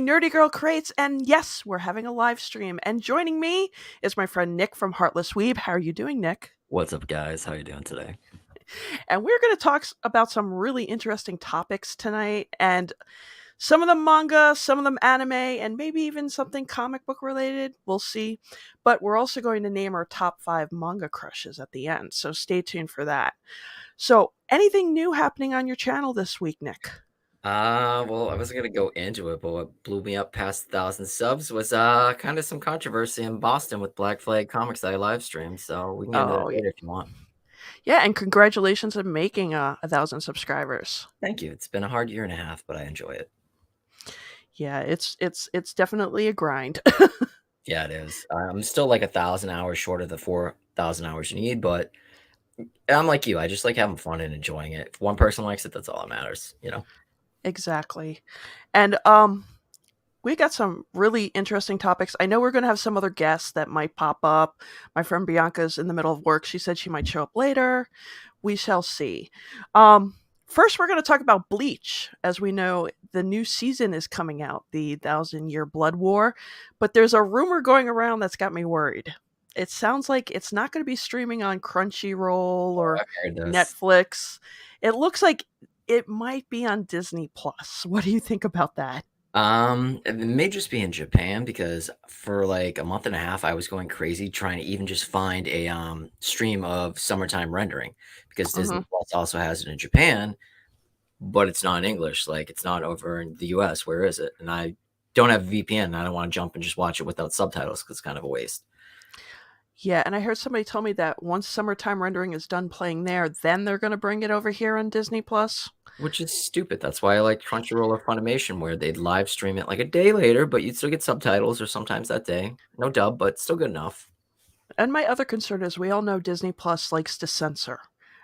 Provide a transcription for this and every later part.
Nerdygirlcreates, and yes, we're having a live stream. And joining me is my friend Nick from Heartless Weeb. How are you doing, Nick? What's up, guys? How you doing today? And we're going to talk about some really interesting topics tonight, and some of them manga, some of them anime, and maybe even something comic book related. We'll see. But we're also going to name our top 5 manga crushes at the end, so stay tuned for that. So, anything new happening on your channel this week, Nick? Well, I wasn't gonna go into it, but what blew me up past 1,000 subs was kind of some controversy in Boston with Black Flag Comics that I live streamed. So we can get into that Oh, later if you want. yeah, and congratulations on making 1,000 subscribers. Thank you. It's been a hard year and a half, but I enjoy it. Yeah, it's definitely a grind. Yeah, it is. I'm still like 1,000 hours short of the 4,000 hours you need, but I'm like you. I just like having fun and enjoying it. If one person likes it, that's all that matters. Exactly. And we got some really interesting topics. I know we're going to have some other guests that might pop up. My friend Bianca's in the middle of work. She said she might show up later. We shall see. First, we're going to talk about Bleach. As we know, the new season is coming out, the Thousand Year Blood War. But there's a rumor going around that's got me worried. It sounds like it's not going to be streaming on Crunchyroll or I've heard this. Netflix. It looks like it might be on Disney Plus. What do you think about that? It may just be in Japan because for like a month and a half, I was going crazy trying to even just find a stream of summertime rendering because Disney Hmm. Plus also has it in Japan, but it's not in English. Like it's not over in the US. Where is it? And I don't have a VPN. I don't want to jump and just watch it without subtitles because it's kind of a waste. Yeah, and I heard somebody tell me that once summertime rendering is done playing there, then they're going to bring it over here on Disney Plus. Which is stupid. That's why I like Crunchyroll or Funimation, where they'd live stream it like a day later, but you'd still get subtitles or sometimes that day. No dub, but still good enough. And my other concern is we all know Disney Plus likes to censor.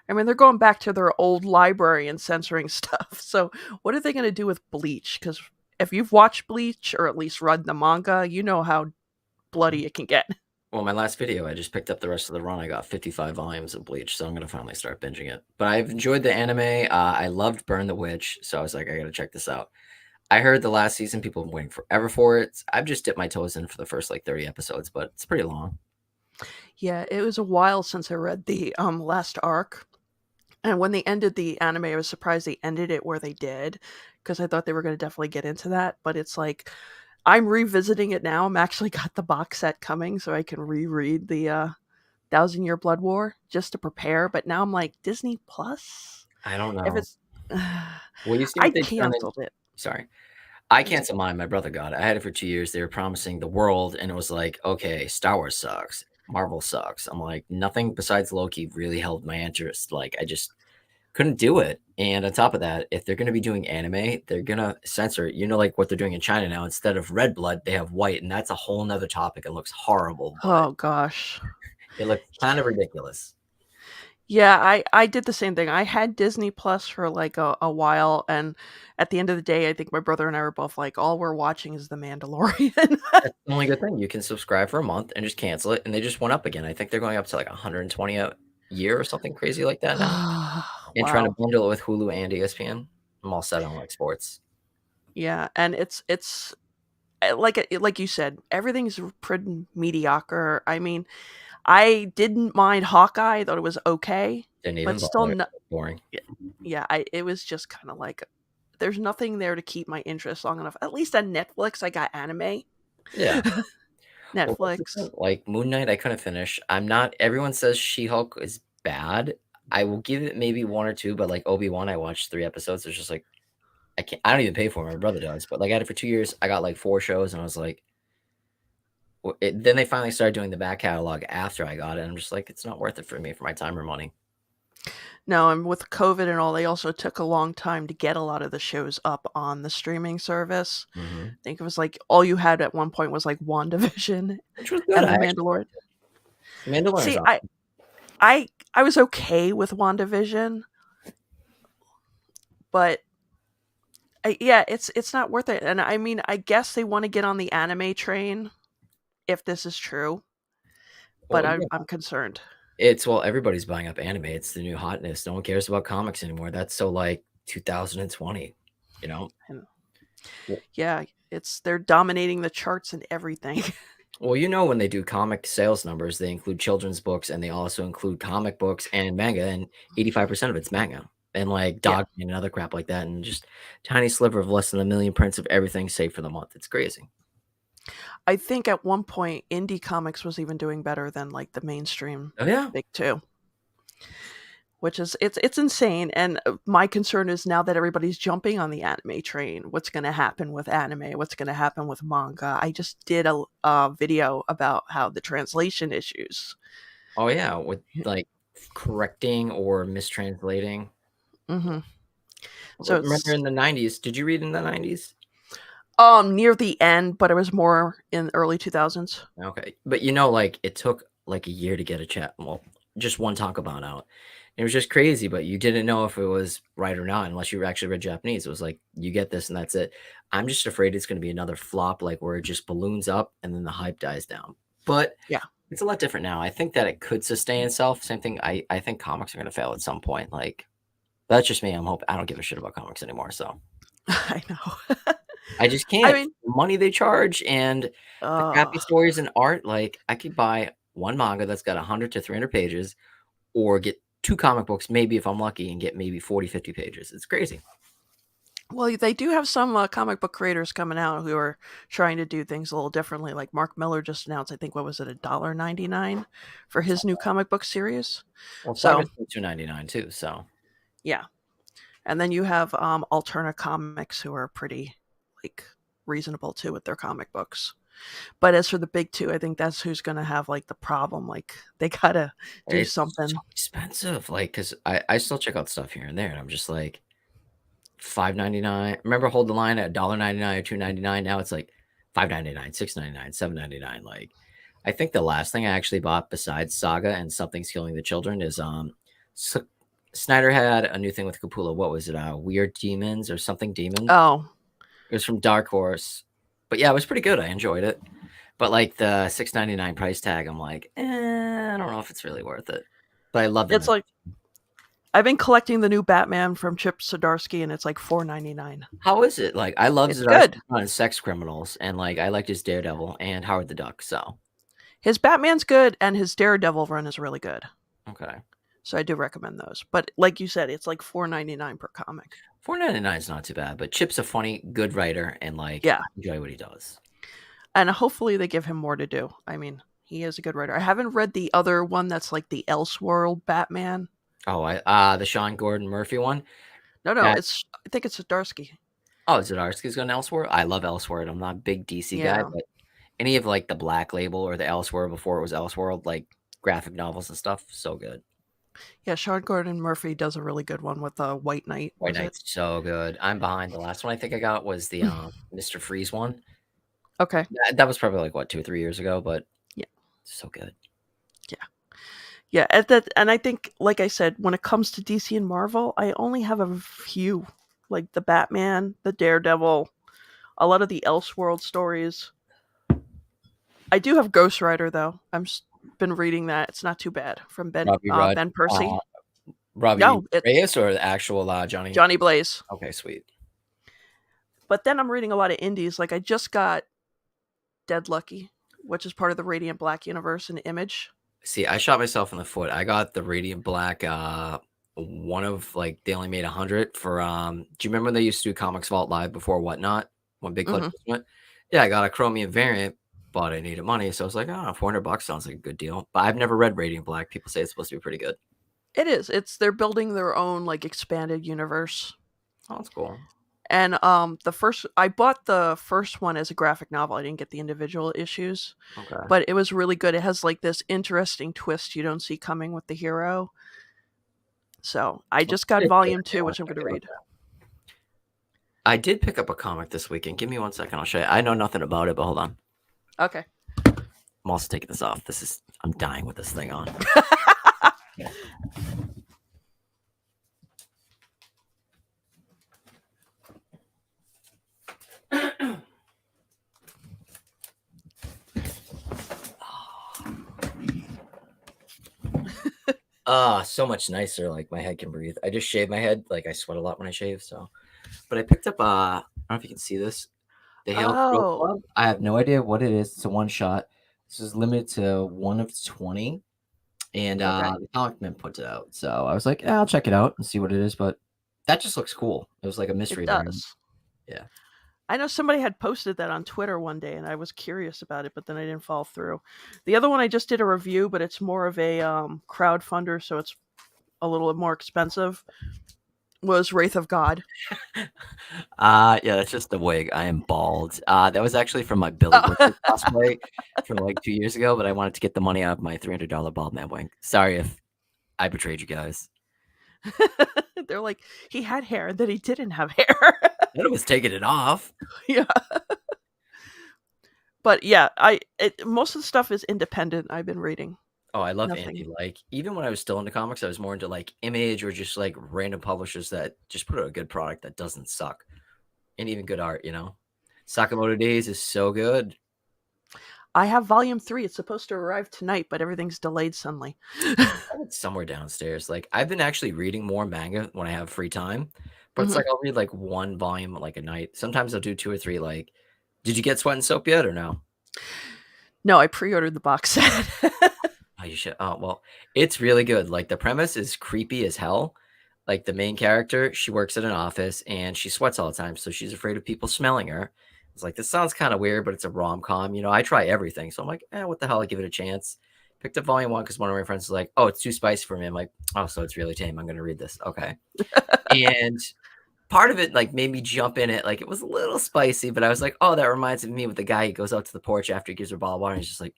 I mean, they're going back to their old library and censoring stuff. So, what are they going to do with Bleach? Because if you've watched Bleach or at least read the manga, you know how bloody it can get. Well, my last video, I just picked up the rest of the run. I got 55 volumes of Bleach, so I'm gonna finally start binging it. But I've enjoyed the anime. I loved Burn the Witch, so I was like, I gotta check this out. I heard the last season people have been waiting forever for it. I've just dipped my toes in for the first like 30 episodes, but it's pretty long. Yeah, it was a while since I read the last arc. And when they ended the anime, I was surprised they ended it where they did because I thought they were going to definitely get into that. But it's like I'm revisiting it now. I'm actually got the box set coming so I can reread the Thousand Year Blood War just to prepare. But now I'm like, Disney Plus? I don't If know. it's. Well, you see I what they've done in. canceled it. Sorry. I canceled mine. My brother got it. I had it for 2 years. They were promising the world, and it was like, okay, Star Wars sucks. Marvel sucks. I'm like, nothing besides Loki really held my interest. Like, I just couldn't do it. And on top of that, if they're going to be doing anime, they're going to censor it. You know, like what they're doing in China now. Instead of red blood, they have white, and that's a whole nother topic. It looks horrible, but Oh, gosh. it looks kind of ridiculous. Yeah, I did the same thing. I had Disney Plus for like a while, and at the end of the day, I think my brother and I were both like, all we're watching is The Mandalorian. That's the only good thing. You can subscribe for a month and just cancel it, and they just went up again. I think they're going up to like 120 a year or something crazy like that now. And trying to Wow. bundle it with Hulu and ESPN. I'm all set on like sports. Yeah, and it's like you said, everything's pretty mediocre. I mean, I didn't mind Hawkeye; I thought it was okay, Didn't but even still, bother. no, Boring. yeah, it was just kind of like there's nothing there to keep my interest long enough. At least on Netflix, I got anime. Yeah. Well, that's the Netflix. thing. Like Moon Knight, I couldn't finish. I'm not. Everyone says She-Hulk is bad. I will give it maybe one or two, but like Obi-Wan, I watched 3 episodes. It's just like I can't. I don't even pay for it. My brother does, but like I had it for 2 years. I got like 4 shows, and I was like, then they finally started doing the back catalog after I got it. And I'm just like, it's not worth it for me for my time or money. No, and with COVID and all, they also took a long time to get a lot of the shows up on the streaming service. Hmm. I think it was like all you had at one point was like WandaVision Which was good. and The I actually Mandalorian. liked it. Mandalorian's See, awesome. I was okay with WandaVision, but yeah, it's not worth it. And I mean, I guess they want to get on the anime train if this is true, but Well, yeah. I'm concerned. It's well, everybody's buying up anime. It's the new hotness. No one cares about comics anymore. That's so like 2020, you know? I know. Yeah, they're dominating the charts and everything. Well, you know, when they do comic sales numbers, they include children's books and they also include comic books and manga, and 85% of it's manga and like Yeah. dog and other crap like that, and just tiny sliver of less than a million prints of everything saved for the month. It's crazy. I think at one point indie comics was even doing better than like the mainstream Oh yeah. big 2, which is it's insane. And my concern is now that everybody's jumping on the anime train, what's going to happen with anime? What's going to happen with manga? I just did a video about how the translation issues. Oh yeah, with like correcting or mistranslating. Hmm. So Remember it's in the 90s? Did you read in the 90s? near the end, but it was more in early 2000s. Okay. But you know, like it took like a year to get a chat. Well, just one Takoban out. It was just crazy, but you didn't know if it was right or not unless you actually read Japanese. It was like you get this and that's it. I'm just afraid it's going to be another flop, like where it just balloons up and then the hype dies down. But Yeah. it's a lot different now. I think that it could sustain itself. Same thing. I think comics are going to fail at some point. Like that's just me. I'm hoping I don't give a shit about comics anymore. So I know. I just I can't. mean, The money they charge and the uh crappy stories and art, like, I could buy one manga that's got 100 to 300 pages or get 2 comic books, maybe if I'm lucky, and get maybe 40, 50 pages. It's crazy. well, they do have some comic book creators coming out who are trying to do things a little differently. Like Mark Miller just announced, I think, what was it, $1.99 for his new comic book series. Well, So Saga's still $2.99 too, so yeah, and then you have Alterna Comics who are pretty like reasonable too with their comic books. But as for the big 2, I think that's who's going to have like the problem. Like they gotta do it's so something. expensive, like, 'cause I still check out stuff here and there, and I'm just like, $5.99. Remember Hold the Line at $1.99 or $2.99? Now it's like $5.99, $6.99, $7.99, like, I think the last thing I actually bought besides Saga and Something's Killing the Children is, S Snyder had a new thing with Capullo. What was it? Weird Demons or something Demon? Oh, It was from Dark Horse. But yeah, it was pretty good. I enjoyed it. But like the $6.99 price tag, I'm like, I don't know if it's really worth it. But I love the it's like I've been collecting the new Batman from Chip Zdarsky, and it's like $4.99. How is it? Like I love It's good. Zdarsky on Sex Criminals and like I liked his Daredevil and Howard the Duck. So His Batman's good, and his Daredevil run is really good. okay. So I do recommend those. But like you said, it's like $4.99 per comic. $4.99 is not too bad, but Chip's a funny, good writer, and like Yeah, I enjoy what he does. and hopefully they give him more to do. I mean, he is a good writer. I haven't read the other one that's like the Elseworld Batman. Oh, the Sean Gordon Murphy one. No, That I think it's Zdarsky. Oh, Zdarsky's going Elsewhere? I love Elsewhere. I'm not a big DC guy, Yeah, but any of like the Black Label or the Elsewhere before it was Elseworld, like graphic novels and stuff, so good. yeah. Sean Gordon Murphy does a really good one with White Knight. White Was it? Knight's so good. I'm behind. The last one I think I got was the Mr. Freeze one. Okay. That was probably like what 2 or 3 years ago, but Yeah, so good. yeah, yeah. At that, and I think, like I said, when it comes to DC and Marvel, I only have a few, like the Batman, the Daredevil, a lot of the Elseworld stories. I do have Ghost Rider though. Been reading that. It's not too bad from Robbie Rudd, Ben Percy. Robbie No, it's Reyes or the actual Johnny. Johnny Blaze. Okay, sweet. But then I'm reading a lot of indies. Like I just got Dead Lucky, which is part of the Radiant Black universe and Image. See, I shot myself in the foot. I got the Radiant Black, one of like they only made 100 for do you remember when they used to do Comics Vault Live before Whatnot? When Big Clutch Hmm. went? Yeah, I got a Chromium variant, but I needed money, so I was like, oh, $400 sounds like a good deal. But I've never read Radiant Black. People say it's supposed to be pretty good. It is. They're building their own like expanded universe. Oh, that's cool. And I bought the first one as a graphic novel. I didn't get the individual issues, Okay. but it was really good. It has like this interesting twist you don't see coming with the hero. So I just got volume 2, which I'm going to read. I did pick up a comic this weekend. Give me 1 second. I'll show you. I know nothing about it, but hold on. Okay. I'm also taking this off. I'm dying with this thing on. So much nicer. Like my head can breathe. I just shave my head. Like I sweat a lot when I shave. So, but I picked up an don't know if you can see this. The Hail Crow Oh, Club. I have no idea what it is. It's a one shot. This is limited to 1 of 20, and okay. the comic man put it out. So I was like, yeah, I'll check it out and see what it is. But that just looks cool. It was like a It mystery there. does. Yeah. I know somebody had posted that on Twitter one day, and I was curious about it, but then I didn't follow through. The other one I just did a review, but it's more of a crowdfunder, so it's a little more expensive. Was Wraith of God? Yeah, that's just the wig. I am bald. That was actually from my Billy Oh. Butcher cosplay from like 2 years ago, but I wanted to get the money out of my $300 bald man wig. Sorry if I betrayed you guys. They're like, he had hair, and then he didn't have hair. Then it was taking it off. Yeah, but yeah, most of the stuff is independent. I've been reading Oh, I love nothing. indie. Like, even when I was still into comics, I was more into like Image or just like random publishers that just put out a good product that doesn't suck. And even good art, you know. Sakamoto Days is so good. I have volume 3. It's supposed to arrive tonight, but everything's delayed suddenly. I have it somewhere downstairs. Like, I've been actually reading more manga when I have free time, but it's Hmm. like I'll read like one volume like a night. Sometimes I'll do 2 or 3. Like, did you get Sweat and Soap yet or no? No, I pre-ordered the box set. Oh, you should. Oh, well, it's really good. Like, the premise is creepy as hell. Like, the main character, she works at an office and she sweats all the time, so she's afraid of people smelling her. It's like, this sounds kind of weird, but it's a rom-com. You know, I try everything. So I'm like, what the hell? I give it a chance. Picked up volume 1 because one of my friends was like, oh, it's too spicy for me. I'm like, oh, so it's really tame. I'm going to read this. Okay. And part of it, like, made me jump in it. Like, it was a little spicy, but I was like, oh, that reminds me with the guy. He goes out to the porch after he gives her a bottle of water and he's just like,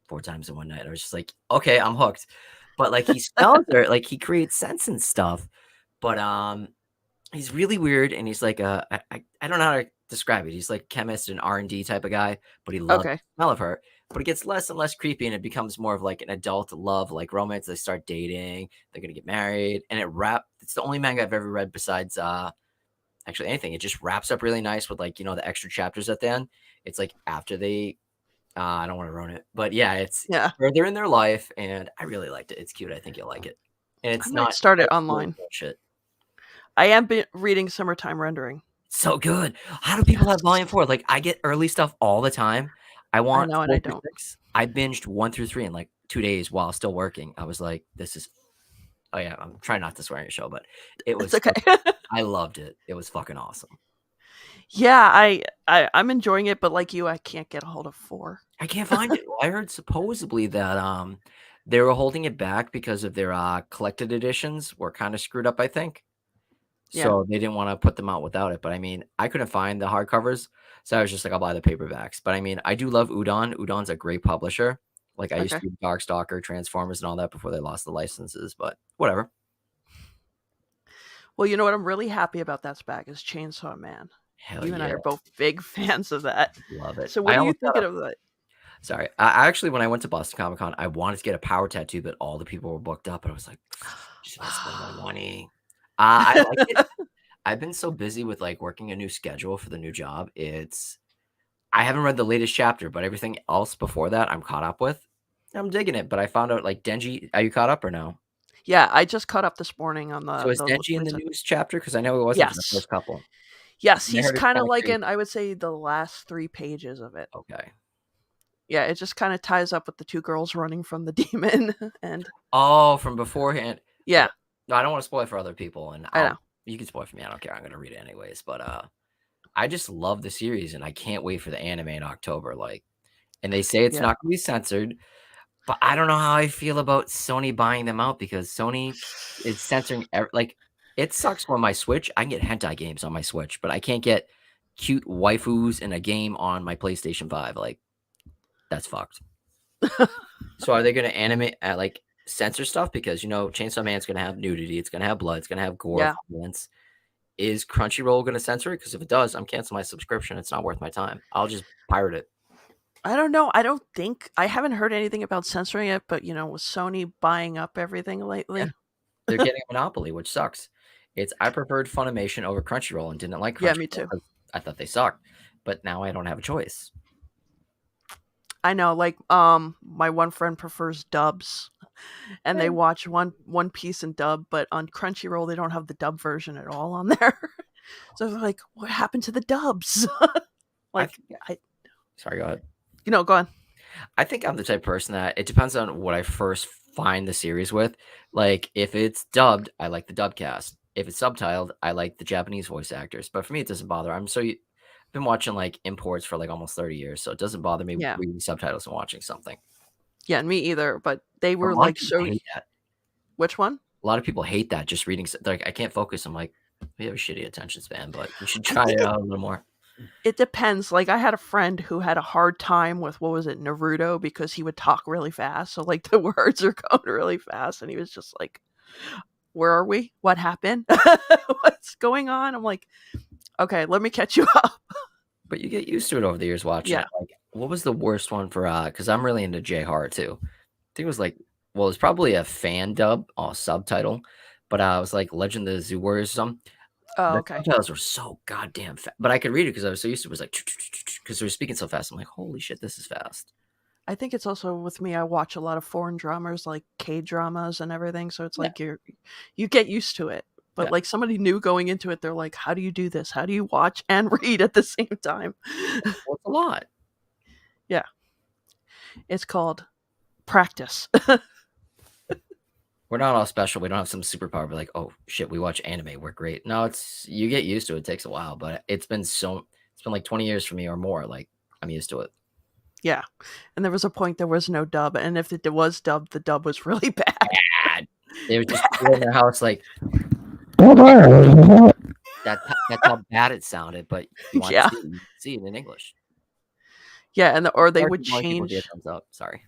4 times in one night. I was just like, okay, I'm hooked. But like he smells her, like he creates sense and stuff. But he's really weird and he's like I don't know how to describe it. He's like chemist and R&D type of guy, but he loves Okay. the smell of her. But it gets less and less creepy and it becomes more of like an adult love, like romance. They start dating, they're gonna get married, and it's the only manga I've ever read besides actually anything. It just wraps up really nice with like, the extra chapters at the end. It's like after they I don't want to ruin it, but yeah, it's Yeah, further in their life, and I really liked it. It's cute. I think you'll like it, and I it's might not start it overly online. bullshit. I am reading Summertime Rendering. So good. How do people have Yes, volume 4? Like, I get early stuff all the time. I I want know, and 4 I through don't. 6. I binged 1 through 3 in like 2 days while still working. I was like, this is oh yeah, I'm trying not to swear on your show, but it It's was okay. I loved it. It was fucking awesome. Yeah, I'm enjoying it, but like you, I can't get a hold of 4. I can't find it. I heard supposedly that they were holding it back because of their collected editions were kind of screwed up, I think. Yeah. So they didn't wanna put them out without it, but I mean, I couldn't find the hardcovers, so I was just like, "I'll buy the paperbacks." But I mean, I do love Udon. Udon's a great publisher. Like, I used Okay. to do Darkstalker, Transformers, and all that before they lost the licenses, but whatever. Well, you know what? I'm really happy about that bag is Chainsaw Man. Hell You and I yeah, are both big fans of that. love it. So, what I are you almost got thinking a of that? sorry. I actually, when I went to Boston Comic Con, I wanted to get a power tattoo, but all the people were booked up, and I was like, "Just gonna spend my money." I like it. I've been so busy with, like, working a new schedule for the new job, I haven't read the latest chapter, but everything else before that, I'm caught up with. I'm digging it, but I found out, like, Denji are you caught up or no? Yeah, I just caught up this morning on So is the Denji in the recent. newest chapter? Because I know it wasn't for the Yes. first couple, Yes, and I he's heard it's kind of kinda like crazy. in, I would say, the last 3 pages of it. Okay. Yeah, it just kind of ties up with the 2 girls running from the demon and Oh, from beforehand. Okay. yeah, No, I don't wanna spoil it for other people, and I know. you can spoil it for me, I don't care, I'm gonna read it anyways, but, I just love the series, and I can't wait for the anime in October, like and they say it's Yeah. not gonna be censored. But I don't know how I feel about Sony buying them out because Sony is censoring like, it sucks when my Switch I can get hentai games on my Switch, but I can't get cute waifus in a game on my PlayStation 5, like, that's fucked. So are they gonna animate like, censor stuff? Because, Chainsaw Man's gonna have nudity, it's gonna have blood, it's gonna have gore, Yeah. violence. Is Crunchyroll gonna censor it? Because if it does, I'm canceling my subscription, it's not worth my time. I'll just pirate it. I don't know. I don't think I haven't heard anything about censoring it, but with Sony buying up everything Yeah. lately. They're getting a monopoly, which sucks. I preferred Funimation over Crunchyroll and didn't like Yeah, me Crunchyroll too. because I thought they sucked, but now I don't have a choice. I know, like my one friend prefers dubs and they Eh, watch One Piece in dub, but on Crunchyroll they don't have the dub version at all on there. So they're like, what happened to the dubs? I Like, think, I, sorry, go ahead. go on. I think I'm the type of person that it depends on what I first find the series with. Like, if it's dubbed, I like the dub cast. If it's subtitled, I like the Japanese voice actors. But for me, it doesn't bother. I've been watching like imports for like almost 30 years, so it doesn't bother me Yeah. reading subtitles and watching something. Yeah, me either. But they A were lot of like, people so, hate that. which one? A lot of people hate that just reading. Like, I can't focus. I'm like, we have a shitty attention span, but you should I try think it out a little more. it depends. Like, I had a friend who had a hard time with, what was it, Naruto, because he would talk really fast. So, like, the words are going really fast. And he was just like, where are we? What happened? What's going on? I'm like, okay, let me catch you up. But you get used to it over the years watching Yeah. it. Like, what was the worst one for? Because I'm really into J horror too. I think it was like, well, it was probably a fan dub or subtitle, but it was like Legend of the Zoo Warriors or something. Oh, The okay. subtitles were so goddamn fast, but I could read it because I was so used to it. It was like because they were speaking so fast. I'm like, holy shit, this is fast. I think it's also with me. I watch a lot of foreign dramas, like K dramas and everything. So it's Yeah, like you get used to it. But yeah. like somebody new going into it, they're like, "How do you do this? How do you watch and read at the same time?" Well, it's a lot. Yeah, it's called practice. We're not all special. We don't have some superpower. We're like, oh shit, we watch anime. We're great. No, it's you get used to it. It takes a while, but it's been like 20 years for me or more. Like I'm used to it. Yeah, and there was a point there was no dub, and if it was dubbed, the dub was really bad. Bad. They were just people in their house like that's how bad it sounded. But you want to Yeah, see it, you see it in English. yeah, or they would American white people give change, thumbs up. Sorry.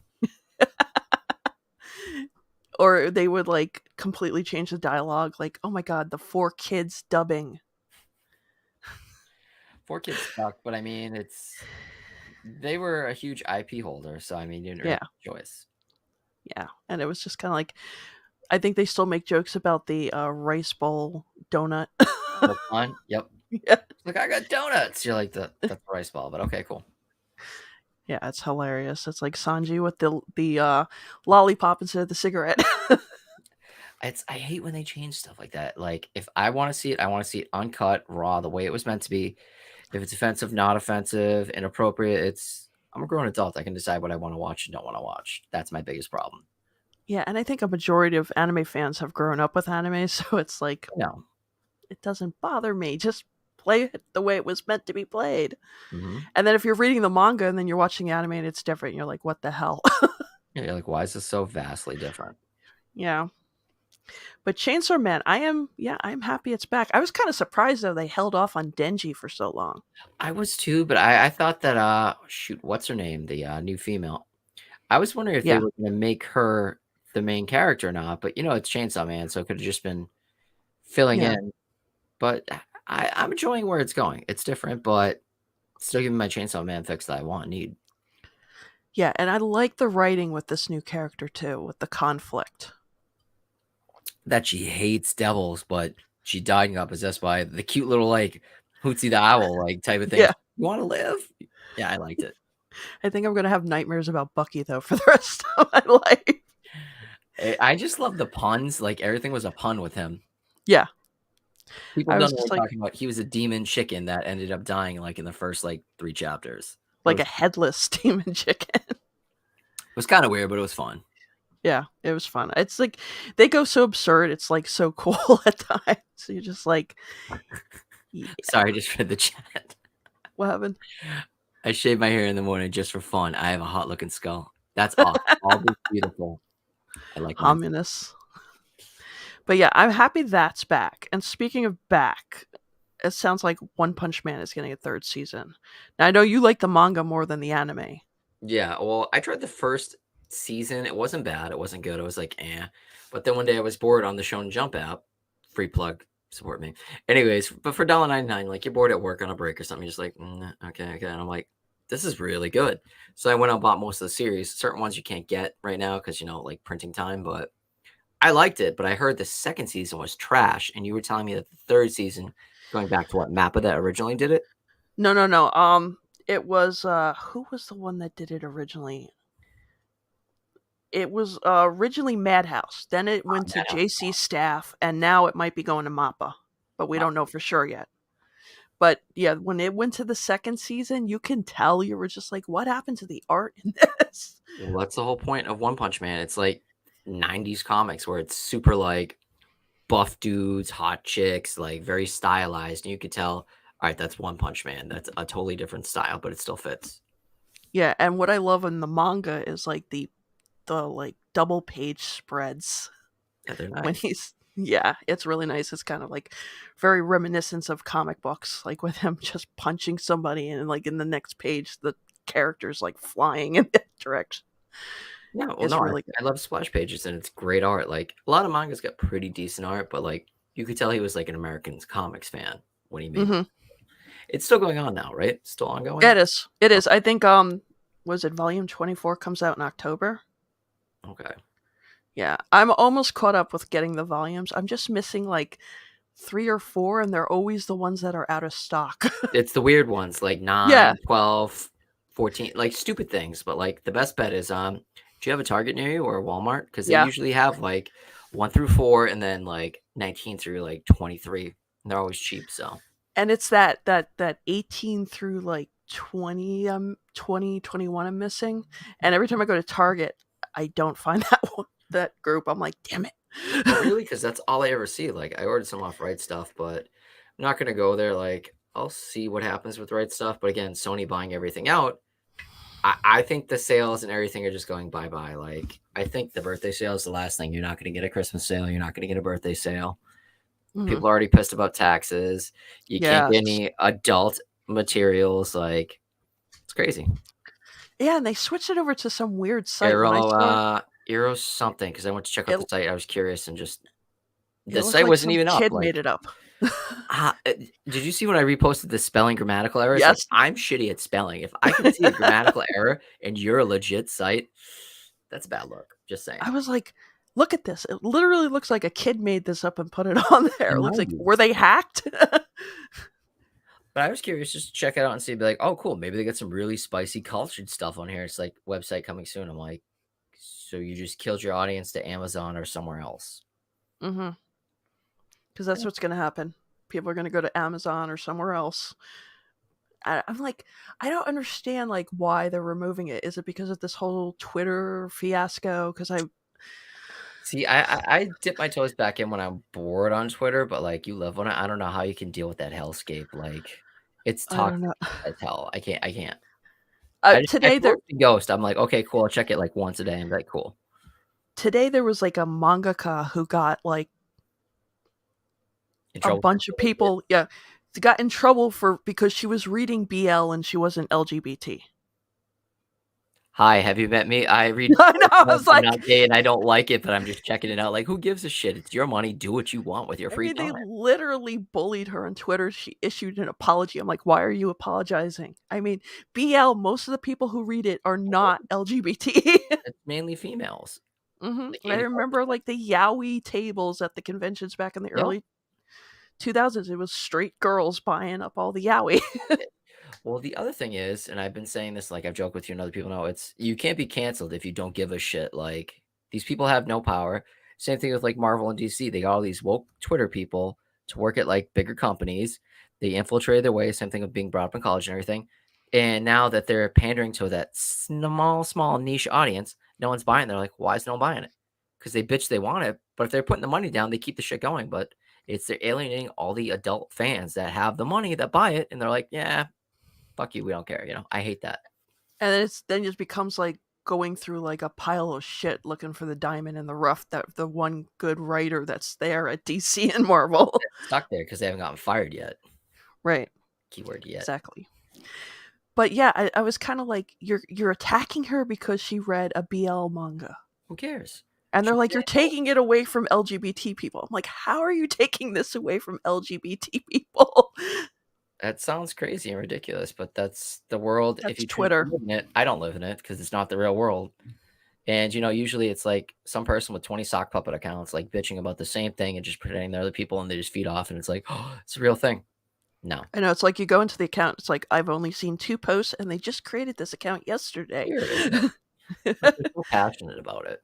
or they would like completely change the dialogue. Like, oh my god, the 4 kids dubbing. 4 kids suck, but I mean they were a huge IP holder, so I mean you didn't really Yeah, have a choice. yeah, and it was just kind of like I think they still make jokes about the rice bowl donut. That's fine. Yep. Yeah, Like I got donuts. You're like that's a rice ball, but okay, cool. yeah, it's hilarious. It's like Sanji with the lollipop instead of the cigarette. I hate when they change stuff like that. Like if I want to see it, I want to see it uncut, raw, the way it was meant to be. If it's offensive, not offensive, inappropriate, I'm a grown adult. I can decide what I want to watch and don't want to watch. That's my biggest problem. Yeah, and I think a majority of anime fans have grown up with anime, so it's like No. it doesn't bother me. Just play it the way it was meant to be played. Hmm. And then if you're reading the manga and then you're watching anime and it's different, you're like, what the hell? Yeah, you're like, why is this so vastly different? Yeah. But Chainsaw Man, I'm happy it's back. I was kind of surprised though they held off on Denji for so long. I was too, but I thought that shoot, what's her name? The new female. I was wondering if they Yeah. were gonna make her the main character or not, but it's Chainsaw Man, so it could have just been filling Yeah. in. But I'm enjoying where it's going. It's different, but still giving my Chainsaw Man fix that I want, need. Yeah, and I like the writing with this new character too, with the conflict. That she hates devils, but she died and got possessed by the cute little like Hootsy the Owl like type of thing. Yeah. You want to live? Yeah, I liked it. I think I'm gonna have nightmares about Bucky though for the rest of my life. I just love the puns. Like everything was a pun with him. Yeah. People I don't was know what just we're like talking about. He was a demon chicken that ended up dying like in the first like 3 chapters. like a headless demon chicken. It was kind of weird, but it was fun. Yeah, it was fun. It's like they go so absurd, it's like so cool at times. So you're just like, yeah, Sorry, I just read the chat. what happened? I shave my hair in the morning just for fun. I have a hot looking skull. That's awesome. All this beautiful. I like mine. Ominous. But yeah, I'm happy that's back. And speaking of back, it sounds like One Punch Man is getting a 3rd season. Now I know you like the manga more than the anime. Yeah, well, I tried the first season. It wasn't bad. It wasn't good. I was like, eh. But then one day I was bored on the Shonen Jump app. Free plug, support me. Anyways, but for $1.99, like you're bored at work on a break or something, you're just like, okay. And I'm like, this is really good. So I went out and bought most of the series. Certain ones you can't get right now because like printing time. But I liked it. But I heard the second season was trash, and you were telling me that the third season, going back to what Mappa that originally did it. No. It was who was the one that did it originally? It was originally Madhouse. Then it went to Madhouse. JC Staff, and now it might be going to Mappa, but we don't know for sure yet. But yeah, when it went to the second season, you can tell you were just like, what happened to the art in this? Well, that's the whole point of One Punch Man. It's like 90s comics where it's super like buff dudes, hot chicks, like very stylized. And you could tell, all right, that's One Punch Man. That's a totally different style, but it still fits. Yeah, and what I love in the manga is like the like double page spreads Yeah, they're when nice. he's yeah, it's really nice. It's kind of like very reminiscent of comic books, like with him just punching somebody and like in the next page the characters like flying in that direction. Yeah, well, It's no, really good. I love splash pages and it's great art. Like a lot of mangas got pretty decent art, but like you could tell he was like an American comics fan when he made. Hmm. It's still going on now, right? Still It ongoing. is. It Oh, is. I think was it volume 24 comes out in October? okay. Yeah. I'm almost caught up with getting the volumes. I'm just missing like 3 or 4 and they're always the ones that are out of stock. It's the weird ones like Yeah. 9, 12, 14, like stupid things. But like the best bet is do you have a Target near you or a Walmart? Because they Yeah. usually have like 1 through 4 and then like 19 through like 23. And they're always cheap. So And it's that 18 through like 20 21 I'm missing. And every time I go to Target, I don't find that one, that group. I'm like, "Damn oh, it." really? Because that's all I ever see. Like I ordered some off Right Stuff, but I'm not gonna go there. Like I'll see what happens with Right Stuff. But again, Sony buying everything out. I think the sales and everything are just going bye bye. Like I think the birthday sale is the last thing. You're not going to get a Christmas sale. You're not going to get a birthday sale. Mhm. People are already pissed about taxes. You can't get Yes. any adult materials. Like it's crazy. Yeah, and they switched it over to some weird site. When I Arrow, saw it, Arrow something because I went to check out it the site. I was curious and just it the looked site like wasn't some even up. kid made Like it up. did you see when I reposted the spelling grammatical errors? Like Yes. I'm shitty at spelling. If I can see a grammatical error and you're a legit site, that's bad luck. Just saying. I was like, "Look at this. It literally looks like a kid made this up and put it on there." It It looks might like be. were they hacked? But I was curious just to check it out and see, be like, oh, cool. Maybe they got some really spicy cultured stuff on here. It's like website coming soon. I'm like, so you just killed your audience to Amazon or somewhere else. Mhm. Cuz that's Yeah. what's going to happen. People are going to go to Amazon or somewhere else. I'm like, I don't understand like why they're removing it. Is it because of this whole Twitter fiasco? Because See, I dip my toes back in when I'm bored on Twitter, but like you live on it. I don't know how you can deal with that hellscape. Like it's I don't toxic know. as hell. I can't. I Today there post the ghost. I'm like, okay, cool. I'll check it like once a day. And be like, cool. today there was like a mangaka who got like In a trouble for bunch of what they did. people, yeah, got in trouble for because she was reading BL and she wasn't LGBT. Hi, have you met me? I read I know. I was I'm like, not gay and I don't like it, but I'm just checking it out. Like, who gives a shit? It's your money. Do what you want with your I free mean, they time. literally bullied her on Twitter. She issued an apology. I'm like, why are you apologizing? I mean, BL, most of the people who read it are not LGBT. It's mainly females, like I remember 85%. like the yaoi tables at the conventions back in the Yep. early 2000s. It was straight girls buying up all the yaoi. Well, the other thing is, and I've been saying this, like I've joked with you and other people know, it's you can't be canceled if you don't give a shit. Like these people have no power. Same thing with like Marvel and DC. They got all these woke Twitter people to work at like bigger companies. They infiltrated their way. Same thing with being brought up in college and everything. And now that they're pandering to that small niche audience, no one's buying. They're like, why is no one buying it? Because they bitch they want it, but if they're putting the money down, they keep the shit going. But they're alienating all the adult fans that have the money that buy it, and they're like, yeah, fuck you, we don't care. I hate that. And then it just becomes like going through like a pile of shit looking for the diamond in the rough, that the one good writer that's there at DC and Marvel. Stuck there because they haven't gotten fired yet. Right. Keyword yet. Exactly. But yeah, I was kind of like, you're attacking her because she read a BL manga. Who cares? And they're She's like, an you're adult. taking it away from LGBT people. I'm like, how are you taking this away from LGBT people? That sounds crazy and ridiculous, but that's the world. If That's you choose to Twitter. live in it, I don't live in it because it's not the real world. And usually it's like some person with 20 sock puppet accounts, like bitching about the same thing and just pretending they're other people, and they just feed off, and it's like, oh, it's a real thing. No, I know, it's like you go into the account, it's like, I've only seen 2 posts and they just created this account yesterday. weird, isn't it? Like they're so passionate about it.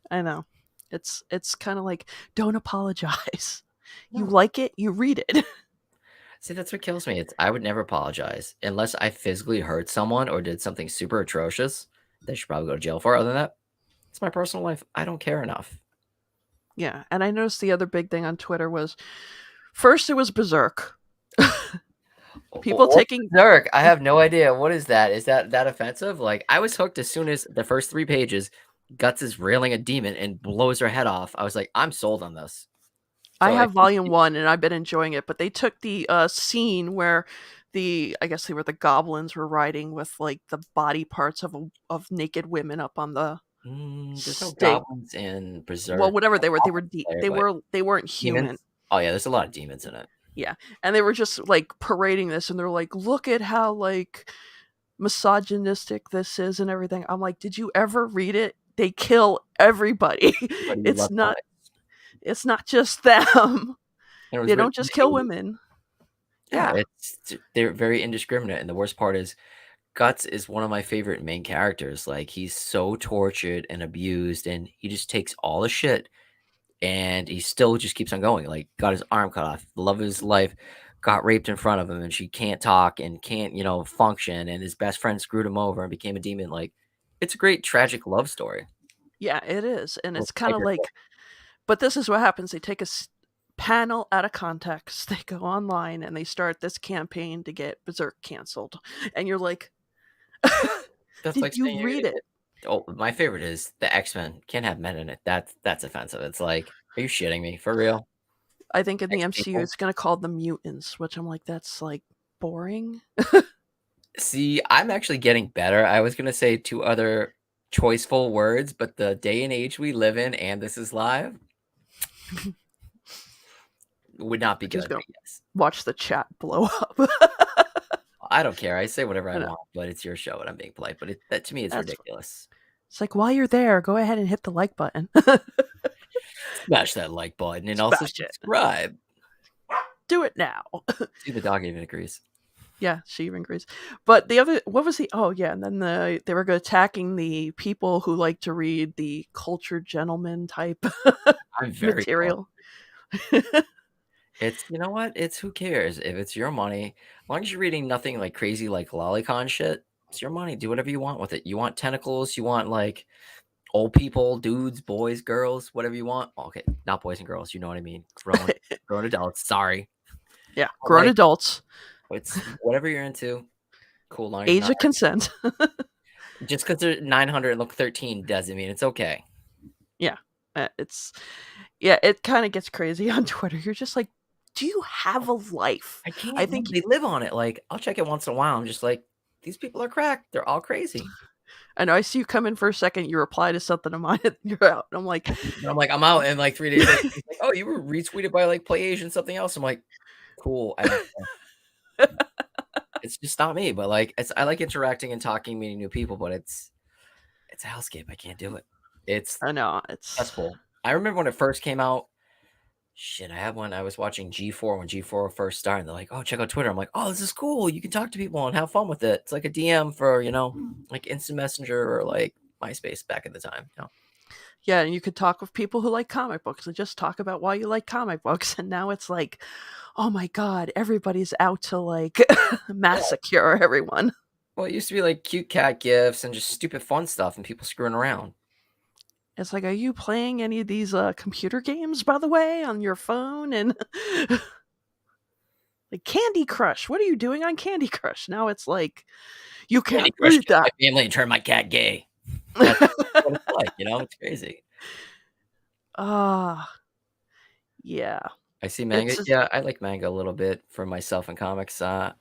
I know. It's kind of like, don't apologize. You No, like it, you read it. See, that's what kills me. I would never apologize unless I physically hurt someone or did something super atrocious. They should probably go to jail for. Other than that, it's my personal life. I don't care enough. Yeah, and I noticed the other big thing on Twitter was first it was Berserk. People What's taking Berserk? I have no idea. What is that? Is that offensive? Like, I was hooked as soon as the first 3 pages. Guts is railing a demon and blows her head off. I was like, I'm sold on this. I So if have volume 1 and I've been enjoying it, but they took the scene where I guess they were the goblins were riding with like the body parts of naked women up on the there's no stake. goblins in Well, Berserk. whatever they were, Goblins there, but they weren't human. demons. Oh yeah, there's a lot of demons in it. Yeah, and they were just like parading this, and they're like, "Look at how like misogynistic this is and everything." I'm like, "Did you ever read it? They kill everybody. Everybody It's loves on not it. it's not just them. And it was They written don't just in kill the 80s. women." Yeah, Yeah. they're very indiscriminate, and the worst part is Guts is one of my favorite main characters. Like, he's so tortured and abused, and he just takes all the shit, and he still just keeps on going. Like, got his arm cut off, the love of his life got raped in front of him, and she can't talk and can't, function, and his best friend screwed him over and became a demon. Like, it's a great tragic love story. Yeah, it is. And Little it's kind of tiger kick. like, but this is what happens. They take a panel out of context. They go online and they start this campaign to get Berserk canceled. And you're like, That's did like you saying you're read gonna it? get. Oh, my favorite is the X-Men can't have men in it. That's offensive. It's like, are you shitting me? For real? I think in the X MCU people? it's going to call them mutants, which I'm like, that's like boring. See, I'm actually getting better. I was gonna say 2 other choiceful words, but the day and age we live in, and this is live, would not be We're just good, going but to yes. watch the chat blow up. I don't care. I say whatever I I know. want, but it's your show and I'm being polite. But that to me is That's ridiculous. It's like while you're there, go ahead and hit the like button. Smash that like button and also Smash it. subscribe. Do it now. See, the dog even agrees. Yeah, she even agrees. But the other, what was the? Oh yeah, and then they were attacking the people who like to read the cultured gentleman type I'm very close. material. It's, you know what? It's who cares if it's your money. As long as you're reading nothing like crazy like lolicon shit, it's your money. Do whatever you want with it. You want tentacles, you want like old people, dudes, boys, girls, whatever you want. Okay, not boys and girls, you know what I mean. Grown adults. Sorry. Yeah, But grown like, adults, it's whatever you're into. Cool, long as age not of consent. just because they're 900 and look 13 doesn't mean it's okay. Yeah, it's yeah, it kind of gets crazy on Twitter. You're just like, do you have a life? I I can't. No, think they live on it. Like, I'll check it once in a while. I'm just like, these people are cracked. They're all crazy. I know. I see you come in for a second. You reply to something of mine. You're out. And I'm like, And I'm like, I'm out. And like 3 days later, he's like, oh, you were retweeted by like Play Asian something else. I'm like, cool. I don't care. It's just not me. But like, I like interacting and talking, meeting new people. But it's a hellscape. I can't do it. It's I know it's stressful. I remember when it first came out. Shit, I had one. I was watching G4 when G4 first started. And they're like, oh, check out Twitter. I'm like, oh, this is cool. You can talk to people and have fun with it. It's like a DM for, like Instant Messenger or like MySpace back at the time. yeah, and you could talk with people who like comic books and just talk about why you like comic books. And now it's like, oh my god, everybody's out to like Yeah. massacre everyone. Well, it used to be like cute cat gifs and just stupid fun stuff and people screwing around. It's like, are you playing any of these computer games, by the way, on your phone? And like Candy Crush, what are you doing on Candy Crush? Now it's like, you Candy can't Crush read killed that. my family and turned my cat gay. That's what it's like, It's crazy. Ah, yeah. I see manga. It's just, Yeah, I like manga a little bit for myself in comics. I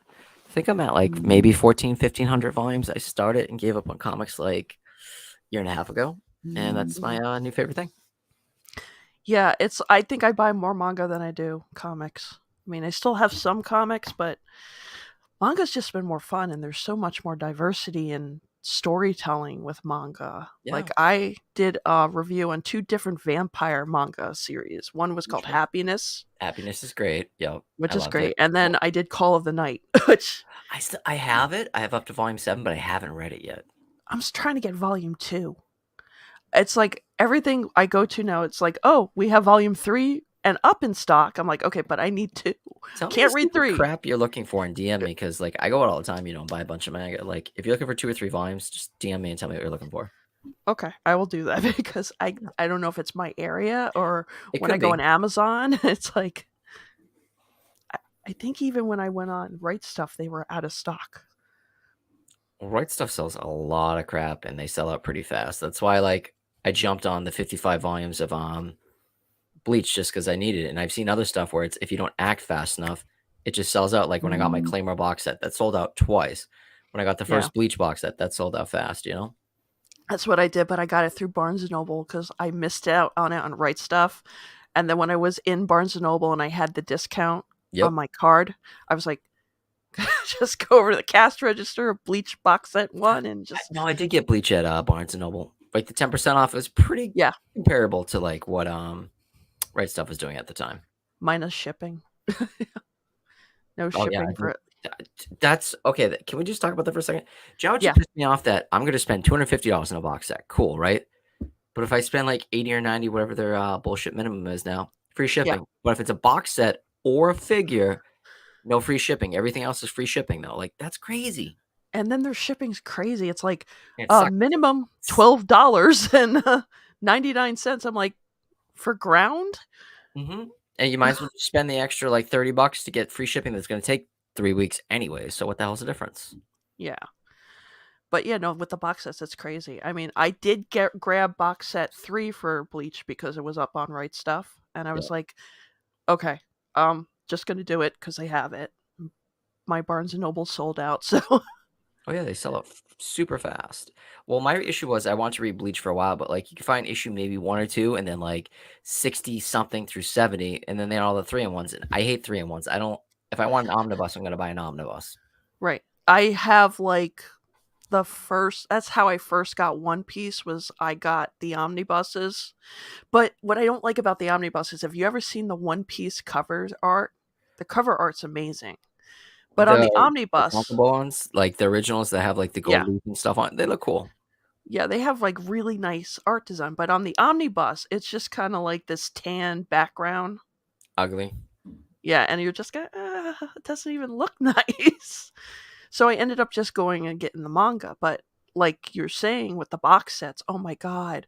think I'm at like maybe 14, 1500 volumes. I started and gave up on comics like a year and a half ago. And that's my new favorite thing. yeah, it's, I think I buy more manga than I do comics. I mean, I still have some comics, but manga's just been more fun and there's so much more diversity and storytelling with manga. Yeah. Like I did a review on 2 different vampire manga series. One was called Okay. Happiness, Happiness is great. Yep. which I is loved great. it. And then I did Call of the Night, which I have it. I have up to volume 7, but I haven't read it yet. I'm trying to get volume 2. It's like everything I go to now, it's like, oh, we have volume 3. and up in stock. I'm like, okay, but I need 2. Tell me the Can't read stupid 3. crap you're looking for and DM me because, like, I go out all the time, buy a bunch of manga. Like, if you're looking for 2 or 3 volumes, just DM me and tell me what you're looking for. Okay, I will do that because I don't know if it's my area or It when I could go be. on Amazon, it's like I think even when I went on Right Stuff, they were out of stock. Right Stuff sells a lot of crap and they sell out pretty fast. That's why, like, I jumped on the 55 volumes of Bleach just because I needed it. And I've seen other stuff where it's if you don't act fast enough, it just sells out. Like when I got my Claymore box set, that sold out twice. When I got the Yeah, first Bleach box set, that sold out fast, that's what I did, but I got it through Barnes and Noble because I missed out on it on Right Stuff. And then when I was in Barnes and Noble and I had the discount on Yep. my card, I was like, just go over to the cash register, Bleach box set 1, and just No, I did get Bleach at Barnes and Noble. Like the 10% off was pretty yeah, comparable to like what Right Stuff was doing at the time. minus shipping. No Oh yeah, shipping for it. that's okay. Can we just talk about that for a second? Do you know what Yeah, just pissed me off? That I'm gonna spend $250 on a box set. Cool, right? But if I spend like 80 or 90, whatever their bullshit minimum is now, free yeah. shipping. But if it's a box set or a figure, no free shipping. Everything else is free shipping though. Like that's crazy. And then their shipping's crazy. It's like It sucks. minimum $12 and 99 cents. I'm like, for ground? Mm-hmm. And you might as well just spend the extra like $30 to get free shipping that's going to take 3 weeks anyway. So what the hell's the difference? Yeah. But yeah, no, with the box sets, it's crazy. I mean, I did grab box set 3 for Bleach because it was up on Right Stuff, and I Yeah. was like, okay, just gonna do it because I have it. My Barnes and Noble sold out, so Oh yeah, they sell out super fast. Well, my issue was I want to read Bleach for a while, but like you can find issue maybe 1 or 2, and then like 60 something through 70, and then they all the 3-in-1s. And I hate 3-in-1s. I don't. If I want an omnibus, I'm gonna buy an omnibus. right. I have like the first. That's how I first got One Piece. Was I got the omnibuses. But what I don't like about the omnibuses, have you ever seen the One Piece cover art? The cover art's amazing. But on The the the omnibus, comfortable ones, like the originals that have like the yeah, gold leaf and stuff on, they look cool. yeah, they have like really nice art design. But on the omnibus, it's just kind of like this tan background. Ugly. Yeah, and you're just going, it doesn't even look nice. So I ended up just going and getting the manga. But like you're saying with the box sets, oh my God.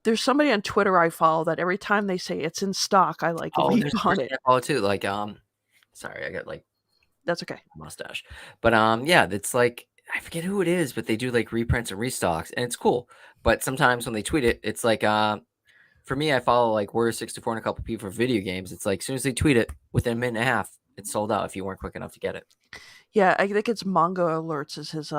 There's somebody on Twitter I follow that every time they say it's in stock, I like Oh, leap there's a on person it. I follow too. Like sorry, I got like That's okay. a mustache, but yeah, it's like I forget who it is, but they do like reprints and restocks, and it's cool. But sometimes when they tweet it, it's like for me, I follow like Warrior 64 and a couple people for video games. It's like as soon as they tweet it, within a minute and a half, it's sold out if you weren't quick enough to get it. Yeah, I think it's Manga Alerts is his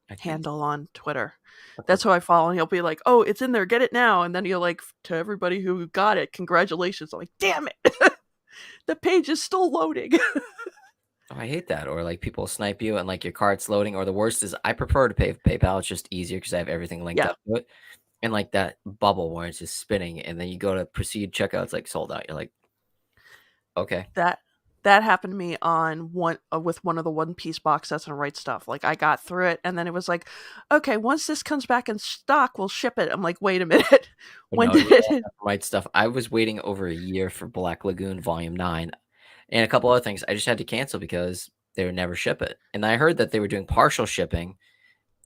I think handle on Twitter. that's That's who I follow, and he'll be like, "Oh, it's in there, get it now!" And then he'll like to everybody who got it, congratulations. I'm like, "Damn it, the page is still loading." oh, I hate that. Or like people snipe you and like your card's loading. Or the worst is I prefer to pay with PayPal. It's just easier because I have everything linked Yeah, up to it. And like that bubble where it's just spinning, and then you go to proceed checkout, it's like sold out. You're like, okay. that that happened to me on one with one of the One Piece box sets and Right Stuff. Like I got through it, and then it was like, "Okay, once this comes back in stock, we'll ship it." I'm like, "Wait a minute, But when no, did you it?" all have the right stuff. I was waiting over a year for Black Lagoon Volume 9 and a couple other things. I just had to cancel because they would never ship it. And I heard that they were doing partial shipping.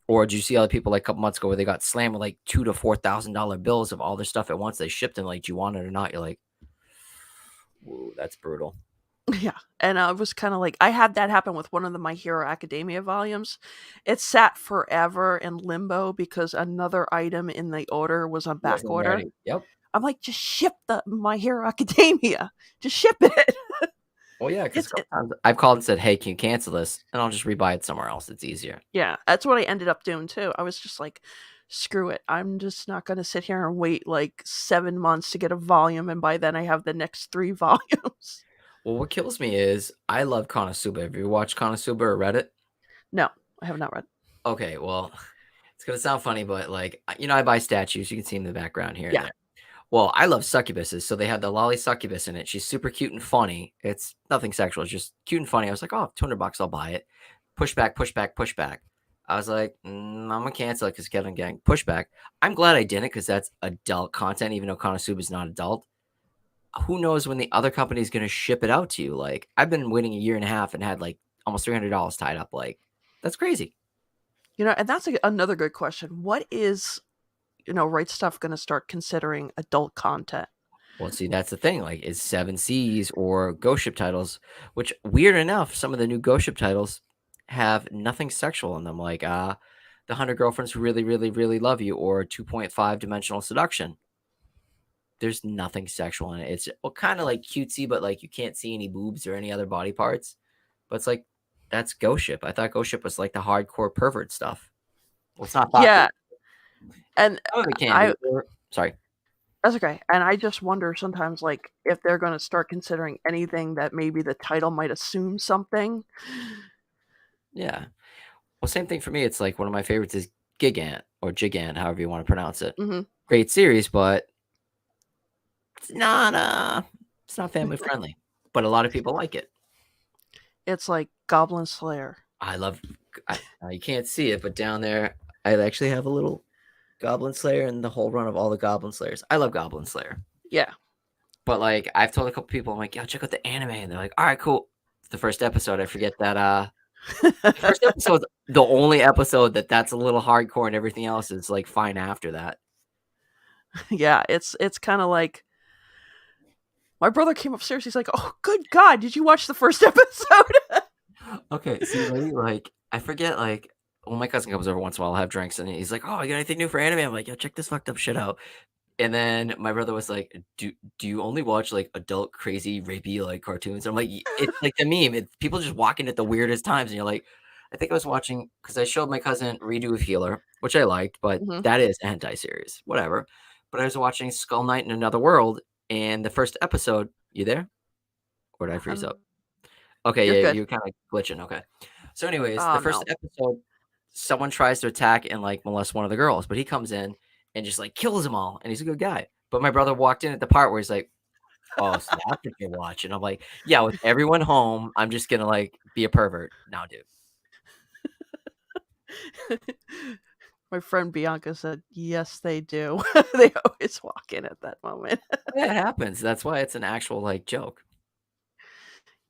Or did you see other people like a couple months ago where they got slammed with like $2,000 to $4,000 bills of all their stuff at once? They shipped them like, do you want it or not? You're like, whoa, that's brutal. Yeah, and I was kind of like, I had that happen with one of the My Hero Academia volumes. It sat forever in limbo because another item in the order was on back Wasn't order. ready. Yep. I'm like, just ship the My Hero Academia. Just ship it. Well, yeah, because a it's couple times I've called and said, hey, can you cancel this? And I'll just rebuy it somewhere else. It's easier. Yeah, that's what I ended up doing too. I was just like, screw it. I'm just not going to sit here and wait like 7 months to get a volume, and by then I have the next 3 volumes. Well, what kills me is I love Konosuba. Have you watched Konosuba or read it? No, I have not read. Okay, well, it's gonna sound funny, but like I buy statues. You can see in the background here and Yeah, there. Well, I love succubuses, so they had the lolly succubus in it. She's super cute and funny. It's nothing sexual, it's just cute and funny. I was like, oh, $200, I'll buy it. Push back, push back, push back. I was like, I'm gonna cancel it because Kevin Gang pushback. I'm glad I didn't because that's adult content, even though Konosuba is not adult. who knows when the other company is going to ship it out to you? Like, I've been waiting a year and a half and had like almost $300 tied up. Like, that's crazy. And that's another good question. What is, Right Stuff going to start considering adult content? Well, see, that's the thing. Like, is Seven Seas or Ghost Ship titles, which weird enough, some of the new Ghost Ship titles have nothing sexual in them, like the 100 Girlfriends Who Really, Really, Really Love You or 2.5 Dimensional Seduction. There's nothing sexual in it. It's kind of like cutesy, but like you can't see any boobs or any other body parts. But it's like that's Ghost Ship. I thought Ghost Ship was like the hardcore pervert stuff. Well, it's not Yeah, thoughtful. and Some of it can I be. Sorry. that's okay. And I just wonder sometimes, like, if they're going to start considering anything that maybe the title might assume something. Yeah. Well, same thing for me. It's like one of my favorites is Gigant or Gigant, however you want to pronounce it. Hmm. Great series, but it's not family friendly. But a lot of people like it. It's like Goblin Slayer. I love. You can't see it, but down there, I actually have a little Goblin Slayer and the whole run of all the Goblin Slayers. I love Goblin Slayer, Yeah. but like I've told a couple people, I'm like, yo, check out the anime, and they're like, all right, cool. The first episode, I forget that. The first episode, the only episode that's a little hardcore, and everything else is like fine after that. Yeah, it's kind of like my brother came upstairs. He's like, "Oh, good God, did you watch the first episode?" Okay, see, like I forget, like when my cousin comes over once in a while, I'll have drinks, and he's like, "Oh, you got anything new for anime?" I'm like, "Yo, check this fucked up shit out." And then my brother was like, "Do you only watch like adult, crazy, rapey like cartoons?" I'm like, "It's like the meme. It's people just walking at the weirdest times." And you're like, I think I was watching because I showed my cousin Redo of Healer, which I liked, but Hmm. that is a hentai series, whatever. But I was watching Skull Knight in Another World, and the first episode. You there? Or did I freeze up? Okay, You're yeah, good. you're kind of glitching. Okay. So, anyways, Oh the first no. episode, someone tries to attack and like molest one of the girls, but he comes in and just like kills them all, and he's a good guy. But my brother walked in at the part where he's like, "Oh, so that's what you're watching." I'm like, "Yeah, with everyone home, I'm just gonna like be a pervert now, dude." My friend Bianca said, "Yes, they do." They always walk in at that moment. Yeah, it happens. That's why it's an actual like joke.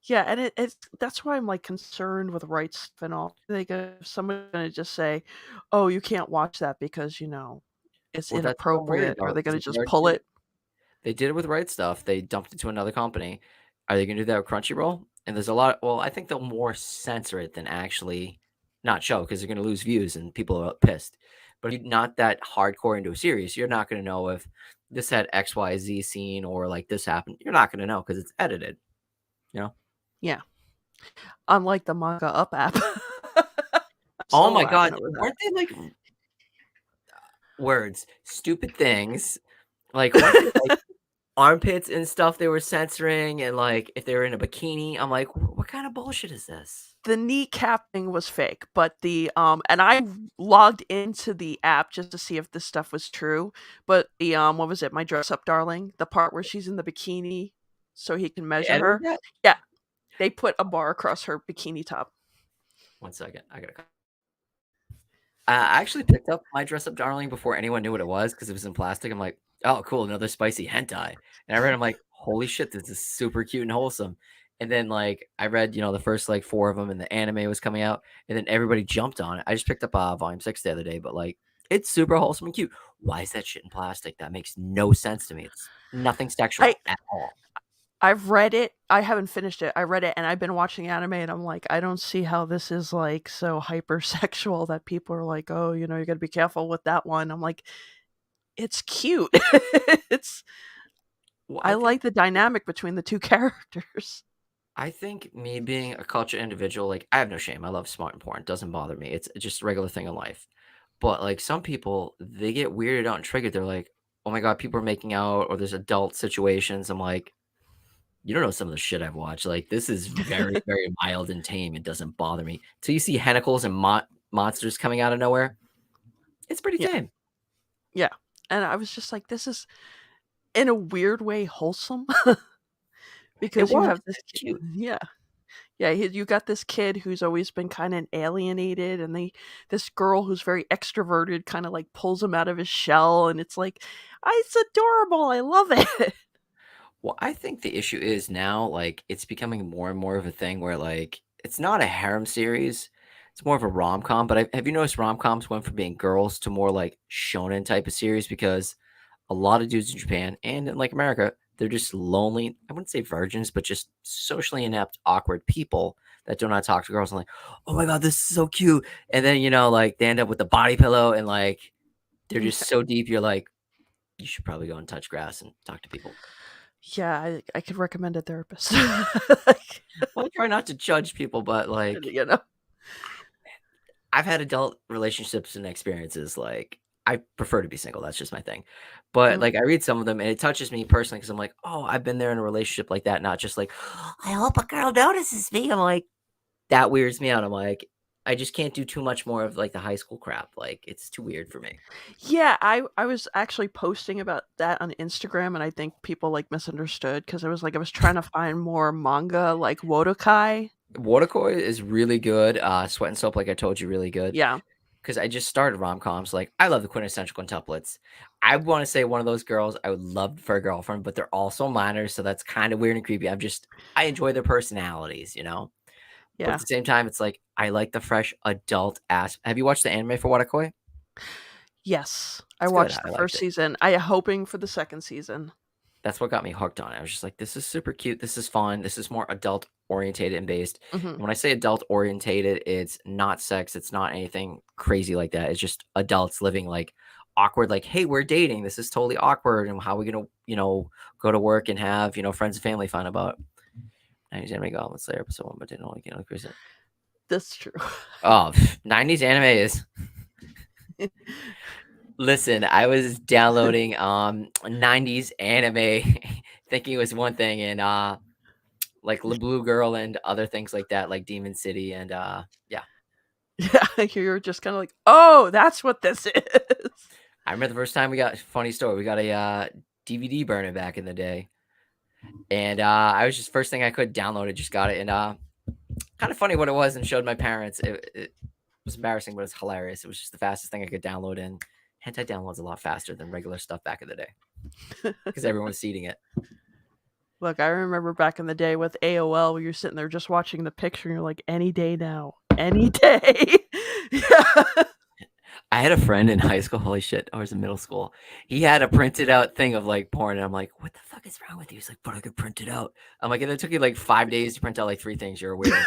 Yeah, and it's that's why I'm like concerned with rights and all. They go, someone's gonna just say, "Oh, you can't watch that because it's Well, that's what I'm worried inappropriate." Are about they because gonna they just already pull did it? it. They did it with Right Stuff. They dumped it to another company. Are they gonna do that with Crunchyroll? And there's a lot. Well, I think they'll more censor it than actually not show because they're gonna lose views and people are pissed. But if you're not that hardcore into a series, you're not gonna know if this had XYZ scene or like this happened. You're not gonna know because it's edited. You know. Yeah, unlike the Manga Up app. I'm Oh still my laughing god, over that. weren't they like words, stupid things? Like weren't they like armpits and stuff they were censoring, and like if they were in a bikini, I'm like, what kind of bullshit is this? The kneecap thing was fake, but the and I logged into the app just to see if this stuff was true. But the what was it? My Dress Up Darling, the part where she's in the bikini so he can They measure edited her. that? Yeah, they put a bar across her bikini top. 1 second, I gotta. I actually picked up My Dress Up Darling before anyone knew what it was because it was in plastic. I'm like, oh, cool, another spicy hentai. And I read, I'm like, holy shit, this is super cute and wholesome. And then like I read, the first like 4 of them, and the anime was coming out, and then everybody jumped on it. I just picked up volume 6 the other day, but like it's super wholesome and cute. Why is that shit in plastic? That makes no sense to me. It's nothing I sexual at all. I've read it. I haven't finished it. I read it and I've been watching anime and I'm like, I don't see how this is like so hypersexual that people are like, oh, you got to be careful with that one. I'm like, it's cute. it's Well, I like the dynamic between the two characters. I think me being a culture individual, like I have no shame. I love smart and porn. It doesn't bother me. It's just a regular thing in life. But like some people, they get weirded out and triggered. They're like, oh my God, people are making out or there's adult situations. I'm like, you don't know some of the shit I've watched. Like this is very, very mild and tame. It doesn't bother me. So you see tentacles and monsters coming out of nowhere. It's pretty Yeah. tame. Yeah. And I was just like, this is in a weird way wholesome It because you works. have this It's cute. yeah. Yeah, you got this kid who's always been kind of alienated, and this girl who's very extroverted kind of like pulls him out of his shell, and it's like, it's adorable. I love it. Well, I think the issue is now, like, it's becoming more and more of a thing where, like, it's not a harem series. It's more of a rom-com, but have you noticed rom-coms went from being girls to more like shonen type of series because a lot of dudes in Japan and in like America, they're just lonely. I wouldn't say virgins, but just socially inept, awkward people that do not talk to girls. And like, oh my god, this is so cute. And then like they end up with the body pillow and like they're just so deep. You're like, you should probably go and touch grass and talk to people. Yeah, I could recommend a therapist. Well, I try not to judge people, but like You know. I've had adult relationships and experiences. Like I prefer to be single. That's just my thing. But Mm. like I read some of them and it touches me personally because I'm like, oh, I've been there in a relationship like that. Not just like, I hope a girl notices me. I'm like, that weirds me out. I'm like, I just can't do too much more of like the high school crap. Like it's too weird for me. Yeah, I was actually posting about that on Instagram, and I think people like misunderstood because I was like I was trying to find more manga like Wodokai. Waterkoi is really good. Sweat and Soap, like I told you, really good. Yeah, Because I just started rom-coms, like, I love the quintessential quintuplets. I wanna say one of those girls I would love for a girlfriend, but they're also minors, so that's kinda weird and creepy. I enjoy their personalities, you know? But at yeah. the same time, it's like, I like the fresh adult ass have you watched the anime for Watakoi? Yes, I It's good, watched I the liked first it. season. I hoping for the second season. That's what got me hooked on it. I was just like, "This is super cute, this is fun, this is more adult orientated and based." Hmm. And when I say adult orientated, it's not sex, it's not anything crazy like that. It's just adults living like awkward, like, "Hey, we're dating. This is totally awkward, and how are we gonna, go to work and have, friends and family fun about 90s anime Goblin Slayer episode 1, but didn't want to get increase it." That's true. Oh, 90s anime is listen, I was downloading 90s anime thinking it was one thing and like La Blue Girl and other things like that, like Demon City and yeah. Yeah, you're just kind of like, oh, that's what this is. I remember the first time we got funny story, we got a DVD burner back in the day. And I was just first thing I could download it, just got it and kind of funny what it was and showed my parents. It was embarrassing, but it's hilarious. It was just the fastest thing I could download and hentai downloads a lot faster than regular stuff back in the day because everyone was seeding it. Look, I remember back in the day with AOL where you're sitting there just watching the picture and you're like, any day now. Any day. Yeah. I had a friend in high school. Holy shit! I was in middle school. He had a printed out thing of like porn, and I'm like, "What the fuck is wrong with you?" He's like, "But I could print it out." I'm like, "And it took you like 5 days to print out like 3 things. You're a weirdo."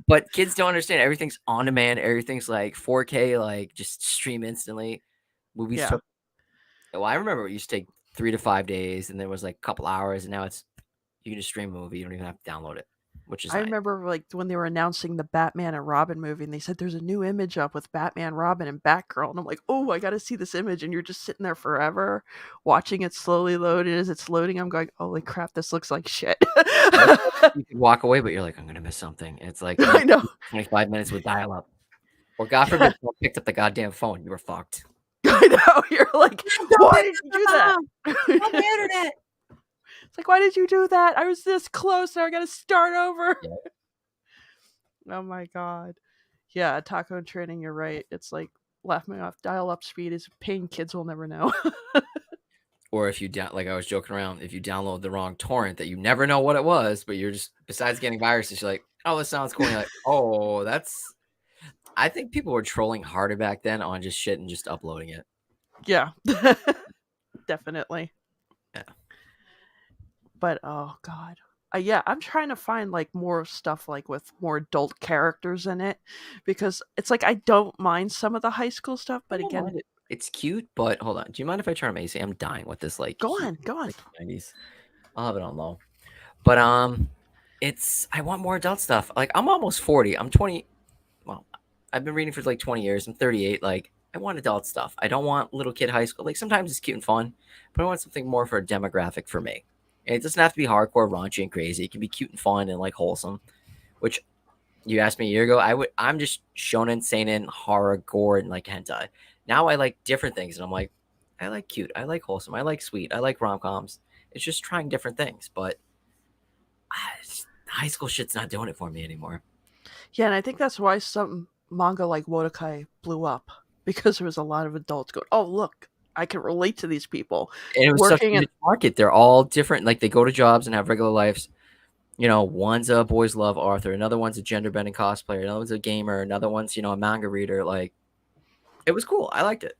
But kids don't understand. Everything's on demand. Everything's like 4K, like just stream instantly. Movies Yeah. took. Well, I remember it used to take 3 to 5 days, and there was like a couple hours, and now it's you can just stream a movie. You don't even have to download it, which is I nice. remember like when they were announcing the Batman and Robin movie and they said there's a new image up with Batman, Robin, and Batgirl. And I'm like, oh, I got to see this image. And you're just sitting there forever watching it slowly load. And as it's loading, I'm going, holy crap, this looks like shit. That's why you could walk away, but you're like, "I'm gonna miss something." And it's like you I know. 25 minutes with dial up. Or God Yeah, forbid someone picked up the goddamn phone, you were fucked. I know. You're like, why did you do that? On the internet. It's like, why did you do that? I was this close. Now I got to start over. Yeah. Oh my God. Yeah, taco and training, you're right. It's like laughing off dial up speed is a pain kids will never know. Or if you like I was joking around, if you download the wrong torrent that you never know what it was, but you're just besides getting viruses, you're like, "Oh, this sounds cool." And you're like, "Oh, that's." I think people were trolling harder back then on just shit and just uploading it. Yeah. Definitely. Yeah. But oh God. Yeah, I'm trying to find like more stuff like with more adult characters in it because it's like I don't mind some of the high school stuff, I but don't again, mind it. It's cute, but hold on. Do you mind if I turn my AC? I'm dying with this like go heat on, go on. like 90s. I'll have it on low. But it's I want more adult stuff. Like I'm almost 40. I'm 20. Well, I've been reading for like 20 years. I'm 38. Like I want adult stuff. I don't want little kid high school. Like sometimes it's cute and fun, but I want something more for a demographic for me. And it doesn't have to be hardcore, raunchy, and crazy. It can be cute and fun and like wholesome. Which you asked me a year ago. I'm just shonen, seinen, horror, gore, and like hentai. Now I like different things, and I'm like, I like cute. I like wholesome. I like sweet. I like rom coms. It's just trying different things, but high school shit's not doing it for me anymore. Yeah, and I think that's why some manga like Wodokai blew up because there was a lot of adults going, "Oh, look." I can relate to these people And it was such a working in. niche market. They're all different. Like they go to jobs and have regular lives. You know, one's a boys love Arthur, another one's a gender bending cosplayer, another one's a gamer, another one's, you know, a manga reader. Like it was cool. I liked it.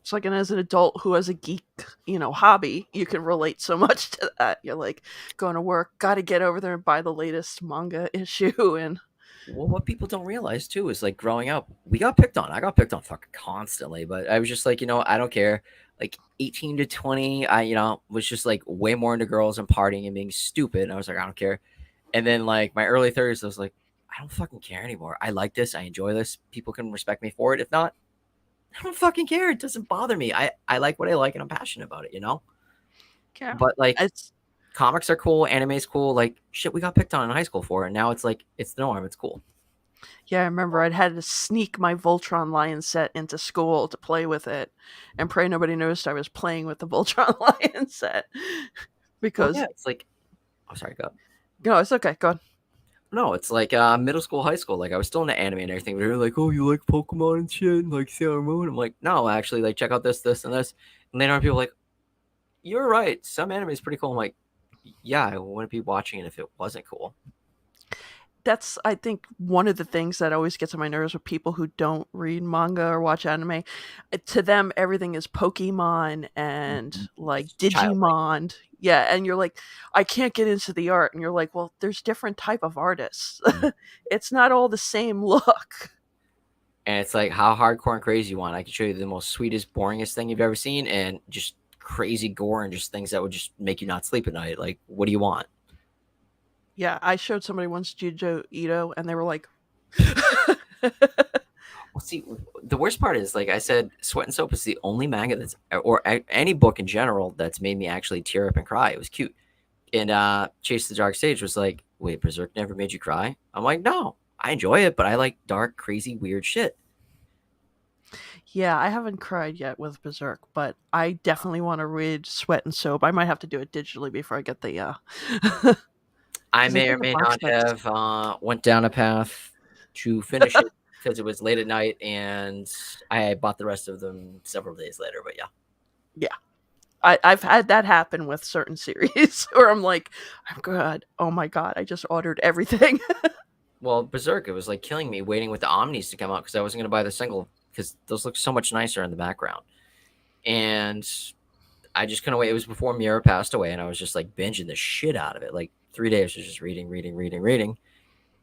It's like, and as an adult who has a geek, hobby, you can relate so much to that. You're like going to work, got to get over there and buy the latest manga issue, and Well, what people don't realize too is like growing up, we got picked on. I got picked on fucking constantly, but I was just like, you know, I don't care. Like 18 to 20, I, you know, was just like way more into girls and partying and being stupid. And I was like, I don't care. And then like my early 30s, I was like, I don't fucking care anymore. I like this. I enjoy this. People can respect me for it. If not, I don't fucking care. It doesn't bother me. I like what I like and I'm passionate about it, you know? yeah, But like it's comics are cool, anime's cool. Like shit, we got picked on in high school for it. And now it's like, it's the norm. It's cool. yeah. I remember I'd had to sneak my Voltron Lion set into school to play with it, and pray nobody noticed I was playing with the Voltron Lion set Well, because yeah, it's like, oh, sorry, go. no, it's okay. Go on. No, it's like middle school, high school. Like I was still into anime and everything. But they were like, "Oh, you like Pokemon and shit, and like Sailor Moon." I'm like, "No, actually, like check out this, this, and this." And then people are like, "You're right. Some anime is pretty cool." I'm like, "Yeah, I wouldn't be watching it if it wasn't cool." That's, I think, one of the things that always gets on my nerves with people who don't read manga or watch anime. To them, everything is Pokemon and like It's childlike. Digimon. Yeah, and you're like, I can't get into the art, and you're like, well, there's different type of artists. Mhm. It's not all the same look. And it's like how hardcore and crazy you want. I can show you the most sweetest, boringest thing you've ever seen, and just crazy gore and just things that would just make you not sleep at night. Like, what do you want? Yeah, I showed somebody once Jujo Ito, and they were like, Well, see, the worst part is, like I said, Sweat and Soap is the only manga that's, or any book in general, that's made me actually tear up and cry. It was cute. And Chase the Dark Stage was like, wait, Berserk never made you cry? I'm like, no, I enjoy it, but I like dark, crazy, weird shit. yeah, I haven't cried yet with Berserk, but I definitely want to read Sweat and Soap. I might have to do it digitally before I get the I because I may or think the may box not set's. have went down a path to finish it because it was late at night, and I bought the rest of them several days later. But yeah, Yeah, I've had that happen with certain series where I'm like, I'm good. Oh my god, I just ordered everything. well, Berserk, it was like killing me waiting with the Omnis to come out because I wasn't going to buy the single because those look so much nicer in the background. And I just couldn't wait. It was before Mira passed away, and I was just like binging the shit out of it. Like 3 days was just reading, reading, reading, reading.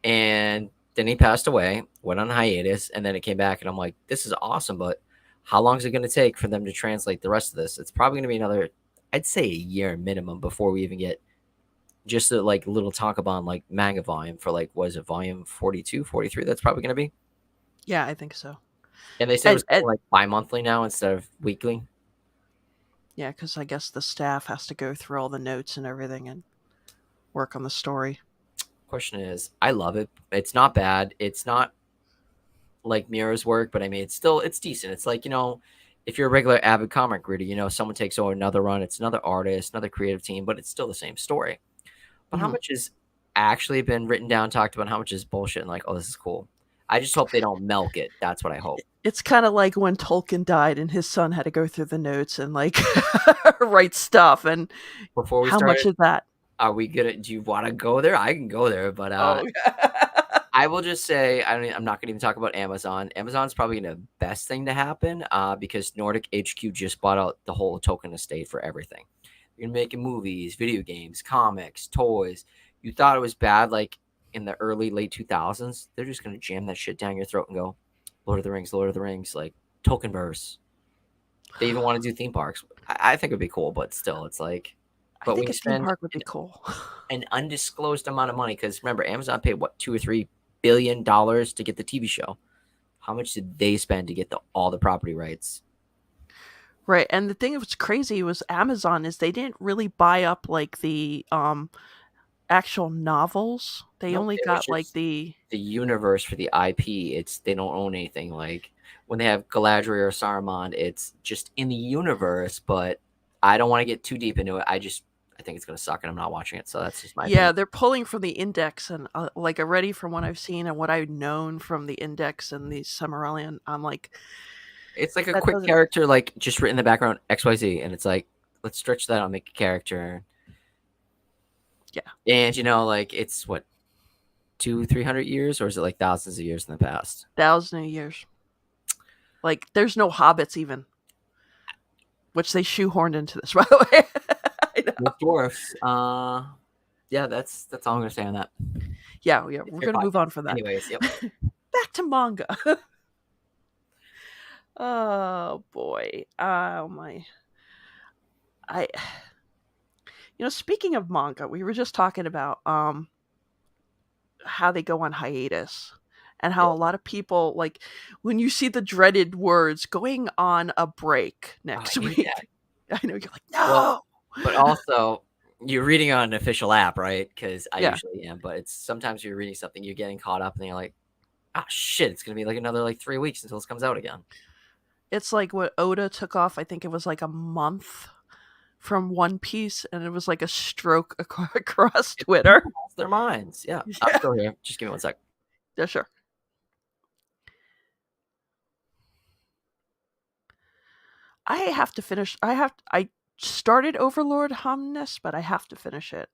And then he passed away, went on hiatus, and then it came back, and I'm like, this is awesome, but how long is it going to take for them to translate the rest of this? It's probably going to be another, I'd say, a year minimum before we even get just a like little Tankobon like manga volume for like, was it volume 42, 43? That's probably going to be. Yeah, I think so. And they said it was And like bi-monthly now instead of weekly. yeah, because I guess the staff has to go through all the notes and everything and work on the story. Question is, I love it. It's not bad. It's not like Mira's work, but I mean, it's decent. It's like, you know, if you're a regular avid comic reader, you know, someone takes over another run, it's another artist, another creative team, but it's still the same story. But how Mhm. much has actually been written down, talked about, how much is bullshit and like, oh, this is cool. I just hope they don't milk it. That's what I hope. It's kind of like when Tolkien died and his son had to go through the notes and like write stuff. And Before we how much started, is that? are we gonna do you want to go there? I can go there, but Oh, I will just say I'm not going to even talk about Amazon. Amazon's probably the best thing to happen because Nordic HQ just bought out the whole token estate for everything. You're making movies, video games, comics, toys. You thought it was bad like in the early late 2000s. They're just going to jam that shit down your throat and go Lord of the Rings, like token verse. They even want to do theme parks. I think it'd be cool, but still, it's like, I but when think you a theme spend park would be cool. an undisclosed amount of money, because remember, Amazon paid what, $2 or $3 billion to get the TV show. How much did they spend to get all the property rights? Right. And the thing that was crazy was Amazon is they didn't really buy up like the actual novels. They Nope, only it was got like just the. the universe for the IP. It's they don't own anything. Like when they have Galadriel or Saruman, it's just in the universe. But I don't want to get too deep into it. I think it's gonna suck, and I'm not watching it. So that's just my Yeah, opinion. they're pulling from the index, and like already from what I've seen and what I've known from the index and the Summerallion, I'm like, It's like a That quick doesn't. character, like just written in the background XYZ, and it's like let's stretch that out, make a character, Yeah, and like it's what 200-300 years, or is it like thousands of years in the past? thousands of years. Like there's no hobbits even, which they shoehorned into this. By the way, I The know. dwarfs. Yeah, that's all I'm gonna say on that. Yeah, yeah. It's We're their gonna move on podcast. from that. Anyways, yep. Back to manga. Oh boy. Oh my. I. Speaking of manga, we were just talking about how they go on hiatus and how Yep. a lot of people like when you see the dreaded words going on a break Oh, I next hate that. week. I know you're like, Well, no. but also you're reading on an official app, right? Because I Yeah. usually am, but it's sometimes you're reading something, you're getting caught up, and you're like, ah, shit, it's gonna be like another like 3 weeks until this comes out again. It's like what Oda took off, I think it was like a month from One Piece, and it was like a stroke across It, Twitter. people lost their minds. Yeah, I'm Yeah. still here. Just give me one sec. Yeah, sure. I have to finish. I started Overlord Homness, but I have to finish it.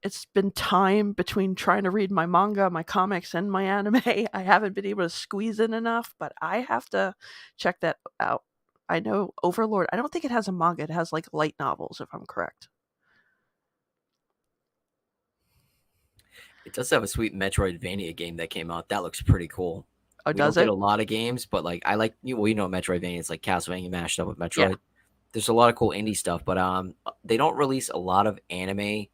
It's been time between trying to read my manga, my comics, and my anime. I haven't been able to squeeze in enough, but I have to check that out. I know Overlord. I don't think it has a manga. It has like light novels, if I'm correct. It does have a sweet Metroidvania game that came out. That looks pretty cool. Oh, We does don't get it? a lot of games, but like I like you. Well, Metroidvania is like Castlevania mashed up with Yeah. Metroid. There's a lot of cool indie stuff, but they don't release a lot of anime.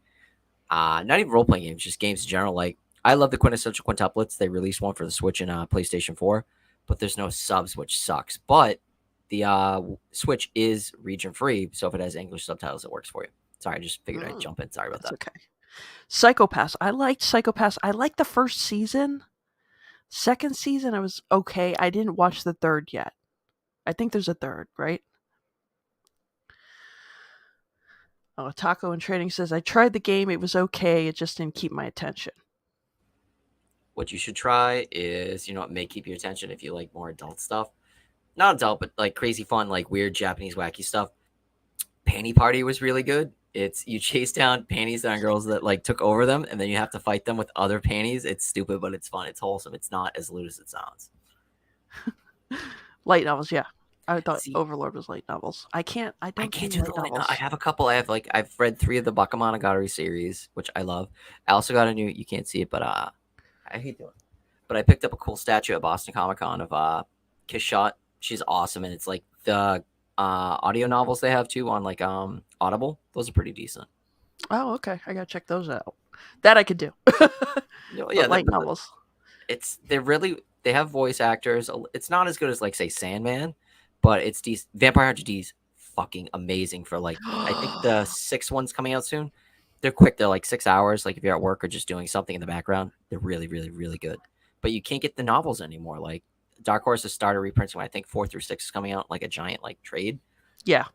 Not even role playing games, just games in general. Like I love the quintessential quintuplets. They released one for the Switch and PlayStation 4, but there's no subs, which sucks. But the Switch is region free, so if it has English subtitles, it works for you. Sorry, I just figured I'd Mm, jump in. Sorry about that's that. okay. Psychopaths. I liked Psychopaths. I liked the first season. Second season, I was okay. I didn't watch the third yet. I think there's a third, right? Oh, Taco in Training says, I tried the game. It was okay. It just didn't keep my attention. What you should try is, it may keep your attention if you like more adult stuff. Not adult, but like crazy fun, like weird Japanese wacky stuff. Panty Party was really good. It's you chase down panties on girls that like took over them, and then you have to fight them with other panties. It's stupid, but it's fun. It's wholesome. It's not as lewd as it sounds. Light novels, yeah. I thought See, Overlord was light novels. I can't. I I don't can't do do the light light. I novels. have a couple. I've read 3 of the Bakemonogatari series, which I love. I also got a new. You can't see it, but I hate doing it. But I picked up a cool statue at Boston Comic Con of Kiss Shot. She's awesome, and it's like the audio novels they have too on like Audible. Those are pretty decent. Oh, okay. I gotta check those out. That I could do. Yeah, But light novels. they have voice actors. It's not as good as like say Sandman, but it's these Vampire Hunter D's fucking amazing for like I think the 6th one's coming out soon. They're quick. They're like 6 hours. Like if you're at work or just doing something in the background, they're really, really, really good. But you can't get the novels anymore. Like Dark Horse has started reprinting. I think 4 through 6 is coming out, like a giant like trade. Yeah.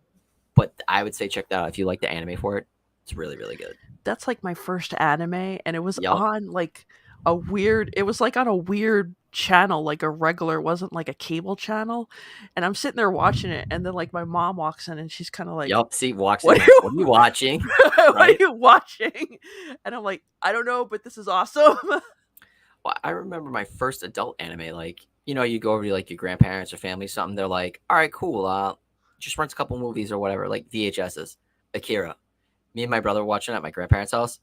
But I would say check that out if you like the anime for it. It's really, really good. That's like my first anime, and it was Yep. on like a weird, it was like on a weird channel, like a regular, it wasn't like a cable channel. And I'm sitting there watching it, and then like my mom walks in and she's kind of like, Yep. See, walks in what are like, you what are you watching? what are Right? you watching? And I'm like, I don't know, but this is awesome. Well, I remember my first adult anime. Like, you go over to like your grandparents or family, something. They're like, "All right, cool. Just rent a couple movies or whatever, like VHSs." Akira. Me and my brother watching at my grandparents' house.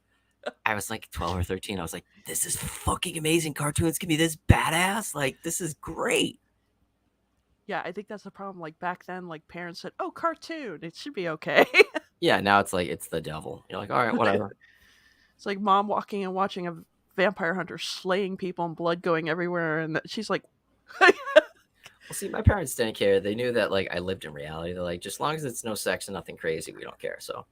I was like 12 or 13. I was like, "This is fucking amazing. Cartoons can be this badass. Like, this is great." Yeah, I think that's the problem. Like back then, like parents said, "Oh, cartoon, it should be okay." Yeah, now it's like it's the devil. You're like, "All right, whatever." It's like mom walking and watching a vampire hunter slaying people and blood going everywhere, and she's like, Well, see, my parents didn't care. They knew that like I lived in reality. They're like, just as long as it's no sex and nothing crazy, we don't care. So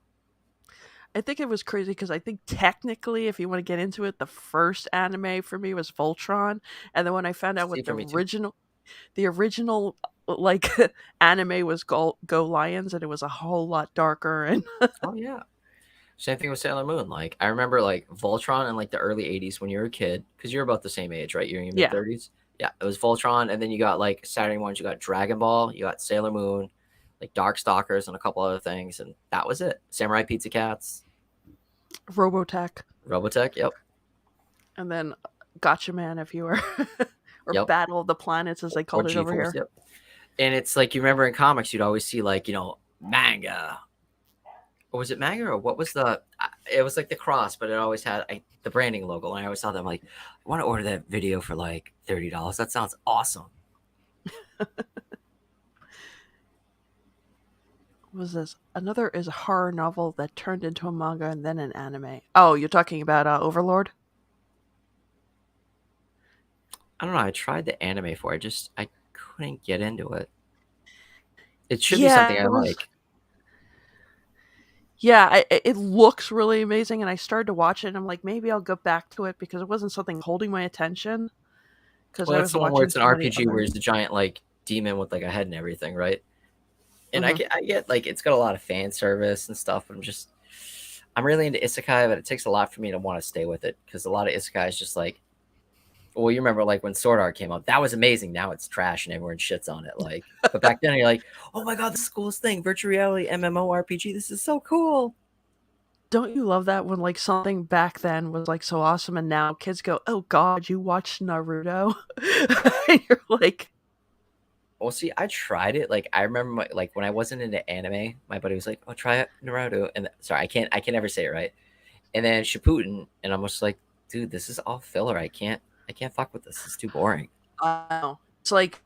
I think it was crazy because I think technically, if you want to get into it, the first anime for me was Voltron, and then when I found out see what for me too. the original like anime was Go Lions, and it was a whole lot darker and Oh yeah. Same thing with Sailor Moon. Like I remember like Voltron in like the early '80s when you were a kid, because you're about the same age, right? You're in your mid yeah, 30s. Yeah, it was Voltron, and then you got like Saturday mornings. You got Dragon Ball, you got Sailor Moon, like Darkstalkers, and a couple other things, and that was it. Samurai Pizza Cats, Robotech, Robotech. Yep, and then Gotcha Man, if you were, or yep. Battle of the Planets, as they Or called it G over Force. here. Yep. And it's like you remember in comics, you'd always see like manga. Or was it manga or what was the? It was like the cross, but it always had the branding logo. And I always thought that I'm like, I want to order that video for like $30. That sounds awesome. What was this? Another is a horror novel that turned into a manga and then an anime. Oh, you're talking about Overlord? I don't know. I tried the anime for it. I couldn't get into it. It should be something Yeah, I it was. like. Yeah, it looks really amazing, and I started to watch it, and I'm like, maybe I'll go back to it because it wasn't something holding my attention because Well, I that's was the one where watching it's an so many RPG where other. he's a giant like demon with like a head and everything, right? And Mhm. I get like it's got a lot of fan service and stuff. But I'm really into isekai, but it takes a lot for me to want to stay with it because a lot of isekai is just like, well, you remember like when Sword Art came out, that was amazing. Now it's trash and everyone shits on it. Like, but back then you're like, oh my god, this is the coolest thing, virtual reality MMORPG. This is so cool. Don't you love that when like something back then was like so awesome, and now kids go, "Oh God, you watched Naruto?" And you're like, Well, see, I tried it. Like, I remember like when I wasn't into anime, my buddy was like, "Oh, try it, Naruto." And sorry, I can never say it right. And then Shippuden, and I'm just like, dude, this is all filler. I can't fuck with this. It's too boring. "Oh." It's like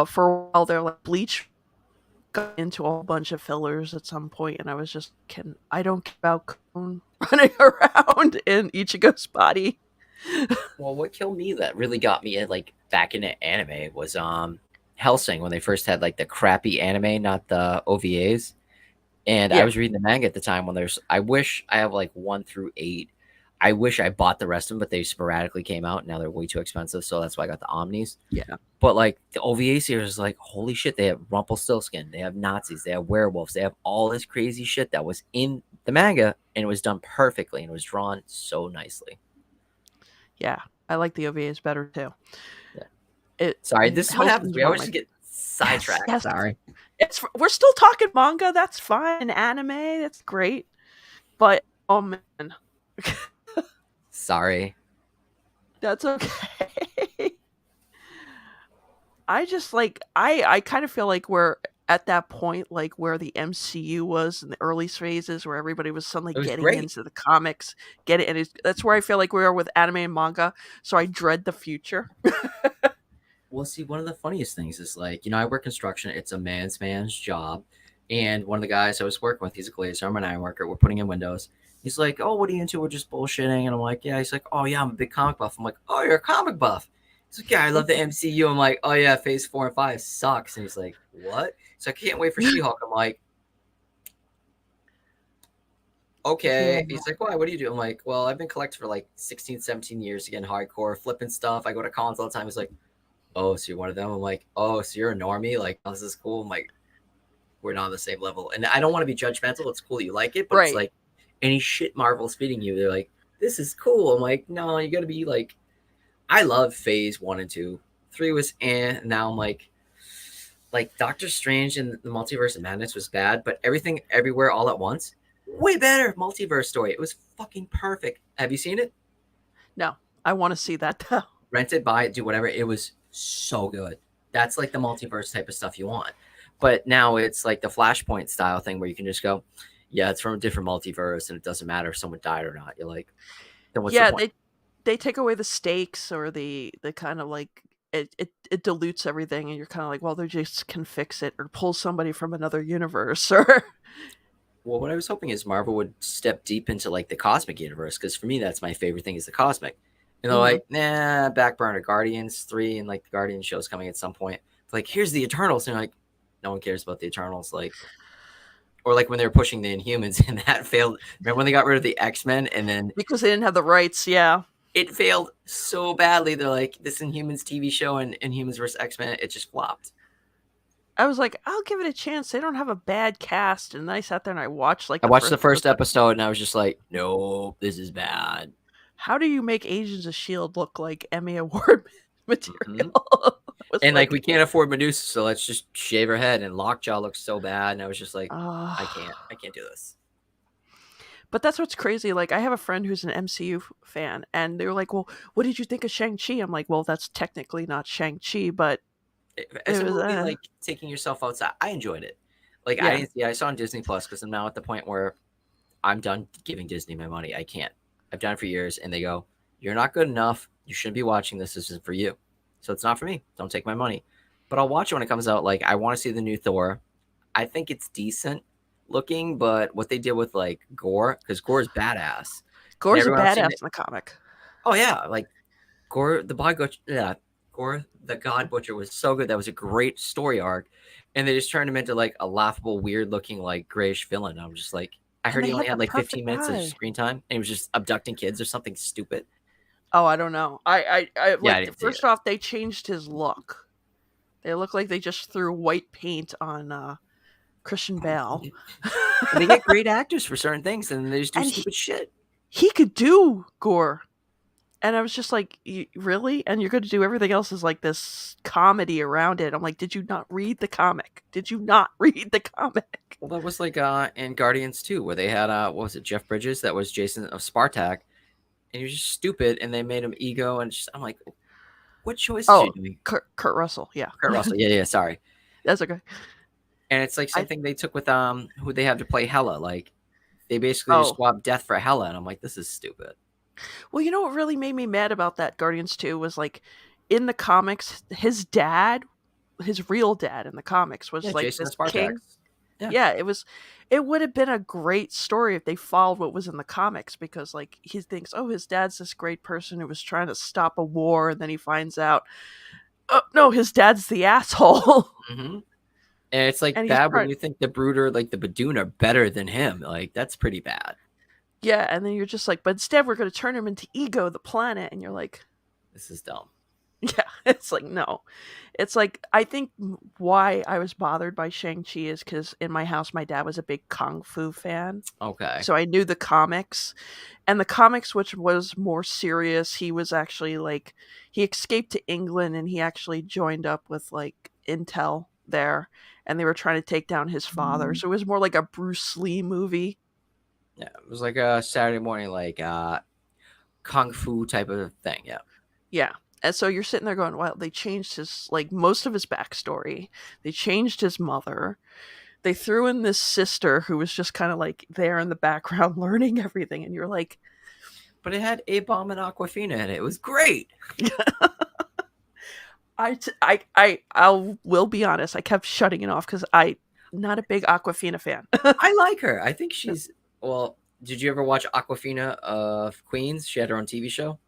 for a while they're like Bleach got into a whole bunch of fillers at some point, and I was just, can I don't care about Cone running around in Ichigo's body. Well, what killed me that really got me like back into anime was Hellsing when they first had like the crappy anime, not the OVAs. And I Yeah, was reading the manga at the time when there's I wish I have like 1 through 8. I wish I bought the rest of them, but they sporadically came out. Now they're way too expensive, so that's why I got the Omnis. yeah, But like the OVA series is like, holy shit, they have Rumpelstiltskin, they have Nazis, they have werewolves, they have all this crazy shit that was in the manga and it was done perfectly and it was drawn so nicely. yeah. I like the OVAs better too. Yeah. It Sorry, this is what happens. Hellsing's We one of always my just get yes, sidetracked. yes. Sorry. We're still talking manga. That's fine. Anime. That's great. But oh man, Sorry. that's okay. I just like I kind of feel like we're at that point like where the MCU was in the early phases where everybody was suddenly It was getting great. into the comics, get it, and that's where I feel like we are with anime and manga. So I dread the future. Well, see, one of the funniest things is like, I work construction. It's a man's job. And one of the guys I was working with, he's a glazer. I'm an iron worker. We're putting in windows. He's like, "Oh, what are you into? We're just bullshitting." And I'm like, "Yeah." He's like, "Oh, yeah, I'm a big comic buff." I'm like, "Oh, you're a comic buff." He's like, "Yeah, I love the MCU." I'm like, "Oh, yeah, phase 4 and 5 sucks." And he's like, "What?" So I can't wait for She Hulk. I'm like, Yeah. okay. He's like, why? What do you do? I'm like, well, I've been collecting for like 16, 17 years again, hardcore, flipping stuff. I go to cons all the time. He's like, oh, so you're one of them? I'm like, oh, so you're a normie? Like, oh, this is cool. I'm like, we're not on the same level. And I don't want to be judgmental. It's cool you like it, but it's Right. like any shit Marvel's feeding you. They're like, this is cool. I'm like, no, you got to be like, I love phase 1 and 2. 3 was now I'm like Doctor Strange and the Multiverse of Madness was bad, but everything everywhere all at once, way better multiverse story. It was fucking perfect. Have you seen it? No, I want to see that though. Rent it, buy it, do whatever. It was so good. That's like the multiverse type of stuff you want. But now it's like the Flashpoint style thing where you can just go, yeah, it's from a different multiverse and it doesn't matter if someone died or not. You're like, then what's the Yeah, point? they take away the stakes or the kind of like it dilutes everything, and you're kind of like, well, they just can fix it or pull somebody from another universe or Well, what I was hoping is Marvel would step deep into like the cosmic universe because for me that's my favorite thing is the cosmic. And they're Mhm. like, nah, back burner. Guardians 3 and like the Guardian show's coming at some point. Like, here's the Eternals, and like, no one cares about the Eternals. Like, or like when they were pushing the Inhumans and that failed. Remember when they got rid of the X-Men and then because they didn't have the rights. Yeah, it failed so badly. They're like, this Inhumans TV show and Inhumans versus X-Men, it just flopped. I was like, I'll give it a chance. They don't have a bad cast, and then I sat there and I watched like I the watched the first first episode. episode and I was just like, nope, this is bad. How do you make Agents of Shield look like Emmy Award? material. Mhm. I was And, like, like, we can't afford Medusa, so let's just shave her head, and Lockjaw looks so bad, and I was just like, uh, I can't do this." but that's what's crazy. Like, I have a friend who's an MCU fan, and they were like, "Well, what did you think of Shang-Chi?" I'm like, "Well, that's technically not Shang-Chi, but As it a was, movie, like, taking yourself outside, I enjoyed it. Like, I yeah." didn't see I saw it on Disney Plus because 'cause I'm now at the point where I'm done giving Disney my money. I can't. I've done it for years, and they go, "You're not good enough. You shouldn't be watching this. This isn't for you." So it's not for me. Don't take my money. But I'll watch it when it comes out. Like, I wanna see the new Thor. I think it's decent looking, but what they did with, like, Gore, because Gore is badass, and Gore's a everyone else seen badass it. in the comic. Oh, yeah, like, Gore the God Butcher was so good. That was a great story arc, and they just turned him into, like, a laughable, weird-looking, like, grayish villain. I'm just like, I And heard they he only had the had, like, 15 perfect minutes of guy. screen time, and he was just abducting kids or something stupid. Oh, I don't know. I Yeah, I like, didn't see it. first off, they changed his look. They look like they just threw white paint on Christian Bale. And they get great actors for certain things, and they just do And stupid shit. he could do Gore. And I was just like, really? And you're going to do everything else as like this comedy around it. I'm like, did you not read the comic? Did you not read the comic? Well, that was like in Guardians 2, where they had what was it, Jeff Bridges, that was Jason of Spartak, and he was just stupid, and they made him ego, and just, I'm like, what choices are you Oh, doing? Kurt Russell. Yeah. Kurt Russell, yeah, sorry. That's okay. And it's like same I thing they took with who they have to play Hela. Like they basically just Oh, swapped Death for Hela, and I'm like, this is stupid. well, you know what really made me mad about that Guardians 2 was like in the comics, his dad, his real dad in the comics Yeah, was like Jason this of Spartak. king. Yeah, Yeah, it would have been a great story if they followed what was in the comics because like he thinks, "Oh, his dad's this great person who was trying to stop a war," and then he finds out, "Oh, no, his dad's the asshole." mm-hmm. And it's like And he's bad when trying. you think the Brooder, like the Badoon, are better than him. Like that's pretty bad. Yeah, and then you're just like, "But instead we're going to turn him into Ego the planet." And you're like, This is dumb. yeah, it's like no. It's like I think why I was bothered by Shang-Chi is cuz in my house my dad was a big kung fu fan. Okay. So I knew the comics. And the comics, which was more serious, he was actually like he escaped to England and he actually joined up with like Intel there, and they were trying to take down his father. So it was more like a Bruce Lee movie. Yeah, it was like a Saturday morning, like kung fu type of thing. Yeah. Yeah. And so you're sitting there going, well, they changed his like most of his backstory. They changed his mother. They threw in this sister who was just kind of like there in the background learning everything, and you're like, But it had A Bomb and Aquafina in it. It was great. I will be honest. I kept shutting it off because I'm not a big Aquafina fan. I like her. I think she's well. Did you ever watch Aquafina of Queens? She had her own TV show.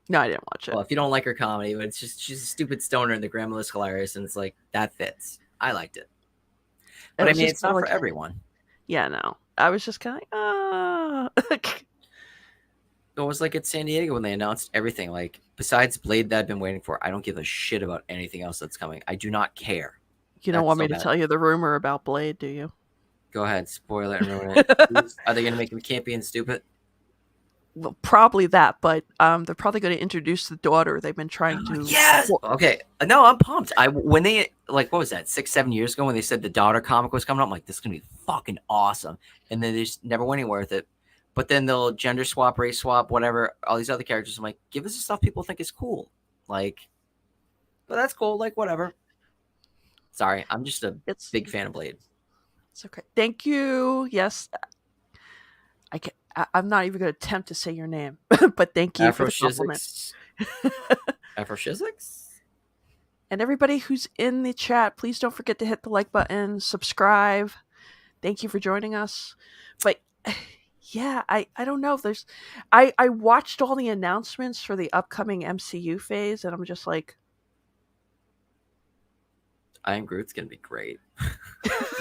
No, I didn't watch it. Well, if you don't like her comedy, but it's just she's a stupid stoner and the grandma is hilarious, and it's like that fits. I liked it, It but I was mean, just it's kind of not for like, everyone. yeah, no. I was just kind of like, ah. It was like at San Diego when they announced everything. Like besides Blade that I've been waiting for, I don't give a shit about anything else that's coming. I do not care. You don't That's want so me to bad. tell you the rumor about Blade, do you? Go ahead, spoil it and ruin it. Are they going to make him campy and stupid? Well, probably that, but they're probably going to introduce the daughter. They've been trying to. Yes. Okay. No, I'm pumped. When they like what was that 6-7 years ago when they said the daughter comic was coming out, I'm like, this is gonna be fucking awesome. And then they just never went anywhere with it. But then they'll gender swap, race swap, whatever, all these other characters. I'm like, give us the stuff people think is cool. Like, but that's cool. Like, whatever. Sorry, I'm just a It's big fan of Blade. it's okay. Thank you. Yes, I can. I'm not even going to attempt to say your name, but thank you for Afro the compliment. Shizzix. Afro Shizzix? And everybody who's in the chat, please don't forget to hit the like button, subscribe. Thank you for joining us. But yeah, I don't know if there's I watched all the announcements for the upcoming MCU phase and I'm just like I Am Groot's gonna be great.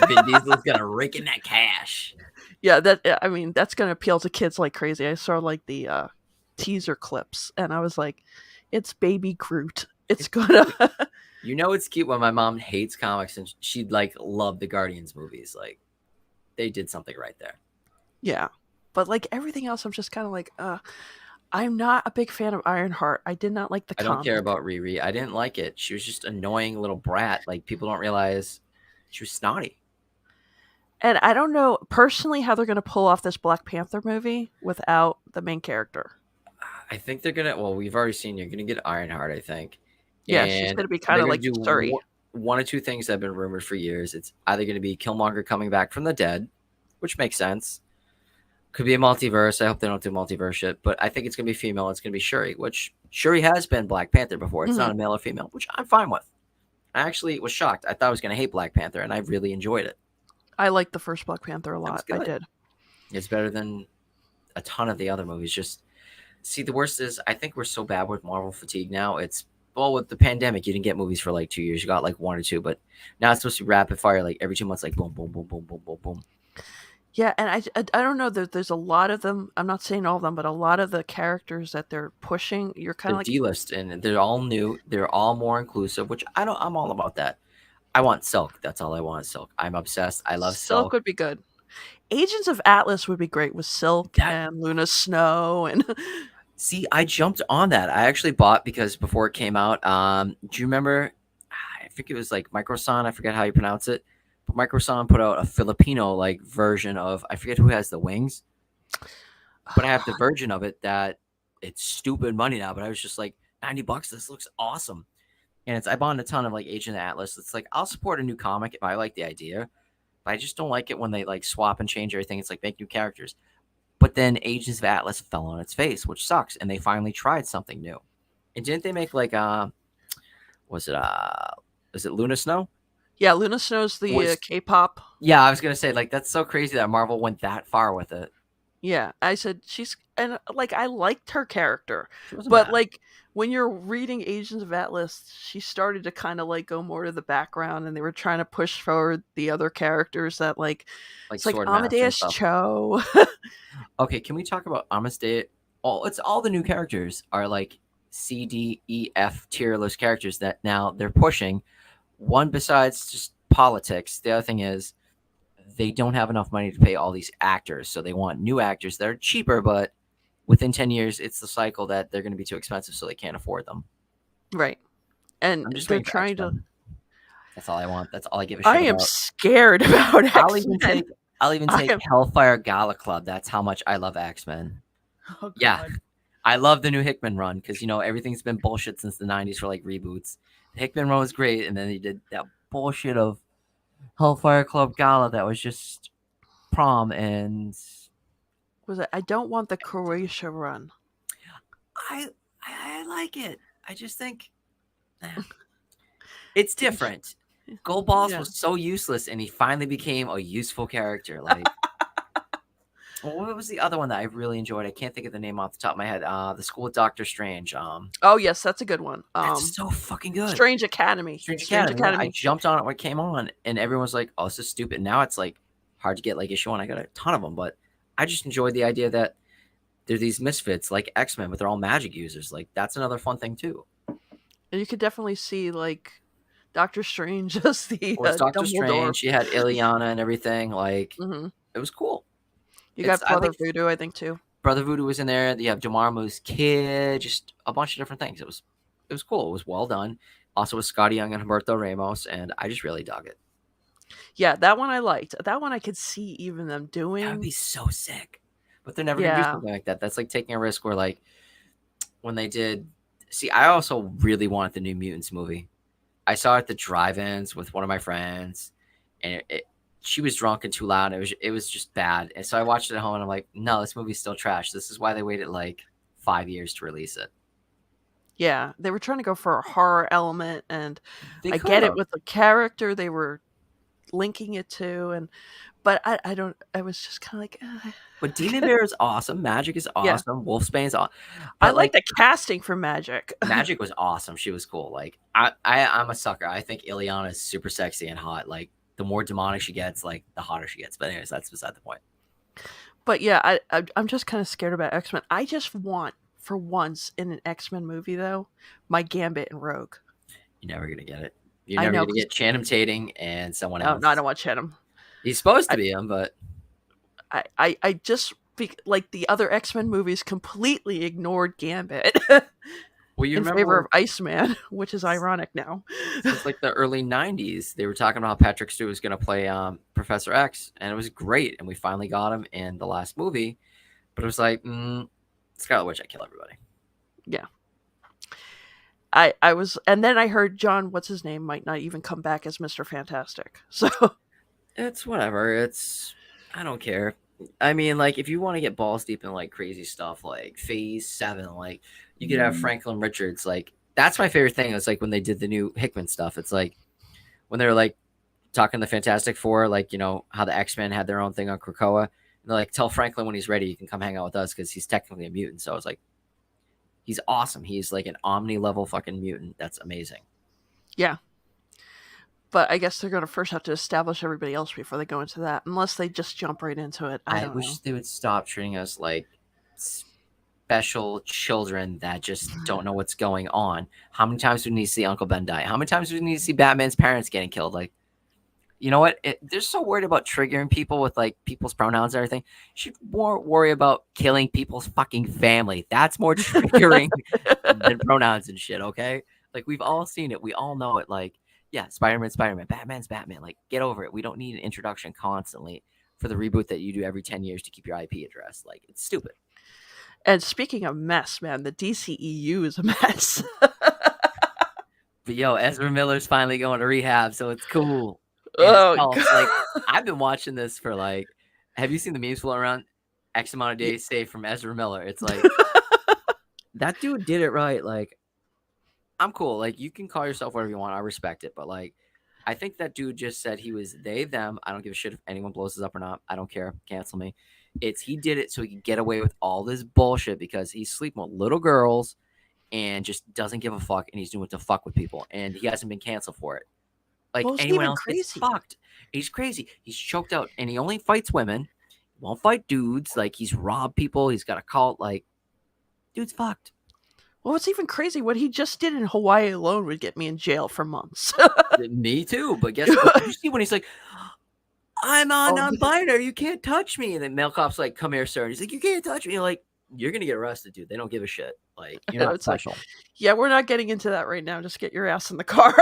Vin Diesel's gonna rake in that cash. yeah, I mean that's going to appeal to kids like crazy. I saw like the teaser clips and I was like it's baby Groot. It's gonna You know it's cute when my mom hates comics and she'd like love the Guardians movies. Like they did something right there. yeah. But like everything else I'm just kind of like I'm not a big fan of Ironheart. I did not like the I don't care comic. about Riri. I didn't like it. She was just annoying little brat. Like people don't realize she was snotty. And I don't know personally how they're going to pull off this Black Panther movie without the main character. I think they're gonna. Well, we've already seen you're gonna get Ironheart. I think, Yeah, she's and going to be kind they're of gonna like do Suri. one or two things that have been rumored for years. It's either gonna be Killmonger coming back from the dead, which makes sense. Could be a multiverse. I hope they don't do multiverse shit, but I think it's gonna be female. It's gonna be Shuri, which Shuri has been Black Panther before. It's not Hmm. a male or female, which I'm fine with. I actually was shocked. I thought I was gonna hate Black Panther, and I really enjoyed it. I liked the first Black Panther a It was lot. I good. did. It's better than a ton of the other movies. Just see, the worst is I think we're so bad with Marvel fatigue now. It's well with the pandemic, you didn't get movies for like 2 years. You got like one or two, but now it's supposed to be rapid fire, like every 2 months, like boom, boom, boom, boom, boom, boom, boom. Yeah, and I don't know. There's a lot of them. I'm not saying all of them, but a lot of the characters that they're pushing, you're kind They're of like, D-list and they're all new. They're all more inclusive, which I don't. I'm all about that. I want Silk. That's all I want. Is Silk. I'm obsessed. I love Silk Silk. would be good. Agents of Atlas would be great with Silk That and Luna Snow and See, I jumped on that. I actually bought because before it came out. Do you remember? I think it was like Microson. I forget how you pronounce it. But Microson put out a Filipino like version of I forget who has the wings, but I have the version of it that it's stupid money now. But I was just like $90. This looks awesome, and it's I bought a ton of like Agent Atlas. It's like I'll support a new comic if I like the idea, but I just don't like it when they like swap and change everything. It's like make new characters. But then Agents of Atlas fell on its face, which sucks. And they finally tried something new. And didn't they make like was it is it Luna Snow? yeah, Luna Snow's the Was K-pop. Yeah, I was gonna say like that's so crazy that Marvel went that far with it. Yeah, I said she's and like I liked her character, She wasn't but bad. like when you're reading Agents of Atlas, she started to kind of like go more to the background, and they were trying to push forward the other characters that like Like it's like Sword Master and Amadeus stuff. Cho. Okay, can we talk about Amadeus? It's all the new characters are like C, D, E, F tier list characters that now they're pushing. One besides just politics, the other thing is they don't have enough money to pay all these actors. So they want new actors that are cheaper, but within 10 years, it's the cycle that they're going to be too expensive, so they can't afford them. Right. And I'm just they're waiting for X trying to Men. That's all I want. That's all I give a I shit am about. scared about I'll even X-Men. take I'll even I take am Hellfire Gala Club. That's how much I love X Men. oh Yeah, god. I love the new Hickman run because everything's been bullshit since the '90s for like reboots. The Hickman run was great, and then they did that bullshit of Hellfire Club Gala that was just prom and Was it I don't want the Croatia run. I I like it. I just think it's different. Gold Balls Yeah. was so useless, and he finally became a useful character. Like, well, what was the other one that I really enjoyed? I can't think of the name off the top of my head. The School of Doctor Strange. Oh yes, that's a good one. That's so fucking good. Strange Academy. Strange Strange Academy. Yeah, I Academy. jumped on it when it came on, and everyone was like, "Oh, this is stupid." Now it's like hard to get like issue one. I got a ton of them, but I just enjoyed the idea that they're these misfits like X Men, but they're all magic users. Like that's another fun thing too. And you could definitely see like Doctor Strange as the Or it's Doctor Dumbledore. Strange. She had Ileana and everything. Like Hmm. it was cool. You It's got I like Brother Voodoo, I think too. Brother Voodoo was in there. You have Jamarmu's kid, just a bunch of different things. It was cool. It was well done. Also with Scotty Young and Humberto Ramos, and I just really dug it. Yeah, that one I liked. That one I could see even them That would doing. be so sick. But they're never gonna do Yeah. something like that. That's like taking a risk where like when they did see, I also really wanted the New Mutants movie. I saw it at the drive-ins with one of my friends, and she was drunk and too loud. It was just bad. And so I watched it at home, and I'm like, no, this movie's still trash. This is why they waited like 5 years to release it. Yeah, they were trying to go for a horror element, and They I could get it have. with the character they were linking it to, and but I don't. I was just kind of like, But Demon Bear is awesome. Magic is yeah. awesome. Wolfsbane's awesome. I But like like the casting for Magic. Magic was awesome. She was cool. Like I'm a sucker. I think Ileana is super sexy and hot. Like the more demonic she gets, like the hotter she gets. But anyways, that's beside the point. But yeah, I'm just kind of scared about X-Men. I just want for once in an X-Men movie though, my Gambit and Rogue. You're never gonna get it. You're I never know gonna because get Channing Tatum and someone no, I else. don't want Chatham. He's supposed to I, be him, but I just like the other X-Men movies completely ignored Gambit Well, you in remember favor when of Iceman, which is ironic now. since like the early '90s, they were talking about how Patrick Stewart was going to play Professor X, and it was great, and we finally got him in the last movie. But it was like, Scarlet Witch, I kill everybody. Yeah. I was, and then I heard John, what's his name, might not even come back as Mr. Fantastic. So It's whatever. I don't care. I mean, like, if you want to get balls deep in like crazy stuff, like Phase 7, like you could have Franklin Richards. Like, that's my favorite thing. It's like when they did the new Hickman stuff. It's like when they were like talking the Fantastic Four, like, how the X-Men had their own thing on Krakoa. And they're like, tell Franklin when he's ready, you can come hang out with us because he's technically a mutant. So I was like, he's awesome. He's like an Omni level fucking mutant. That's amazing. yeah. But I guess they're going to first have to establish everybody else before they go into that, unless they just jump right into it. I don't know. wish they would stop treating us like special children that just don't know what's going on. How many times do we need to see Uncle Ben die? How many times do we need to see Batman's parents getting killed? Like, you know what? They're so worried about triggering people with like people's pronouns and everything. You should more worry about killing people's fucking family. That's more triggering than pronouns and shit, okay? Like, we've all seen it. We all know it. Like, yeah, Spider-Man, Batman's Batman. Like, get over it. We don't need an introduction constantly for the reboot that you do every 10 years to keep your IP address. Like, it's stupid. And speaking of mess, man, the DCEU is a mess. But yo, Ezra Miller's finally going to rehab, so it's cool. Oh, Like, I've been watching this for like, have you seen the memes floating around? X amount of days saved from Ezra Miller. It's like, that dude did it right. Like, I'm cool. Like, you can call yourself whatever you want. I respect it. But like, I think that dude just said he was they, them. I don't give a shit if anyone blows this up or not. I don't care. Cancel me. He did it so he could get away with all this bullshit because he's sleeping with little girls and just doesn't give a fuck, and he's doing it to fuck with people, and he hasn't been canceled for it. Like, well, anyone else gets fucked. He's crazy. He's choked out, and he only fights women. He won't fight dudes. Like, he's robbed people. He's got a cult. Like, dude's fucked. Well, what's even crazy, what he just did in Hawaii alone would get me in jail for months. Me too. But guess what? Did you see when he's like, I'm non-binary. You can't touch me. And then male cop's like, come here, sir. And he's like, you can't touch me. You're like, you're going to get arrested, dude. They don't give a shit. Like, you're not special. Like, yeah, we're not getting into that right now. Just get your ass in the car.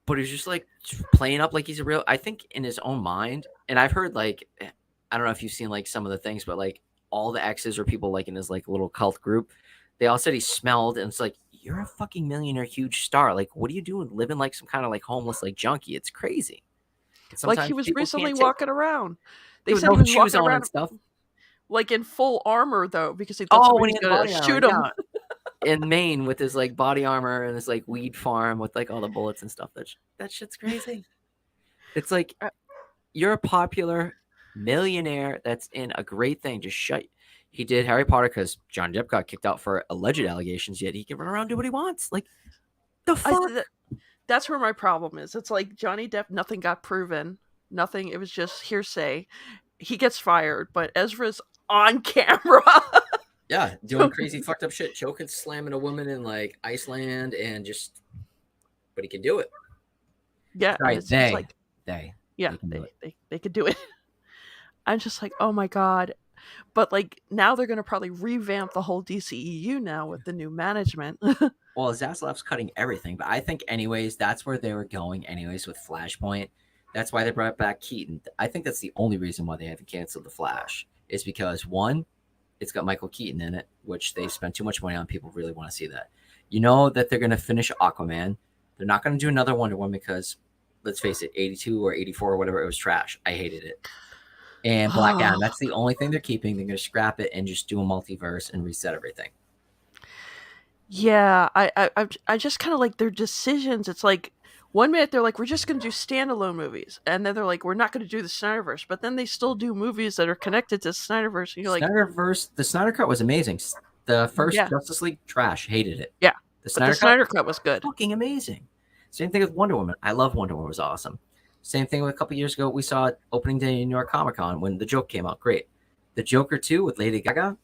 But he's just like playing up like he's a real, I think in his own mind. And I've heard like, I don't know if you've seen like some of the things, but like all the exes or people like in his like little cult group, they all said he smelled, and it's like, you're a fucking millionaire, huge star. Like, what are you doing living like some kind of like homeless, like junkie? It's crazy. Like, he was recently walking around. They said he was walking around and stuff. Like in full armor though, because he thought somebody was going to shoot him. Yeah. In Maine with his like body armor and his like weed farm with like all the bullets and stuff. That shit's crazy. It's like, you're a popular millionaire that's in a great thing. Just shut. He did Harry Potter because Johnny Depp got kicked out for alleged allegations, yet he can run around and do what he wants. Like, the fuck? That's where my problem is. It's like Johnny Depp, nothing got proven. Nothing. It was just hearsay. He gets fired, but Ezra's on camera. Yeah, doing crazy fucked up shit. Choking, slamming a woman in like Iceland and just, but he can do it. Yeah. Right, they could do it. I'm just like, oh my God. But like, now they're going to probably revamp the whole DCEU now with the new management. Well, Zaslav's cutting everything, but I think anyways, that's where they were going anyways with Flashpoint. That's why they brought back Keaton. I think that's the only reason why they haven't canceled The Flash is because, one, it's got Michael Keaton in it, which they spent too much money on. People really want to see that. You know that they're going to finish Aquaman. They're not going to do another Wonder Woman because, let's face it, 82 or 84 or whatever, it was trash. I hated it. And Black Adam, that's the only thing they're keeping. They're going to scrap it and just do a multiverse and reset everything. Yeah, I just kind of like their decisions. It's like, one minute they're like, we're just going to do standalone movies, and then they're like, we're not going to do the Snyderverse, but then they still do movies that are connected to Snyderverse. And you're like, Snyderverse, the Snyder Cut was amazing. The first Justice League, trash, hated it. Yeah, the Snyder Cut was good, fucking amazing. Same thing with Wonder Woman. I love Wonder Woman. It was awesome. Same thing with a couple years ago. We saw opening day in New York Comic Con when The Joker came out. Great. The Joker 2 with Lady Gaga.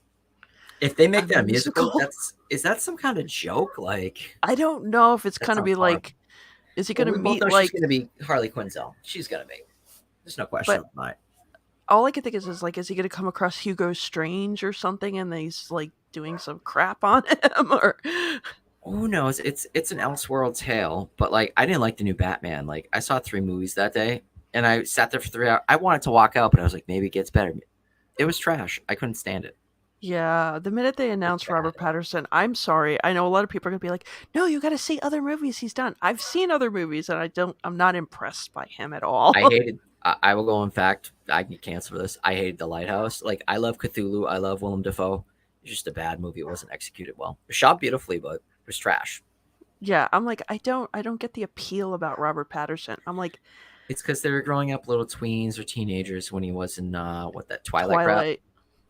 If they make that a musical, is that some kind of joke? Like, I don't know if it's going to be like, is he going to meet like? She's going to be Harley Quinzel. She's going to be. There's no question about it. all I can think is like, is he going to come across Hugo Strange or something, and he's like doing some crap on him, or Who knows? It's an Elseworld tale, but like I didn't like the new Batman. Like I saw 3 movies that day, and I sat there for 3 hours. I wanted to walk out, but I was like, maybe it gets better. It was trash. I couldn't stand it. yeah, the minute they It was announced Robert bad. Patterson, I'm sorry. I know a lot of people are going to be like, "No, you got to see other movies he's done." I've seen other movies, and I'm not impressed by him at all. I hated. I will go. In fact, I can cancel for this. I hated The Lighthouse. Like I love Cthulhu. I love Willem Dafoe. It's just a bad movie. It wasn't executed well. It was shot beautifully, but it was trash. Yeah, I'm like, I don't get the appeal about Robert Patterson. I'm like, It's because they were growing up little tweens or teenagers when he was in what that Twilight crap. Twilight.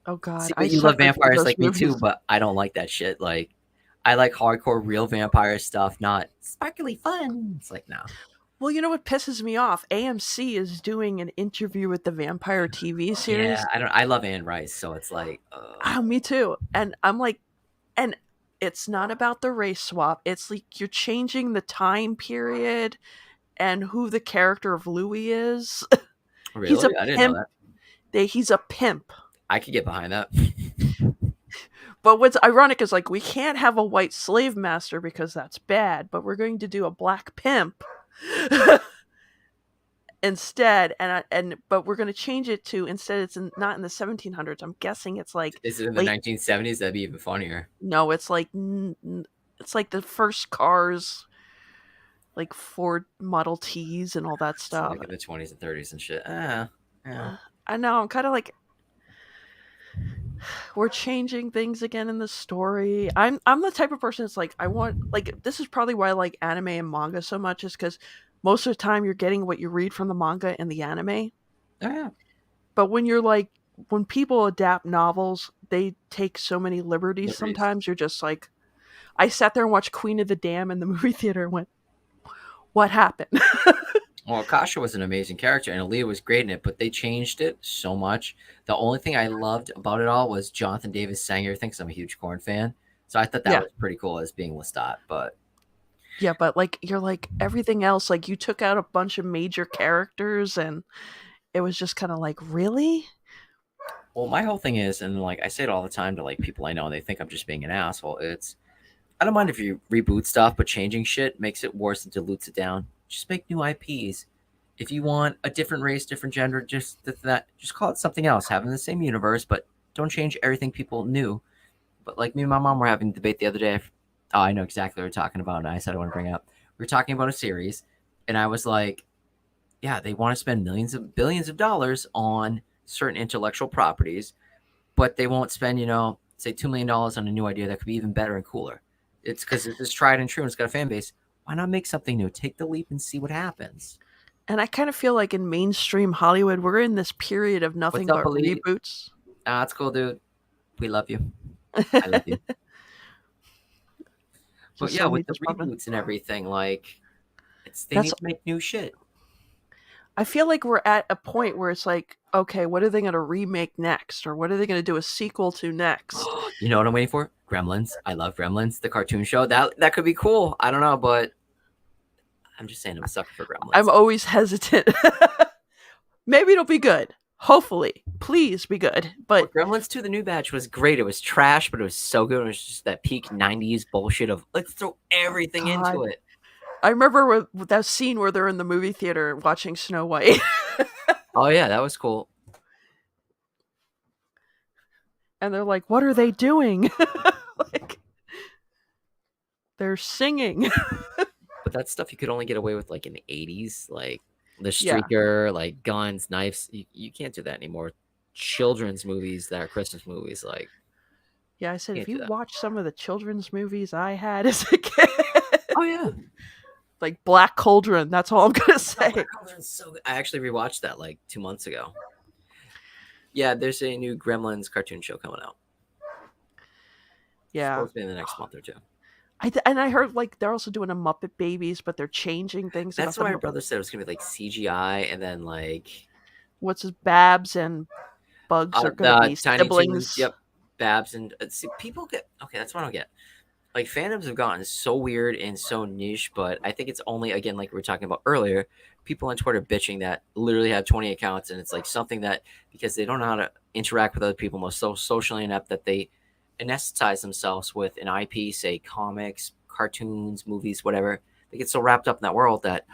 Oh God, See, I but you love suffered through vampires those like me too, movies. but I don't like that shit. Like, I like hardcore, real vampire stuff, not sparkly fun. It's like, no. Well, you know what pisses me off? AMC is doing an interview with the Vampire TV Yeah, series. I don't. I love Anne Rice, so it's like, Oh, me too. And I'm like, and it's not about the race swap. It's like you're changing the time period and who the character of Louis is. He's really? a I didn't know pimp. that. He's a pimp. I could get behind that. But what's ironic is like we can't have a white slave master because that's bad, but we're going to do a black pimp instead, and but we're going to change it to instead not in the 1700s. I'm guessing it's like Is it in the late. 1970s? That'd be even funnier. No, it's like it's like the first cars, like Ford Model Ts and all that So stuff. like in the 20s and 30s and shit. Yeah. I know. I'm kind of like we're changing things again in the story. I'm the type of person that's like I want like this is probably why I like anime and manga so much is because most of the time you're getting what you read from the manga and the anime. Yeah. But when you're like when people adapt novels, they take so many liberties Liberties. sometimes. You're just like I sat there and watched Queen of the Dam in the movie theater and went, what happened? Well, Kasha was an amazing character, and Aaliyah was great in it, but they changed it so much. The only thing I loved about it all was Jonathan Davis sang everything, because I'm a huge Corn fan. So I thought that Yeah. was pretty cool as being Lestat. But Yeah, but like you're like everything else, like you took out a bunch of major characters and it was just kind of like, really? well, my whole thing is, and like I say it all the time to like people I know, and they think I'm just being an asshole. It's I don't mind if you reboot stuff, but changing shit makes it worse and dilutes it down. Just make new IPs. If you want a different race, different gender, just call it something else. Have it in the same universe, but don't change everything people knew. But like me and my mom were having a debate the other day. Oh, I know exactly what we're talking about, and I said I want to bring up. We were talking about a series, and I was like, yeah, they want to spend millions of billions of dollars on certain intellectual properties, but they won't spend, say $2 million on a new idea that could be even better and cooler. It's because it's tried and true and it's got a fan base. Why not make something new? Take the leap and see what happens. And I kind of feel like in mainstream Hollywood, we're in this period of What's nothing up, but Ali? reboots. Ah, it's cool, dude. We love you. I love you. But Just yeah, saw me with the just popping. reboots and everything, like they That's need to make new shit. I feel like we're at a point where it's like, okay, what are they going to remake next, or what are they going to do a sequel to next? You know what I'm waiting for? Gremlins. I love Gremlins, the cartoon show. That could be cool. I don't know, but I'm just saying I'm a sucker for I'm Gremlins. always hesitant. Maybe it'll be good. Hopefully, please be good. Well, But Gremlins 2, the new batch was great. It was trash, but it was so good. It was just that peak 90s bullshit of let's throw everything into God, it. I remember with that scene where they're in the movie theater watching Snow White, Oh yeah, that was cool. and they're like, "What are they doing?" Like they're singing. But that stuff you could only get away with like in the 80s, like the Yeah, streaker, like guns, knives. You can't do that anymore. Children's movies that are Christmas movies, like yeah. I said, you if can't do you that. watch some of the children's movies I had as a kid, Oh yeah. like Black Cauldron. That's all I'm gonna say. So good. I actually rewatched that like 2 months ago. Yeah, there's a new Gremlins cartoon show coming out. It's Yeah, supposed to be in the next month or two. and I heard like they're also doing a Muppet Babies, but they're changing things about That's the what my Muppet. brother said it was gonna be like CGI, and then like What's his Babs and Bugs are gonna the be Tiny Toons. siblings. Yep, Babs and see, people get okay. That's what I don't get. like fandoms have gotten so weird and so niche, but I think it's only, again, like we were talking about earlier, people on Twitter bitching that literally have 20 accounts, and it's like something that, because they don't know how to interact with other people, most so socially inept, that they anesthetize themselves with an IP, say comics, cartoons, movies, whatever. They get so wrapped up in that world that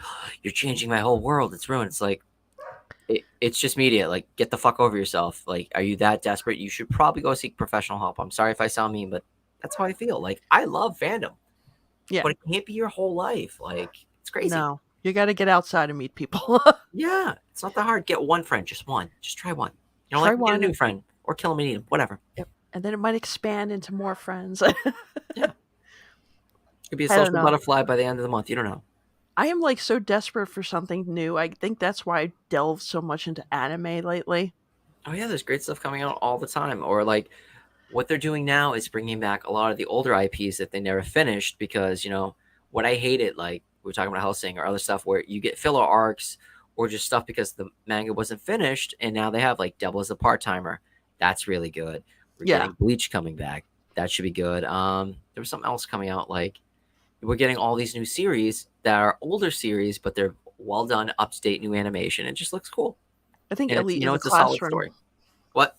you're changing my whole world. It's ruined. It's like it's just media. Like, get the fuck over yourself. Like, are you that desperate? You should probably go seek professional help. I'm sorry if I sound mean, but that's how I feel. Like, I love fandom, Yeah. but it can't be your whole life. Like, it's crazy. No. You got to get outside and meet people. Yeah, it's not that hard. Get one friend, just one. Just try one. You don't Try like him, get a one. new friend, or kill him and eat him. Whatever. Yep. And then it might expand into more friends. Yeah, could be a I don't social know. butterfly by the end of the month. You don't know. I am like so desperate for something new. I think that's why I delve so much into anime lately. Oh yeah, there's great stuff coming out all the time. Or like what they're doing now is bringing back a lot of the older IPs that they never finished, because what I hated, like we were talking about Hellsing or other stuff, where you get filler arcs or just stuff because the manga wasn't finished, and now they have like Devil as a part timer. That's really good. We're Yeah. getting Bleach coming back. That should be good. There was something else coming out, like we're getting all these new series that are older series, but they're well done, up to date new animation. It just looks cool, I think and it's Elite in the it's a solid classroom. story. What?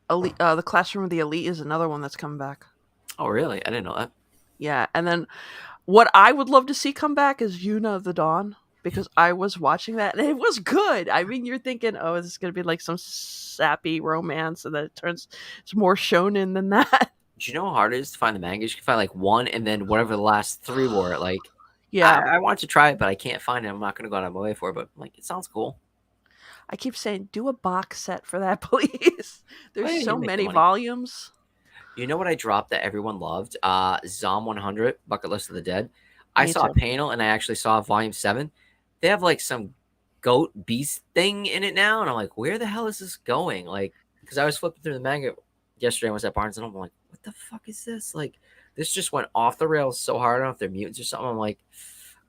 Elite, the classroom of the Elite is another one that's coming back. Oh, really? I didn't know that. Yeah, and then what I would love to see come back is Yuna of the Dawn, because I was watching that and it was good. I mean, you're thinking, oh, this is gonna be like some sappy romance, and then it turns it's more shonen than that. Do you know how hard it is to find the manga? You can find like one, and then whatever the last three were. Like, Yeah, I want to try it, but I can't find it. I'm not going to go out of my way for it. But like, it sounds cool. I keep saying, do a box set for that, please. Oh There's yeah, so you make the many money. volumes. You know what I dropped that everyone loved? Zom 100, Bucket List of the Dead. I Me saw a too. panel, and I actually saw Volume 7. They have like some goat beast thing in it now, and I'm like, where the hell is this going? Like, because I was flipping through the manga yesterday. I was at Barnes and Noble. I'm like, what the fuck is this? Like, this just went off the rails so hard. I don't know if they're mutants or something. I'm like,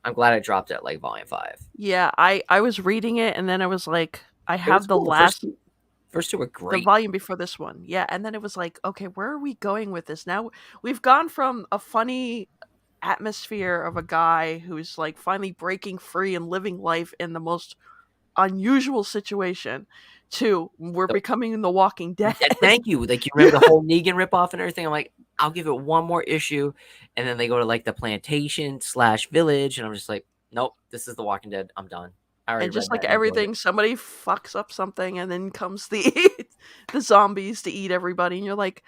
I'm glad I dropped it at like Volume 5. Yeah, I was reading it and then I was like, I It was have the cool. The first last two, first two were the great. volume before this one. Yeah, and then it was like, okay, where are we going with this? Now we've gone from a funny atmosphere of a guy who's like finally breaking free and living life in the most unusual situation to we're So, becoming the Walking Dead. yeah, thank you. Like, you remember the whole Negan ripoff and everything. I'm like, I'll give it one more issue, and then they go to like the plantation slash village, and I'm just like, nope, this is The Walking Dead. I'm done. I already And read just that like and enjoyed it. everything, somebody fucks up something and then comes the the zombies to eat everybody and you're like,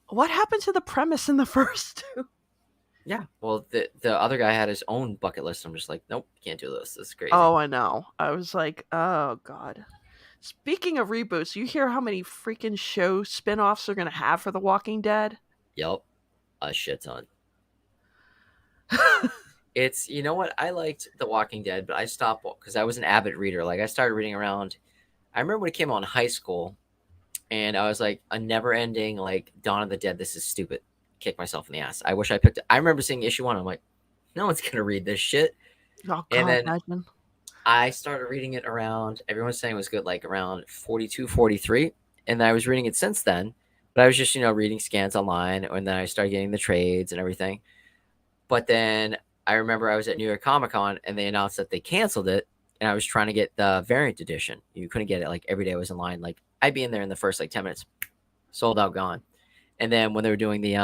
what happened to the premise in the first two? Yeah. Well, the other guy had his own bucket list. I'm just like, nope, can't do this. This is crazy. Oh, I know. I was like, oh god. Speaking of reboots, you hear how many freaking show spin-offs they're gonna have for The Walking Dead? Yep, a shit ton. It's, you know what? I liked The Walking Dead, but I stopped because I was an avid reader. Like, I started reading around. I remember when it came out in high school, and I was like, a never ending, like, Dawn of the Dead. This is stupid. Kick myself in the ass. I wish I picked it. I remember seeing issue one. I'm like, no one's going to read this shit. Oh And god, then imagine. I started reading it around, everyone's saying it was good, like around 42, 43. And I was reading it since then. But I was just, reading scans online. And then I started getting the trades and everything. But then I remember I was at New York Comic Con, and they announced that they canceled it. And I was trying to get the variant edition. You couldn't get it like every day I was in line. Like, I'd be in there in the first like 10 minutes, sold out, gone. And then when they were doing the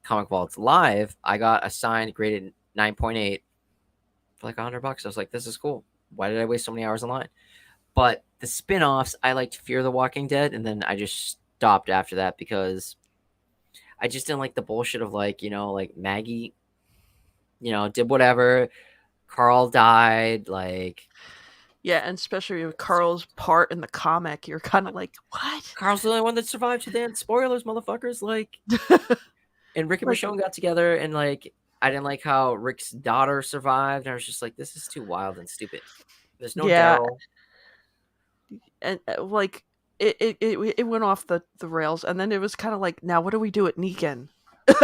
Comic Vaults live, I got a signed graded 9.8 for like $100. I was like, this is cool. Why did I waste so many hours in line? But the spin-offs, I liked Fear the Walking Dead, and then I just stopped after that because I just didn't like the bullshit of like, like Maggie, did whatever. Carl died, like Yeah, and especially with Carl's part in the comic, you're kind of like, what? Carl's the only one that survived to the end. Spoilers, motherfuckers. Like, and Rick and Like, Michonne got together, and like I didn't like how Rick's daughter survived. And I was just like, this is too wild and stupid. There's no yeah, Daryl. and like it went off the rails, and then it was kind of like, now what do we do at Negan? See,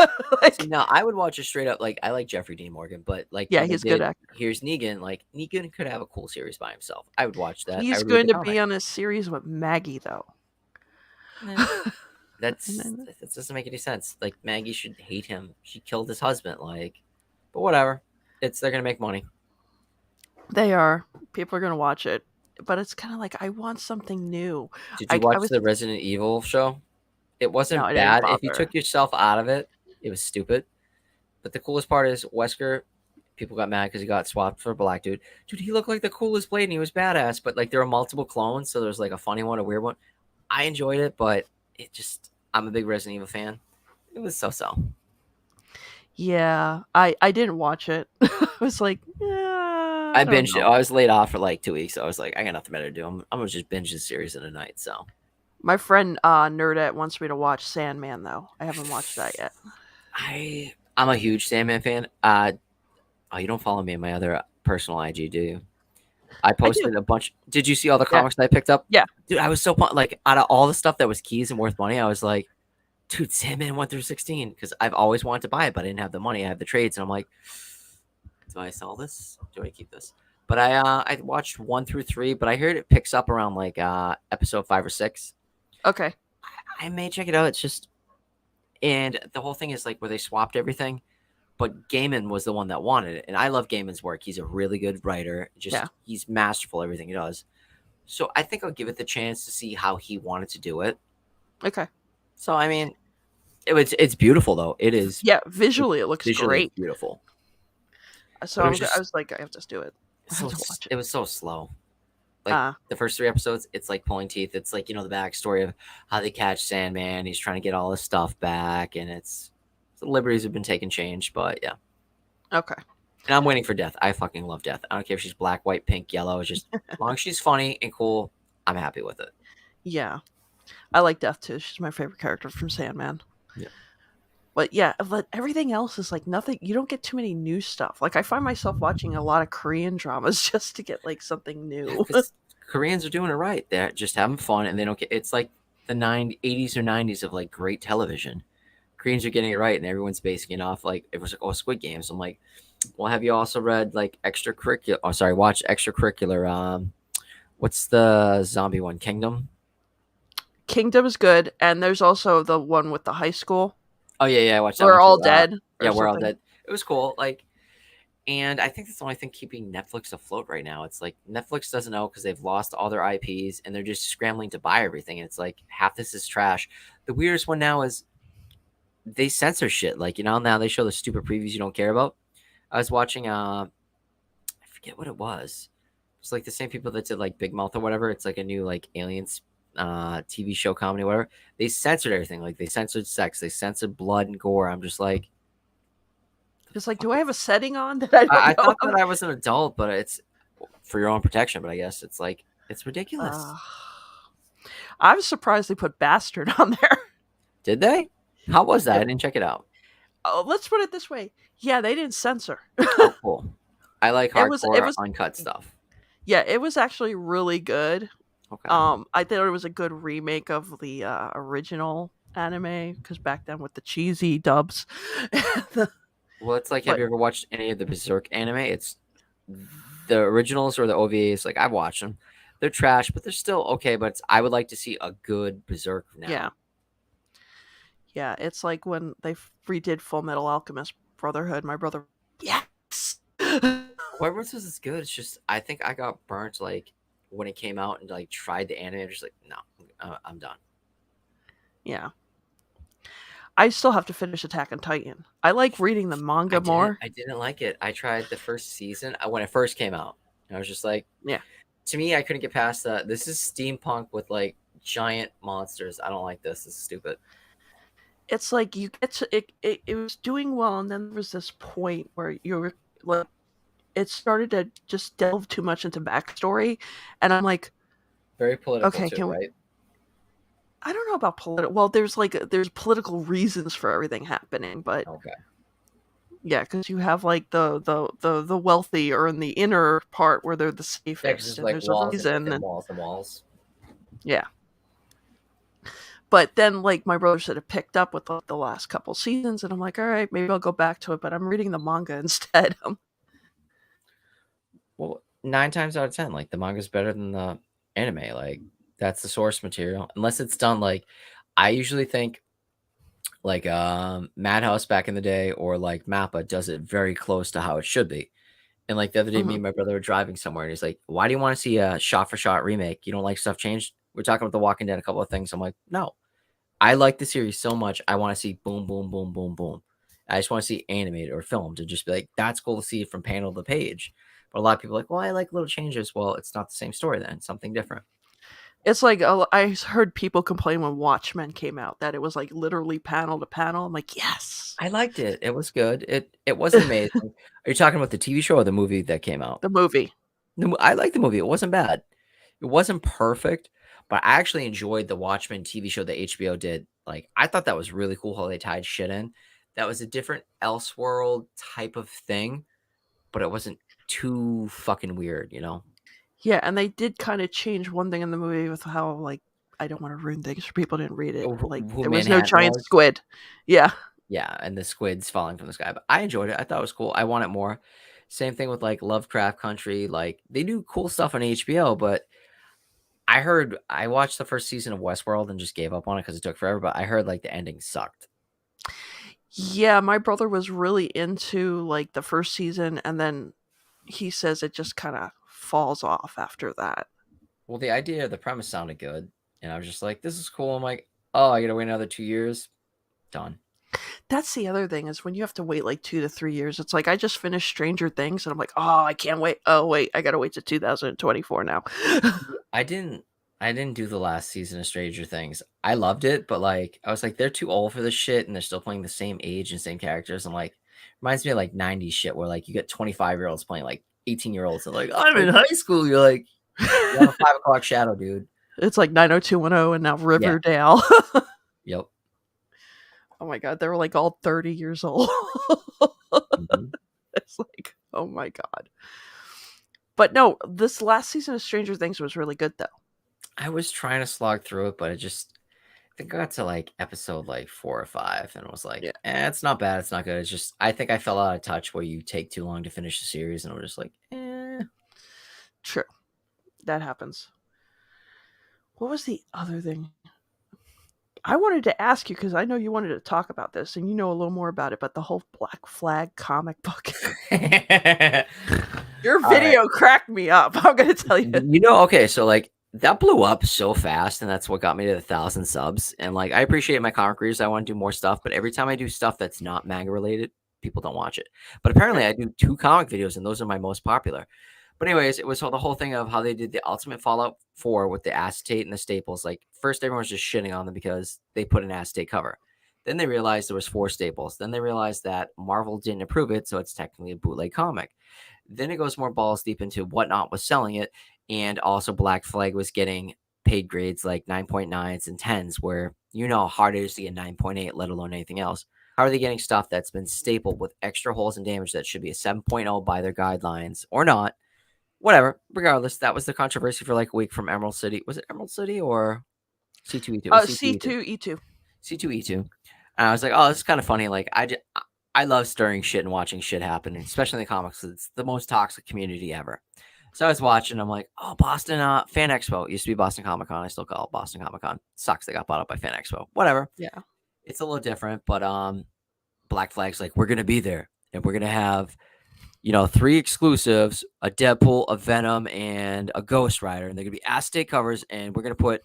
Like, now I would watch it straight up. Like, I like Jeffrey Dean Morgan, but like yeah, when they he's a good did actor. Here's Negan, like Negan could have a cool series by himself. I would watch that. I He's would read going the to be comic. on a series with Maggie, though. Eh. That doesn't make any sense. Like Maggie should hate him. She killed his husband. Like, but whatever. They're gonna make money. They are. People are gonna watch it, but it's kind of like I want something new. Did you watch I was the Resident Evil show? It no, wasn't I didn't bad. If you bother. took yourself out of it, it was stupid. But the coolest part is Wesker. People got mad because he got swapped for a black dude. Dude, he looked like the coolest blade and he was badass. But like there were multiple clones, so there's like a funny one, a weird one. I enjoyed it, but it just I'm a big Resident Evil fan. It was so. Yeah, I didn't watch it. I was like, yeah, I I don't binged it. know. I was laid off for like 2 weeks. So I was like, I got nothing better to do. I'm gonna just binge this series in a night. So My friend Nerdette wants me to watch Sandman though. I haven't watched that yet. I'm a huge Sandman fan. Oh, you don't follow me in my other personal IG, do you? I I do. posted a bunch. Did you see all the Yeah. comics that I picked up? Yeah. Dude, I was so pumped. Like out of all the stuff that was keys and worth money, I was like, dude, Sandman 1 through 16. Because I've always wanted to buy it, but I didn't have the money. I have the trades, and I'm like, do I sell this? Do I keep this? But I watched 1 through 3, but I heard it picks up around like episode 5 or 6. Okay. I may check it out. It's just, and the whole thing is like where they swapped everything. But Gaiman was the one that wanted it, and I love Gaiman's work. He's a really good writer. Yeah. He's masterful at everything he does. So I think I'll give it the chance to see how he wanted to do it. Okay. So I mean, it's beautiful though. It is. Yeah, visually it looks Visually great. beautiful. So But I was like, I have to do it. I have to watch it. It was so slow. Like the first 3 episodes, it's like pulling teeth. It's like the backstory of how they catch Sandman. He's trying to get all his stuff back, and the liberties have been taken change. But yeah. Okay. And I'm waiting for Death. I fucking love Death. I don't care if she's black, white, pink, yellow. It's just as long as she's funny and cool, I'm happy with it. Yeah. I like Death too. She's my favorite character from Sandman. Yeah. But yeah, but everything else is like nothing. You don't get too many new stuff. Like I find myself watching a lot of Korean dramas just to get like something new. Koreans are doing it right. They're just having fun, and they don't get. It's like the 80s or 90s of like great television. Koreans are getting it right, and everyone's basing it off like it was like Squid Games. I'm like, well, have you also read like extracurricular? Oh, sorry, watch extracurricular. What's the zombie one? Kingdom. Kingdom is good, and there's also the one with the high school. Oh yeah, I watched that. We're one all too. dead. Yeah, we're all dead. It was cool. Like, and I think that's the only thing keeping Netflix afloat right now. It's like Netflix doesn't know because they've lost all their IPs and they're just scrambling to buy everything. And it's like half this is trash. The weirdest one now is they censor shit. Like now they show the stupid previews you don't care about. I was watching. I forget what it was. It's like the same people that did like Big Mouth or whatever. It's like a new like aliens TV show comedy, whatever. They censored everything. Like they censored sex, they censored blood and gore. I'm just like, it's like, do I have a setting on that I don't I know? thought that I was an adult, but it's for your own protection. But I guess it's like it's ridiculous. I was surprised they put bastard on there. Did they? How was that? I didn't check it out. Oh, let's put it this way. Yeah, they didn't censor. Oh, cool. I like hardcore, it was uncut stuff. Yeah, it was actually really good. Okay. I thought it was a good remake of the original anime because back then with the cheesy dubs. Well, it's like, have you ever watched any of the Berserk anime? It's the originals or the OVAs. Like I've watched them. They're trash, but they're still okay. But I would like to see a good Berserk now. Yeah. Yeah, it's like when they redid Full Metal Alchemist Brotherhood. My brother, yes. Whoever says it's good, it's just I think I got burnt like when it came out and like tried the anime. I'm just like, no, I'm done. Yeah. I still have to finish Attack on Titan. I like reading the manga more. I didn't like it. I tried the first season when it first came out. I was just like, yeah. To me, I couldn't get past that. This is steampunk with like giant monsters. I don't like this. It's stupid. It's like you get to it was doing well, and then there was this point where you're like, it started to just delve too much into backstory, and I'm like, very political. Okay, too, right? I don't know about political. Well, there's political reasons for everything happening, but okay, yeah, because you have like the wealthy are in the inner part where they're the safest, and like there's walls a reason, and walls and walls. Yeah, but then like my brother said, it picked up with the last couple seasons, and I'm like, all right, maybe I'll go back to it, but I'm reading the manga instead. Well, 9 times out of 10, like the manga is better than the anime. Like that's the source material, unless it's done like I usually think like Madhouse back in the day or like Mappa does it very close to how it should be. And like the other day, me Mhm. and my brother were driving somewhere, and he's like, "Why do you want to see a shot for shot remake? You don't like stuff changed?" We're talking about The Walking Dead, a couple of things. I'm like, "No, I like the series so much. I want to see boom, boom, boom, boom, boom. I just want to see animated or filmed and just be like, that's cool to see it from panel to page." But a lot of people are like, well, I like little changes. Well, it's not the same story then. It's something different. It's like I heard people complain when Watchmen came out that it was like literally panel to panel. I'm like, yes, I liked it. It was good. It wasn't amazing. Are you talking about the TV show or the movie that came out? the movie. I liked the movie. It wasn't bad. It wasn't perfect, but I actually enjoyed the Watchmen TV show that HBO did. Like, I thought that was really cool how they tied shit in. That was a different Elseworld type of thing, but it wasn't too fucking weird, you know? Yeah, and they did kind of change one thing in the movie with how like I don't want to ruin things for people who didn't read it. Like Who there was no Manhattan giant was. squid. Yeah. Yeah, and the squids falling from the sky. But I enjoyed it. I thought it was cool. I want it more. Same thing with like Lovecraft Country. Like they do cool stuff on HBO, but I watched the first season of Westworld and just gave up on it because it took forever. But I heard like the ending sucked. Yeah, my brother was really into like the first season and then he says it just kind of falls off after that. Well, the idea, the premise sounded good, and I was just like, "This is cool." I'm like, "Oh, I gotta wait another 2 years." Done. That's the other thing is when you have to wait like 2 to 3 years. It's like I just finished Stranger Things and I'm like, "Oh, I can't wait. Oh, wait, I got to wait to 2024 now." Yeah, I didn't do the last season of Stranger Things. I loved it, but like I was like, they're too old for this shit, and they're still playing the same age and same characters. I'm like, reminds me of like '90s shit where like you get 25-year-olds playing like 18-year-olds and like I'm in Like high school. You're like you're on a 5 o'clock shadow, dude. it's like 90210 and now Yeah. Riverdale. Yep. Oh my god, they were like all 30 years old. Mhm. It's like, oh my god. But no, this last season of Stranger Things was really good though. I was trying to slog through it, but it just I think I got to like episode like 4 or 5 and was Yeah, like, it's not bad, it's not good. It's just I think I fell out of touch where you take too long to finish the series, and I was just like, eh. true. That happens. What was the other thing? I wanted to ask you because I know you wanted to talk about this and you know a little more about it, but the whole Black Flag comic book. Your All right. video cracked me up. I'm going to tell you. You know, okay, so like that blew up so fast, and that's what got me to 1,000 subs. And like I appreciate my comic readers. I want to do more stuff, but every time I do stuff that's not manga related, people don't watch it. But apparently Right. I do 2 comic videos, and those are my most popular. But anyways, it was the whole thing of how they did the Ultimate Fallout 4 with the acetate and the staples. Like first everyone was just shitting on them because they put an acetate cover. Then they realized there was 4 staples. Then they realized that Marvel didn't approve it, so it's technically a bootleg comic. Then it goes more balls deep into Whatnot was selling it, and also Black Flag was getting paid grades like 9.9s and 10s, where you know how hard it is to get 9.8, let alone anything else. How are they getting stuff that's been stapled with extra holes and damage that should be a 7.0 by their guidelines or not? Whatever. Regardless, that was the controversy for like a week from Emerald City. Was it Emerald City or C2E2? It was C2E2. C2E2. C2E2. And I was like, oh, this is kind of funny. Like, I love stirring shit and watching shit happen, especially in the comics. It's the most toxic community ever. So I was watching. I'm like, oh, Boston Fan Expo. It used to be Boston Comic Con. I still call it Boston Comic Con. Sucks they got bought up by Fan Expo. Whatever. Yeah. It's a little different, but Black Flag's like, we're gonna be there, and we're gonna have 3 exclusives: a Deadpool, a Venom, and a Ghost Rider, and they're gonna be acetate covers, and we're gonna put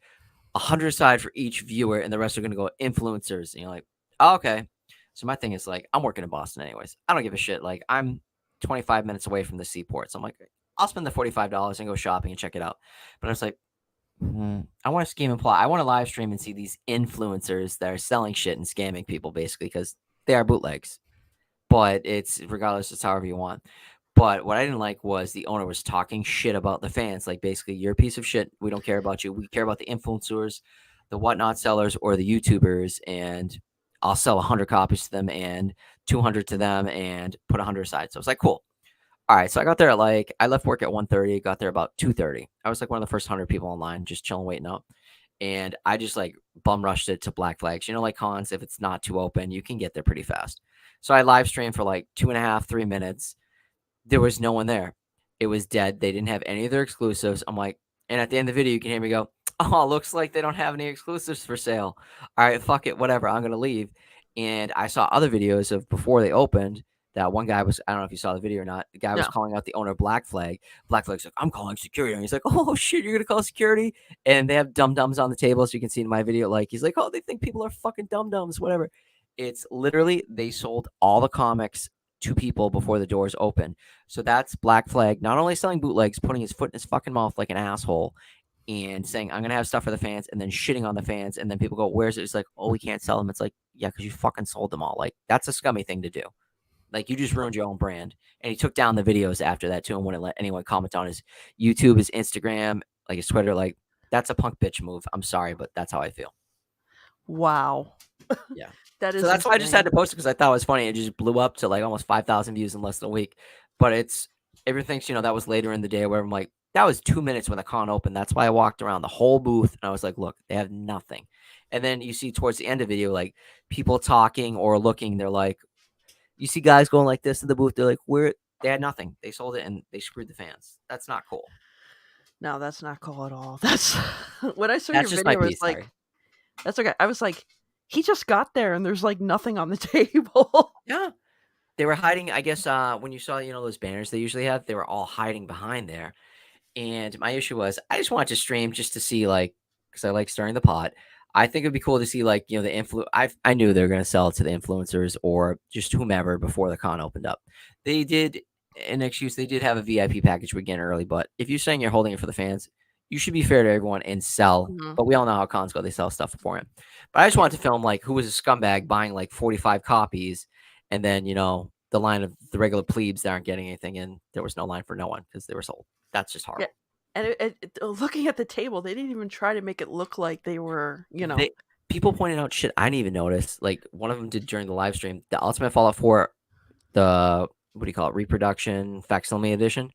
100 aside for each viewer, and the rest are gonna go influencers. And you're like, oh, okay. So my thing is like, I'm working in Boston anyways. I don't give a shit. Like I'm 25 minutes away from the seaport, so I'm like, I'll spend the $45 and go shopping and check it out. But I was like, I want to scheme and plot. I want to live stream and see these influencers that are selling shit and scamming people basically because they are bootlegs. But it's regardless, it's however you want. But what I didn't like was the owner was talking shit about the fans. Like basically, you're a piece of shit. We don't care about you. We care about the influencers, the whatnot sellers, or the YouTubers. And I'll sell 100 copies to them and 200 to them and put 100 aside. So it's like, cool. All right. So I got there at I left work at 1:30, got there about 2:30. I was like one of the first 100 people online, just chilling, waiting up. And I just like bum rushed it to Black Flags. Like cons, if it's not too open, you can get there pretty fast. So I live streamed for like 2.5, 3 minutes. There was no one there. It was dead. They didn't have any of their exclusives. I'm like, and at the end of the video, you can hear me go, oh, looks like they don't have any exclusives for sale. All right, fuck it, whatever. I'm gonna leave. And I saw other videos of before they opened that one guy was, I don't know if you saw the video or not. The guy was No. calling out the owner of Black Flag. Black Flag's like, I'm calling security. And he's like, oh shit, you're gonna call security? And they have dum dums on the table, so you can see in my video. Like he's like, oh, they think people are fucking dum dums, whatever. It's literally they sold all the comics to people before the doors open. So that's Black Flag not only selling bootlegs, putting his foot in his fucking mouth like an asshole, and saying I'm gonna have stuff for the fans, and then shitting on the fans, and then people go, "Where's it?" It's like, "Oh, we can't sell them." It's like, yeah, because you fucking sold them all. Like that's a scummy thing to do. Like you just ruined your own brand. And he took down the videos after that too, and wouldn't let anyone comment on his YouTube, his Instagram, like his Twitter. Like that's a punk bitch move. I'm sorry, but that's how I feel. Wow. Yeah. That So is that's why I just had insane. to post it because I thought it was funny. It just blew up to like almost 5,000 views in less than a week. But it's everyone thinks, that was later in the day where I'm like, that was 2 minutes when the con opened. That's why I walked around the whole booth and I was like, look, they have nothing. And then you see towards the end of the video, like people talking or looking, they're like, you see guys going like this in the booth. They're like, where they had nothing. They sold it and they screwed the fans. That's not cool. No, that's not cool at all. That's when I saw your That's just my video, I was piece. like, Sorry. that's okay. I was like, he just got there and there's like nothing on the table. Yeah. They were hiding, I guess, when you saw, those banners they usually have, they were all hiding behind there. And my issue was I just wanted to stream just to see like because I like stirring the pot. I think it'd be cool to see like the I knew they were gonna sell it to the influencers or just whomever before the con opened up. They did an excuse. They did have a VIP package begin early, but if you're saying you're holding it for the fans, you should be fair to everyone and sell. Mhm. But we all know how cons go; they sell stuff beforehand. But I just Yeah. wanted to film like who was a scumbag buying like 45 copies, and then the line of the regular plebes that aren't getting anything, and there was no line for no one because they were sold. That's just Yeah. horrible. And looking at the table, they didn't even try to make it look like they were. They people pointed out shit I didn't even notice. Like one of them did during the live stream. The Ultimate Fallout 4, the what do you call it, reproduction facsimile edition.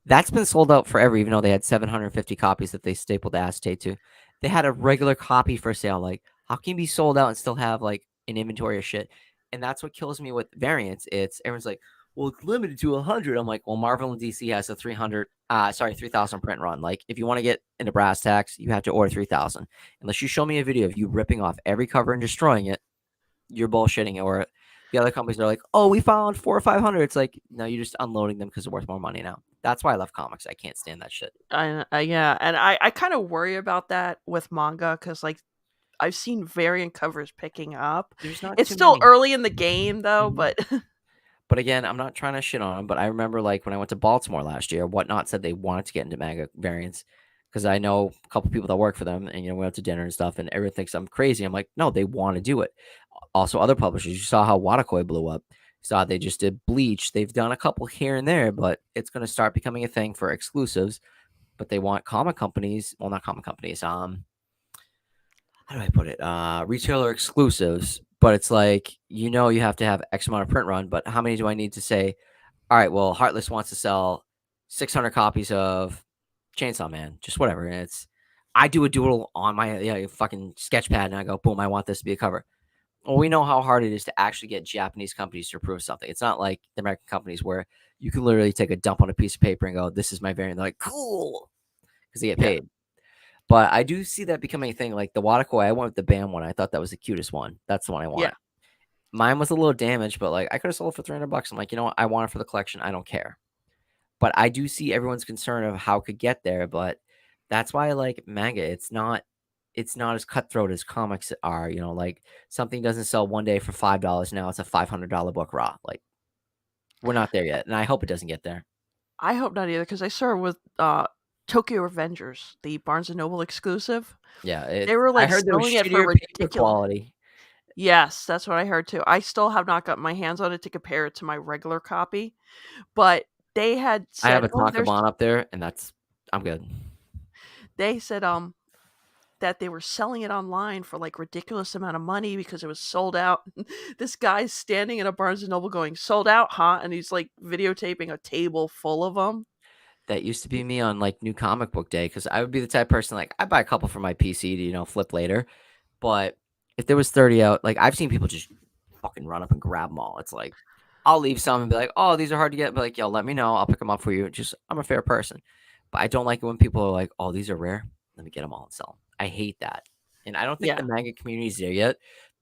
That's been sold out forever, even though they had 750 copies that they stapled the acetate to. They had a regular copy for sale. Like, how can you be sold out and still have like an inventory of shit? And that's what kills me with variants. It's everyone's like, well, it's limited to 100. I'm like, well, Marvel and DC has a 3,000 print run. Like, if you want to get into brass tacks, you have to order 3,000. Unless you show me a video of you ripping off every cover and destroying it, you're bullshitting. Or the other companies are like, oh, we found 400 or 500. It's like, no, you're just unloading them because they're worth more money now. That's why I love comics. I can't stand that shit. Yeah, and I kind of worry about that with manga because like I've seen variant covers picking up. There's not It's too still many. early in the game though, Mhm. but But again, I'm not trying to shit on them, but I remember like when I went to Baltimore last year, Whatnot said they wanted to get into manga variants because I know a couple people that work for them, and we went out to dinner and stuff, and everyone thinks I'm crazy. I'm like, no, they want to do it. Also, other publishers, you saw how Watakoi blew up. You saw they just did Bleach. They've done a couple here and there, but it's going to start becoming a thing for exclusives. But they want comic companies, well, not comic companies. How do I put it? Retailer exclusives. But it's like you have to have X amount of print run. But how many do I need to say? All right, well, Heartless wants to sell 600 copies of Chainsaw Man, just whatever. And I do a doodle on my fucking sketch pad, and I go, boom, I want this to be a cover. Well, we know how hard it is to actually get Japanese companies to approve something. It's not like the American companies where you can literally take a dump on a piece of paper and go, this is my variant. They're like, cool, because they get yeah, paid. But I do see that becoming a thing. Like the Watakoi, I went with the BAM one. I thought that was the cutest one. That's the one I yeah. want. Mine was a little damaged, but like I could have sold it for $300. I'm like, you know what? I want it for the collection. I don't care. But I do see everyone's concern of how it could get there. But that's why I like manga. It's not as cutthroat as comics are. Like something doesn't sell one day for $5. Now it's a $500 book raw. Like we're not there yet, and I hope it doesn't get there. I hope not either because I saw it with Tokyo Revengers, the Barnes and Noble exclusive. Yeah, They were I like heard there was selling it for shittier paper ridiculous. quality. Yes, that's what I heard too. I still have not gotten my hands on it to compare it to my regular copy, but they had I have said, a "Oh, there's." Takamon up there, and I'm good. They said that they were selling it online for like ridiculous amount of money because it was sold out. This guy's standing in a Barnes and Noble going, "Sold out, huh?" And he's like videotaping a table full of them. That used to be me on like New Comic Book Day because I would be the type of person like I buy a couple for my PC to flip later, but if there was 30 out, like I've seen people just fucking run up and grab them all. It's like I'll leave some and be like, oh, these are hard to get, but like, yo, let me know, I'll pick them up for you. Just I'm a fair person, but I don't like it when people are like, oh, these are rare. Let me get them all and sell them. I hate that. And I don't think the Yeah, manga community is there yet,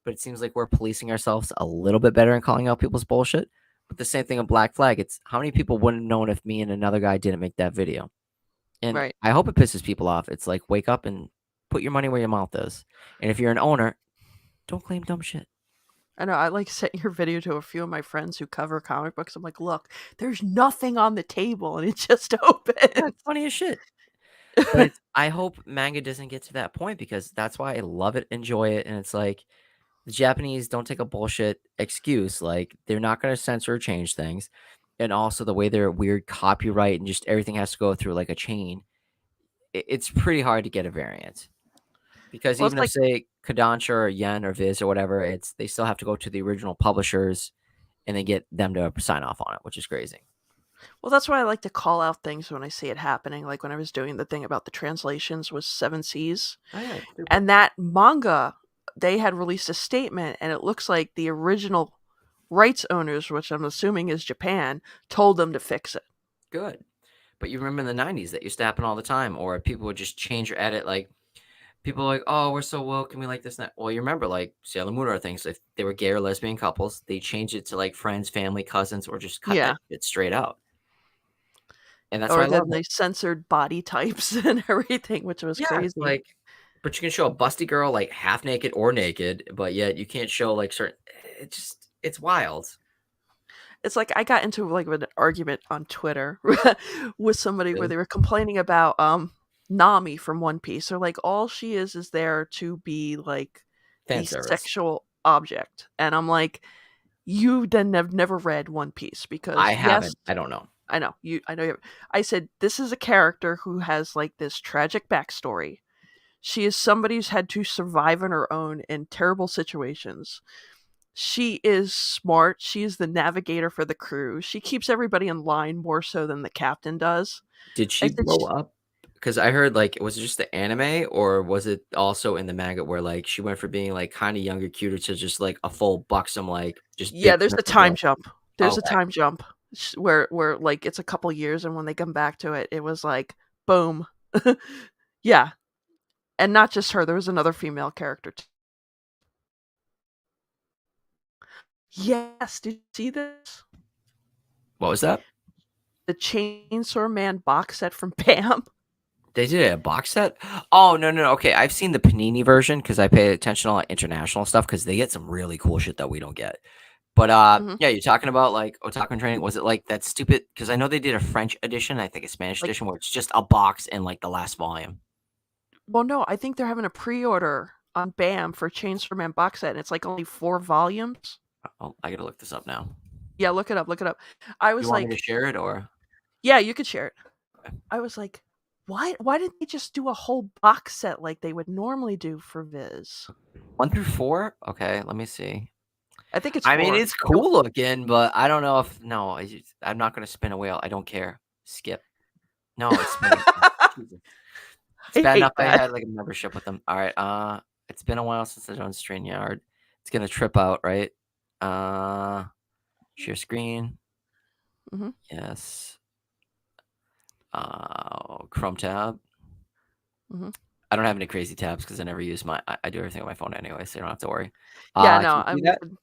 but it seems like we're policing ourselves a little bit better and calling out people's bullshit. But the same thing on Black Flag. It's how many people wouldn't have known if me and another guy didn't make that video. And right. I hope it pisses people off. It's like, wake up and put your money where your mouth is. And if you're an owner, don't claim dumb shit. I know. I like sent your video to a few of my friends who cover comic books. I'm like, look, there's nothing on the table, and it just Yeah, opens. it's funny as shit. But it's, I hope manga doesn't get to that point because that's why I love it, enjoy it, and it's like the Japanese don't take a bullshit excuse. Like they're not going to censor or change things, and also the way they're weird copyright and just everything has to go through like a chain. It's pretty hard to get a variant because Well, even it's if like, say Kodansha or Yen or Viz or whatever, it's they still have to go to the original publishers and they get them to sign off on it, which is crazy. well, that's why I like to call out things when I see it happening. Like when I was doing the thing about the translations with Seven Seas, Oh yeah, it's stupid. and that manga, they had released a statement, and it looks like the original rights owners, which I'm assuming is Japan, told them to fix it. Good. But you remember in the 90s that used to happen all the time, or people would just change or edit. Like, people are like, oh, we're so woke, can we like this and that? Well, you remember, like, Sailor Moon or things, if they were gay or lesbian couples, they changed it to, like, friends, family, cousins, or just cut that Yeah. shit straight out. And that's why Or I love then it. they censored body types and everything, which was Yeah, it's crazy. like, but you can show a busty girl, like, half naked or naked, but yet you can't show, like, certain, it's wild. It's like I got into like an argument on Twitter with somebody where Really. they were complaining about Nami from One Piece. They're like, all she is there to be like Fan the service. sexual object. And I'm like, you then have never read One Piece I because yes, haven't. I don't know. I know you. I know you. I said this is a character who has like this tragic backstory. She is somebody who's had to survive on her own in terrible situations. She is smart. She is the navigator for the crew. She keeps everybody in line more so than the captain does. Did I she said, blow up? Because I heard, like, was it just the anime, or was it also in the manga where, like, she went from being, like, kinda younger, cuter to just, like, a full buxom, like, just big yeah, there's a character time girl? jump. There's a Okay, time jump where like it's a couple years, and when they come back to it, it was like boom, yeah, and not just her. There was another female character. Yes, did you see this? what was that? The Chainsaw Man box set from Bam. They did a box set? Oh, no, no, no, okay, I've seen the Panini version because I pay attention to, like, international stuff because they get some really cool shit that we don't get. But, Mhm. yeah, you're talking about, like, Otaku Training, was it, like, that stupid? Because I know they did a French edition, I think a Spanish Like, edition, where it's just a box and, like, the last volume. well, no, I think they're having a pre-order on Bam for Chainsaw Man box set, and it's like only 4 volumes. Oh, I gotta look this up now. Yeah, look it up, look it up. I You was want me to like, share it, or yeah, you could share it. I was like, why didn't they just do a whole box set like they would normally do for Viz? 1 through 4? Okay, let me see. I think it's I mean, 4. it's cool looking, but I don't know if no, I'm not gonna spin a wheel. I don't care. Skip. No, it's spinning. Jesus. It's I bad enough hate I that. had, like, a membership with them. Alright, it's been a while since I've done StreamYard. It's gonna trip out, right? Uh, share screen. Mhm, Yes. Chrome tab. mhm. I don't have any crazy tabs because I never use I do everything on my phone anyway, so you don't have to worry. Yeah, Can no, you see I'm that? good.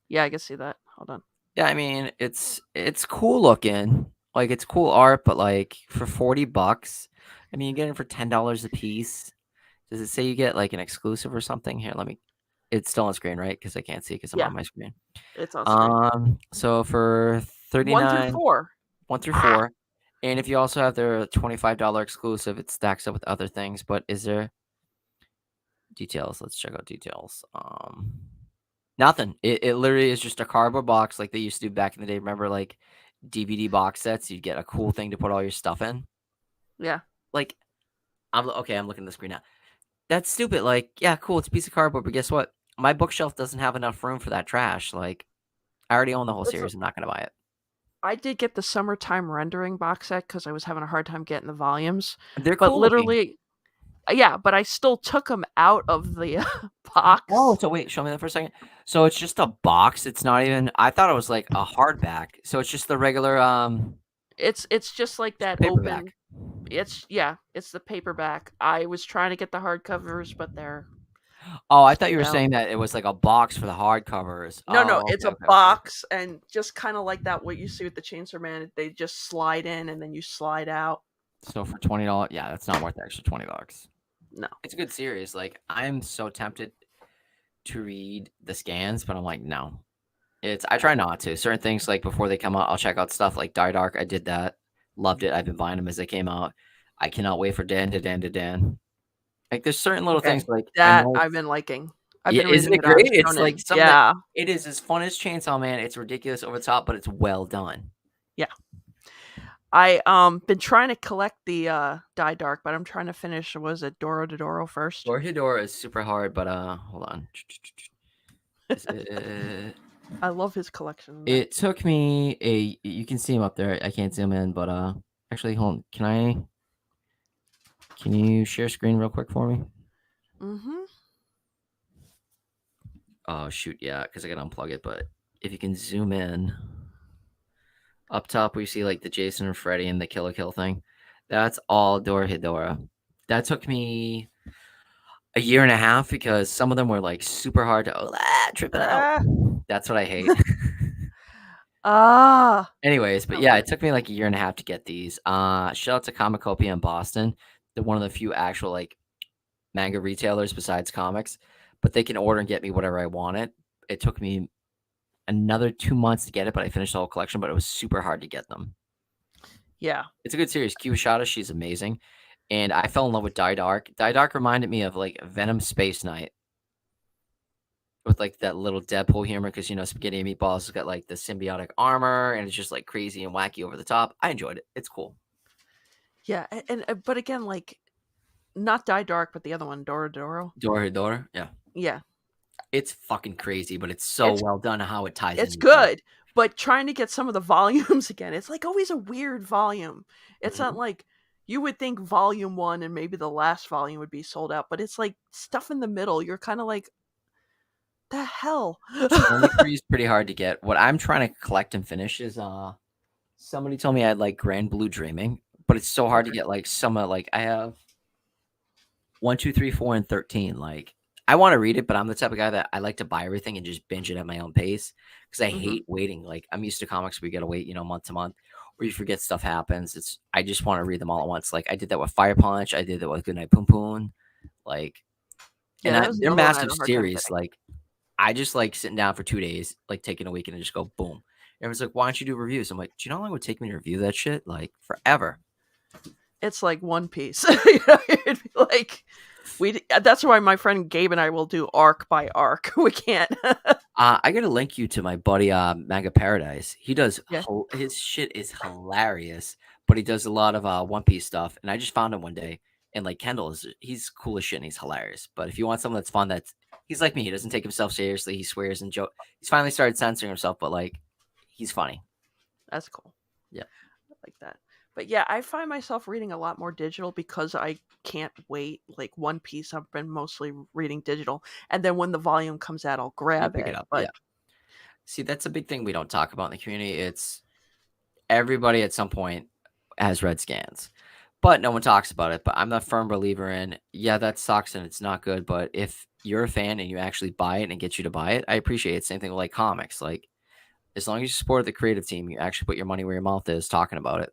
Yeah, I can see that. Hold on. Yeah, I mean, it's cool looking. Like, it's cool art, but, like, for 40 bucks, I mean, you get it for $10 a piece. Does it say you get, like, an exclusive or something? Here, let me it's still on screen, right? Because I can't see because 'cause I'm Yeah, on my screen. it's on screen. So for 1 through 39 4. 1 through 4, and if you also have their $25 exclusive, it stacks up with other things, but is there details? Let's check out details. Nothing. It literally is just a cardboard box like they used to do back in the day. Remember, like, DVD box sets? You'd get a cool thing to put all your stuff in. Yeah. Like, I'm looking at the screen now. That's stupid. Like, yeah, cool. It's a piece of cardboard, but guess what? My bookshelf doesn't have enough room for that trash. Like, I already own the whole It's a series. I'm not gonna buy it. I did get the summertime rendering box set because I was having a hard time getting the volumes, They're but cool looking. literally yeah, but I still took them out of the Oh, box. so wait, show me that for a second. So it's just a box. It's not even. I thought it was like a hardback. So it's just the regular It's just like just that paperback. open. It's the paperback. I was trying to get the hardcovers, but they're Oh, I thought you sold were out. saying that it was like a box for the hardcovers. No, Oh, it's okay, a okay, okay. box, and just kind of like that what you see with the Chainsaw Man, they just slide in and then you slide out. So for $20, yeah, that's not worth the extra $20. No. It's a good series. Like I'm so tempted to read the scans, but I'm like, no. I try not to. Certain things like before they come out, I'll check out stuff like Die Dark. I did that, loved it. I've been buying them as they came out. I cannot wait for Dan to Dan to Dan. Like there's certain little things Okay. like I That know I've it's been liking. I've yeah, been isn't reading it it on great? It's like Shonen. something that Yeah. it is as fun as Chainsaw Man. It's ridiculous over the top, but it's well done. Yeah. I been trying to collect the Die Dark, but I'm trying to finish was it Doro Doro first. Door Hidora is super hard, but hold on. Is I love his collection. it took me a you can see him up there. I can't zoom in, but actually hold on. Can you share screen real quick for me? Mm-hmm. Oh shoot, yeah, because I gotta unplug it. But if you can zoom in up top, we see like the Jason and Freddy and the Kill la Kill thing. That's all Dora Hidora. That took me a year and a half because some of them were like super hard to trip it out. Ah. That's what I hate. Ah. Anyways, but No. yeah, it took me like a year and a half to get these. Shout out to Comicopia in Boston. They're one of the few actual like manga retailers besides comics, but they can order and get me whatever I wanted. It took me another 2 months to get it, but I finished the whole collection, but it was super hard to get them. Yeah. It's a good series. Kiyoshida, she's amazing. And I fell in love with Die Dark. Die Dark reminded me of like Venom Space Knight with like that little Deadpool humor because Spaghetti and Meatballs has got like the symbiotic armor and it's just like crazy and wacky over the top. I enjoyed it. It's cool. Yeah. And but again, like not Die Dark, but the other one, Doro Doro. Dora Dora, yeah. Yeah. It's fucking crazy, but it's so It's well done how it ties it's into each other. good, but trying to get some of the volumes again, it's like always a weird volume. It's not Mhm. like you would think volume 1 and maybe the last volume would be sold out, but it's like stuff in the middle. You're kind of like, the hell? Twenty three is pretty hard to get. What I'm trying to collect and finish is somebody told me I had like Grand Blue Dreaming, but it's so hard to Okay. get like some like I have 1, 2, 3, 4, and 13. Like I want to read it, but I'm the type of guy that I like to buy everything and just binge it at my own pace because I Hmm. hate waiting. Like I'm used to comics where you gotta wait, month to month, or you forget stuff happens. I just want to read them all at once. Like I did that with Fire Punch, I did that with Goodnight Poon Poon. Like Yeah, that was they're another one I had massive a hard time series. getting. Like I just like sitting down for 2 days, like taking a weekend and just go boom. Everyone's like, why don't you do reviews? I'm like, do you know how long it would take me to review that shit? Like forever. It's like One Piece. It'd be like that's why my friend Gabe and I will do arc by arc. We can't. I gotta link you to my buddy Manga Paradise. He does Yeah. his shit is hilarious, but he does a lot of One Piece stuff. And I just found him one day, and like Kendall he's cool as shit and he's hilarious. But if you want someone that's fun, he's like me. He doesn't take himself seriously. He swears and joke. He's finally started censoring himself, but like he's funny. That's cool. Yeah. I like that. But yeah, I find myself reading a lot more digital because I can't wait. Like One Piece, I've been mostly reading digital, and then when the volume comes out, I'll You'll grab pick it it. up. But Yeah. See, that's a big thing we don't talk about in the community. It's everybody at some point has read scans, but no one talks about it. But I'm a firm believer in, yeah, that sucks and it's not good. But if you're a fan and you actually buy it and get you to buy it, I appreciate it. Same thing with like comics. Like as long as you support the creative team, you actually put your money where your mouth is talking about it.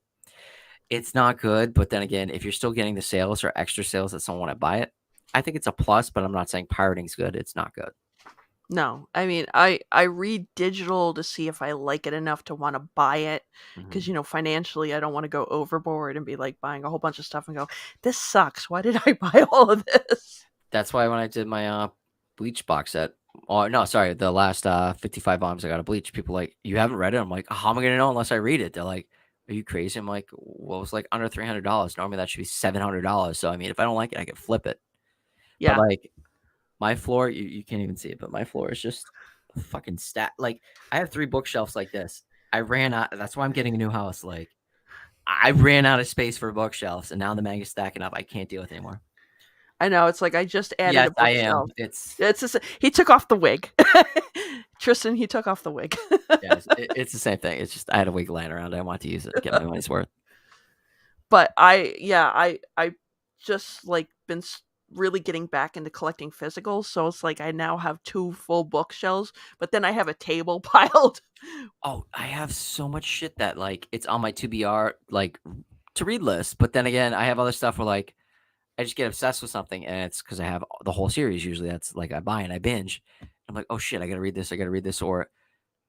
It's not good. But then again, if you're still getting the sales or extra sales that someone want to buy it, I think it's a plus, but I'm not saying pirating's good. It's not good. no, I mean, I read digital to see if I like it enough to want to buy it because Mhm. financially, I don't want to go overboard and be like buying a whole bunch of stuff and go, this sucks. Why did I buy all of this? That's why when I did my Bleach box set, oh no, sorry, the last 55 volumes I got of Bleach, people like, you haven't read it? I'm like, how am I gonna know unless I read it? They're like, are you crazy? I'm like, well, it was like under $300. Normally that should be $700. So I mean, if I don't like it, I could flip it. But Yeah, like my floor, you can't even see it, but my floor is just a fucking stat. Like I have 3 bookshelves like this. I ran out. That's why I'm getting a new house. Like I ran out of space for bookshelves, and now the manga's stacking up. I can't deal with it anymore. I know. It's like I just added Yes, a I am. bookshelf. It's It's just he took off the wig. Tristan, he took off the wig. Yeah, it's the same thing. It's just I had a wig laying around. I want to use it, get my money's worth. But I just like been really getting back into collecting physicals, so it's like I now have 2 full bookshelves, but then I have a table piled. Oh, I have so much shit that, like, it's on my to-be-r, like, to read list, but then again, I have other stuff where, like, I just get obsessed with something, and it's because I have the whole series usually that's, like, I buy and I binge. I'm like, "Oh, shit, I gotta read this," or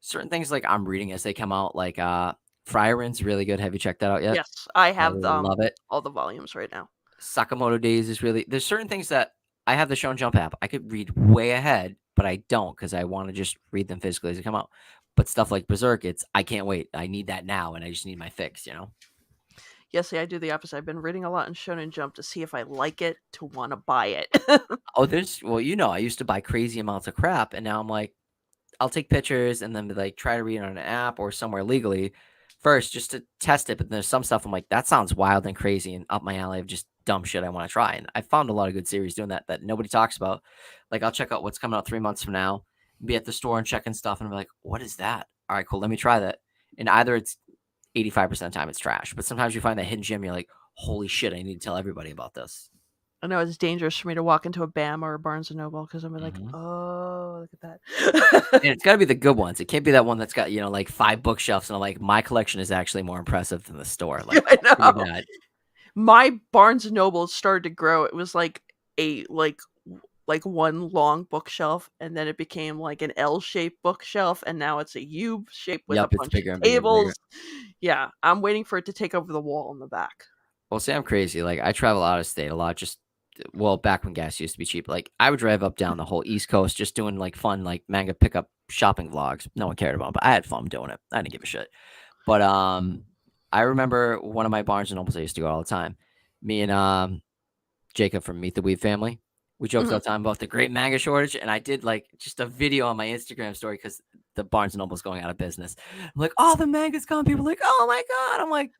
certain things, like, I'm reading as they come out, like, Frierin's really good. Have you checked that out yet? Yes, I I have, love it. all the volumes right now. Sakamoto Days is really there's certain things that I have the Shonen Jump app. I could read way ahead, but I don't because I wanna just read them physically as they come out. But stuff like Berserk, it's I can't wait. I need that now, and I just need my fix, you know? Yeah, see, I do the opposite. I've been reading a lot in Shonen Jump to see if I like it to wanna buy it. Oh, there's well, I used to buy crazy amounts of crap, and now I'm like, I'll take pictures and then be like, try to read it on an app or somewhere legally first just to test it. But there's some stuff I'm like, that sounds wild and crazy and up my alley of just dumb shit I want to try. And I found a lot of good series doing that that nobody talks about. Like I'll check out what's coming out 3 months from now, be at the store and checking stuff and be like, what is that? All right, cool. Let me try that. And either it's 85% of the time it's trash, but sometimes you find that hidden gem. You're like, holy shit, I need to tell everybody about this. I know it's dangerous for me to walk into a BAM or a Barnes& and Noble because I'm like, Mhm. "Oh, look at that." And it's gotta be the good ones. It can't be that one that's got, like 5 bookshelves and I'm like, my collection is actually more impressive than the store. Yeah, Like, I that's pretty know. bad. My Barnes& and Noble started to grow. It was like a like one long bookshelf, and then it became like an L-shaped bookshelf, and now it's a U shape with a Yep, it's bunch of bigger and bigger and bigger. tables. Yeah, I'm waiting for it to take over the wall in the back. Well, see, I'm crazy. Like, I travel out of state a lot, just well, back when gas used to be cheap. Like, I would drive up down the whole East Coast just doing like fun, like manga pickup shopping vlogs. No one cared about, but I had fun doing it. I didn't give a shit. But I remember one of my Barnes and Nobles I used to go all the time. Me and Jacob from Meet the Weave family. We joked all Mhm. the time about the great manga shortage, and I did like just a video on my Instagram story because the Barnes and Noble's going out of business. I'm like, "Oh, the manga's gone." People are like, "Oh my god!" I'm like,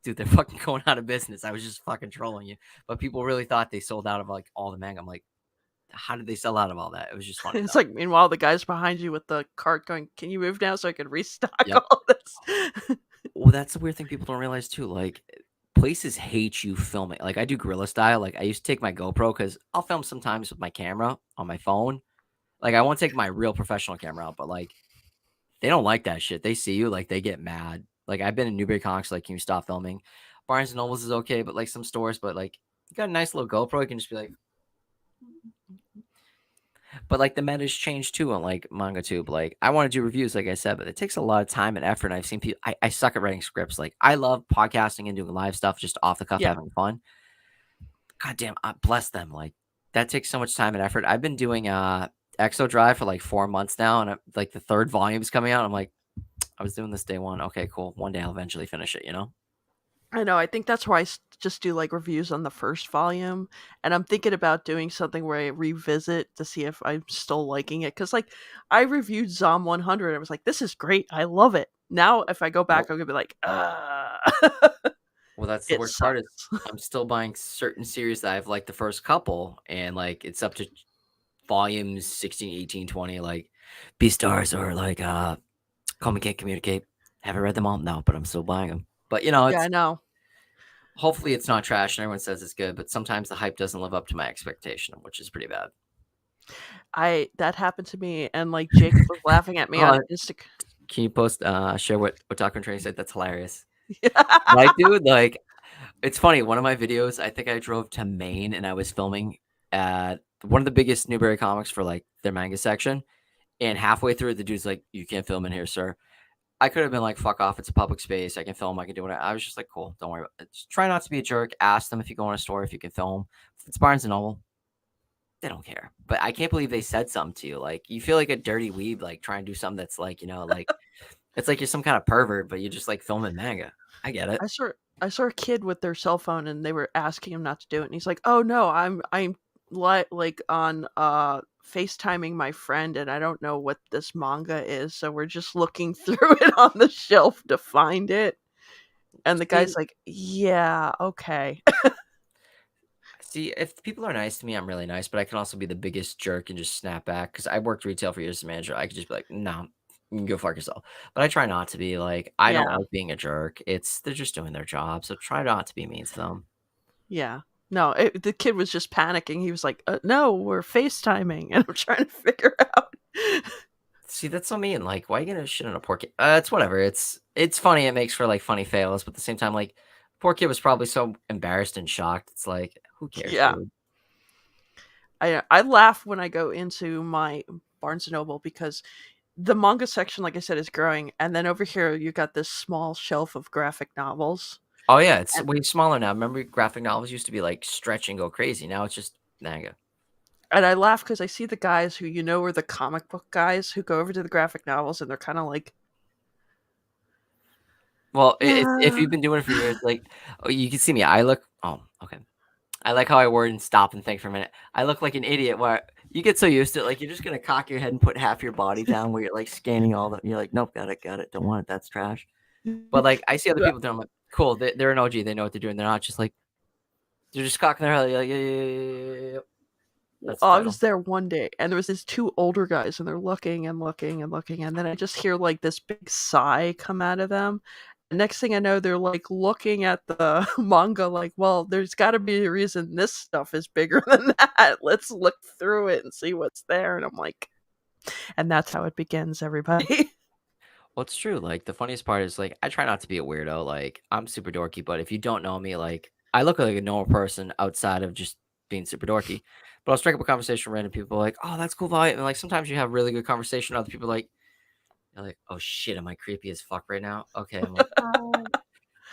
"Dude, they're fucking going out of business." I was just fucking trolling you, but people really thought they sold out of like all the manga. I'm like, "How did they sell out of all that?" It was just funny It's though. like, meanwhile, the guy's behind you with the cart going, "Can you move now so I can restock Yep. all this?" Well, that's the weird thing people don't realize too. Like, places hate you filming. Like, I do guerrilla style. Like, I used to take my GoPro because I'll film sometimes with my camera on my phone. Like, I won't take my real professional camera out, but, like, they don't like that shit. They see you, like, they get mad. Like, I've been in Newbury Comics, like, "Can you stop filming?" Barnes& and Nobles is okay, but, like, some stores but, like, you got a nice little GoPro, you can just be like but, like, the meta's changed too on, like, MangaTube. Like, I wanna do reviews, like I said, but it takes a lot of time and effort, and I've seen people I suck at writing scripts. Like, I love podcasting and doing live stuff just off the cuff, Yeah. having fun. God damn, bless them, like, that takes so much time and effort. I've been doing, Exo Drive for, like, 4 months now, and, like, the 3rd volume is coming out. I'm like, "I was doing this day 1. Okay, cool. One day I'll eventually finish it," you know? I know, I think that's why just do, like, reviews on the first volume, and I'm thinking about doing something where I revisit to see if I'm still liking it. Cause like, I reviewed Zom 100, I was like, "This is great, I love it." Now, if I go back, Well I'm gonna be like, well, that's the it worst part is sucks." I'm still buying certain series that I've liked the first couple, and, like, it's up to volumes 16, 18, 20, like, Beastars or, like, Call Me Can't Communicate. Haven't read them all? No, but I'm still buying them. But, Yeah, I it's know. hopefully it's not trash and everyone says it's good, but sometimes the hype doesn't live up to my expectation, which is pretty bad. I that happened to me, and, like, Jacob was laughing at me on Oh, can you post, share what Otaku Train said? That's hilarious. Like, dude, like, it's funny, one of my videos, I think I drove to Maine and I was filming at one of the biggest Newbury Comics for, like, their manga section, and halfway through, the dude's like, "You can't film in here, sir." I could have been like, "Fuck off, it's a public space, I can film, I can do what I was just like, "Cool, don't worry about it." Just try not to be a jerk, ask them if you go in a store if you can film. If it's Barnes& and Noble, they don't care, but I can't believe they said something to you, like, you feel like a dirty weeb, like, trying to do something that's like, like it's like you're some kind of pervert, but you just like filming manga. I get it. I saw a kid with their cell phone, and they were asking him not to do it, and he's like, "Oh, no, I'm like, on, FaceTiming my friend, and I don't know what this manga is, so we're just looking through it on the shelf to find it." And the See guy's like, "Yeah, okay." see, if people are nice to me, I'm really nice, but I can also be the biggest jerk and just snap back because I worked retail for years as a manager. I could just be like, "No." You can go fuck yourself. But I try not to be like, I don't Yeah, like being a jerk. They're just doing their job, so try not to be mean to them. yeah. No, the kid was just panicking. He was like, "No, we're FaceTiming," and I'm trying to figure out. See, that's so mean. Like, why you gonna shit on a poor kid? It's whatever. It's funny. It makes for like funny fails, but at the same time, like, poor kid was probably so embarrassed and shocked. It's like, who cares, Yeah, dude? I laugh when I go into my Barnes and Noble because the manga section, like I said, is growing, and then over here you got this small shelf of graphic novels. Oh yeah, it's And way smaller now. Remember, graphic novels used to be like stretch and go crazy. Now it's just manga. I laugh because I see the guys who are the comic book guys who go over to the graphic novels, and they're kind of like, Well, if yeah, you've been doing it for years, like, oh, you can see me. I look. Oh, okay. I like how I word and stop and think for a minute. I look like an idiot where you get so used to it, like you're just gonna cock your head and put half your body down where you're like scanning all the. You're like, nope, got it, don't want it. That's trash. But like I see other people doing, I'm like, cool. They're an OG. They know what they're doing. They're not just like they're just cocking their head. Like, yeah. That's the I title. was there one day, and there was these two older guys, and they're looking and looking and looking, and then I just hear like this big sigh come out of them. And next thing I know, they're like looking at the manga, like, well, there's got to be a reason this stuff is bigger than that. Let's look through it and see what's there. And I'm like, and that's how it begins, everybody. Well, it's true. Like the funniest part is like I try not to be a weirdo. Like I'm super dorky, but if you don't know me, like I look like a normal person outside of just being super dorky. But I'll strike up a conversation with random people like, oh, that's cool vibe. And like sometimes you have really good conversation. Other people like, you're like, oh shit, am I creepy as fuck right now? Okay. I'm like, oh.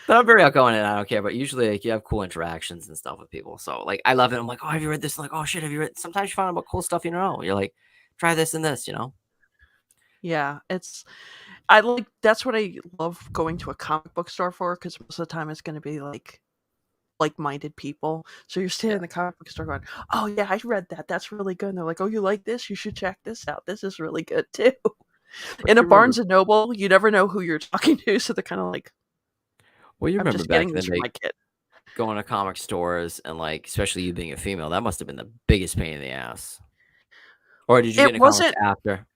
But I'm very outgoing and I don't care. But usually like you have cool interactions and stuff with people. So like I love it. I'm like, oh, have you read this? I'm like, oh shit, have you read? Sometimes you find out about cool stuff you don't know. You're like, try this and this, you know? Yeah, I like that's what I love going to a comic book store for because most of the time it's going to be like-minded people. So you're standing Yeah. in the comic book store going, "Oh yeah, I read that. That's really good." And they're like, "Oh, you like this? You should check this out. This is really good too." But In a you remember Barnes and Noble, you never know who you're talking to, so they're kind of like, well, you "I'm remember just back getting in this the for day my kid." going to comic stores and, like, especially you being a female, that must have been the biggest pain in the ass. Or did you get It into comics wasn't. after?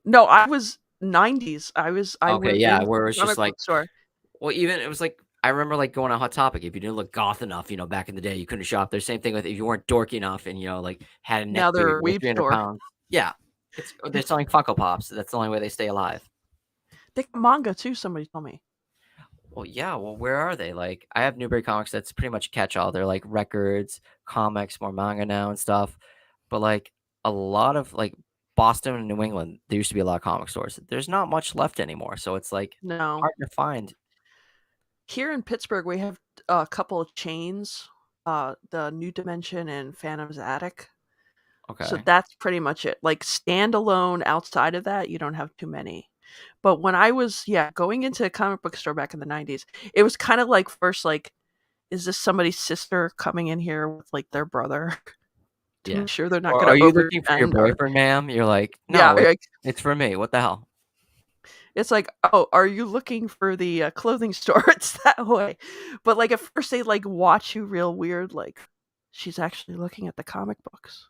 No, I was 90s. I Okay, went yeah, into where the it's just comic like book store. well, even it was like I remember, like, going on Hot Topic, if you didn't look goth enough, back in the day, you couldn't shop there. Same thing with if you weren't dorky enough and, like, had a neck Now beard, they're a you were weeb 300 store. pounds. Yeah. They're selling Funko Pops. That's the only way they stay alive. They got manga too. Somebody told me. Well, yeah, well, where are they? Like, I have Newbury Comics that's pretty much a catch-all. They're like records, comics, more manga now and stuff. But like a lot of like Boston and New England, there used to be a lot of comic stores. There's not much left anymore. So it's like No, hard to find. here in Pittsburgh, we have a couple of chains. The New Dimension and Phantom's Attic. So Okay. that's pretty much it. Like standalone outside of that, you don't have too many. But when I was, yeah, going into a comic book store back in the 90s, it was kind of like first like, is this somebody's sister coming in here with like their brother to Yeah. make sure they're not Or going are to you looking for your overspend or boyfriend, ma'am? You're like, yeah, no, like, it's for me. What the hell? it's like, oh, are you looking for the clothing store? It's that way. But like at first they like watch you real weird like she's actually looking at the comic books.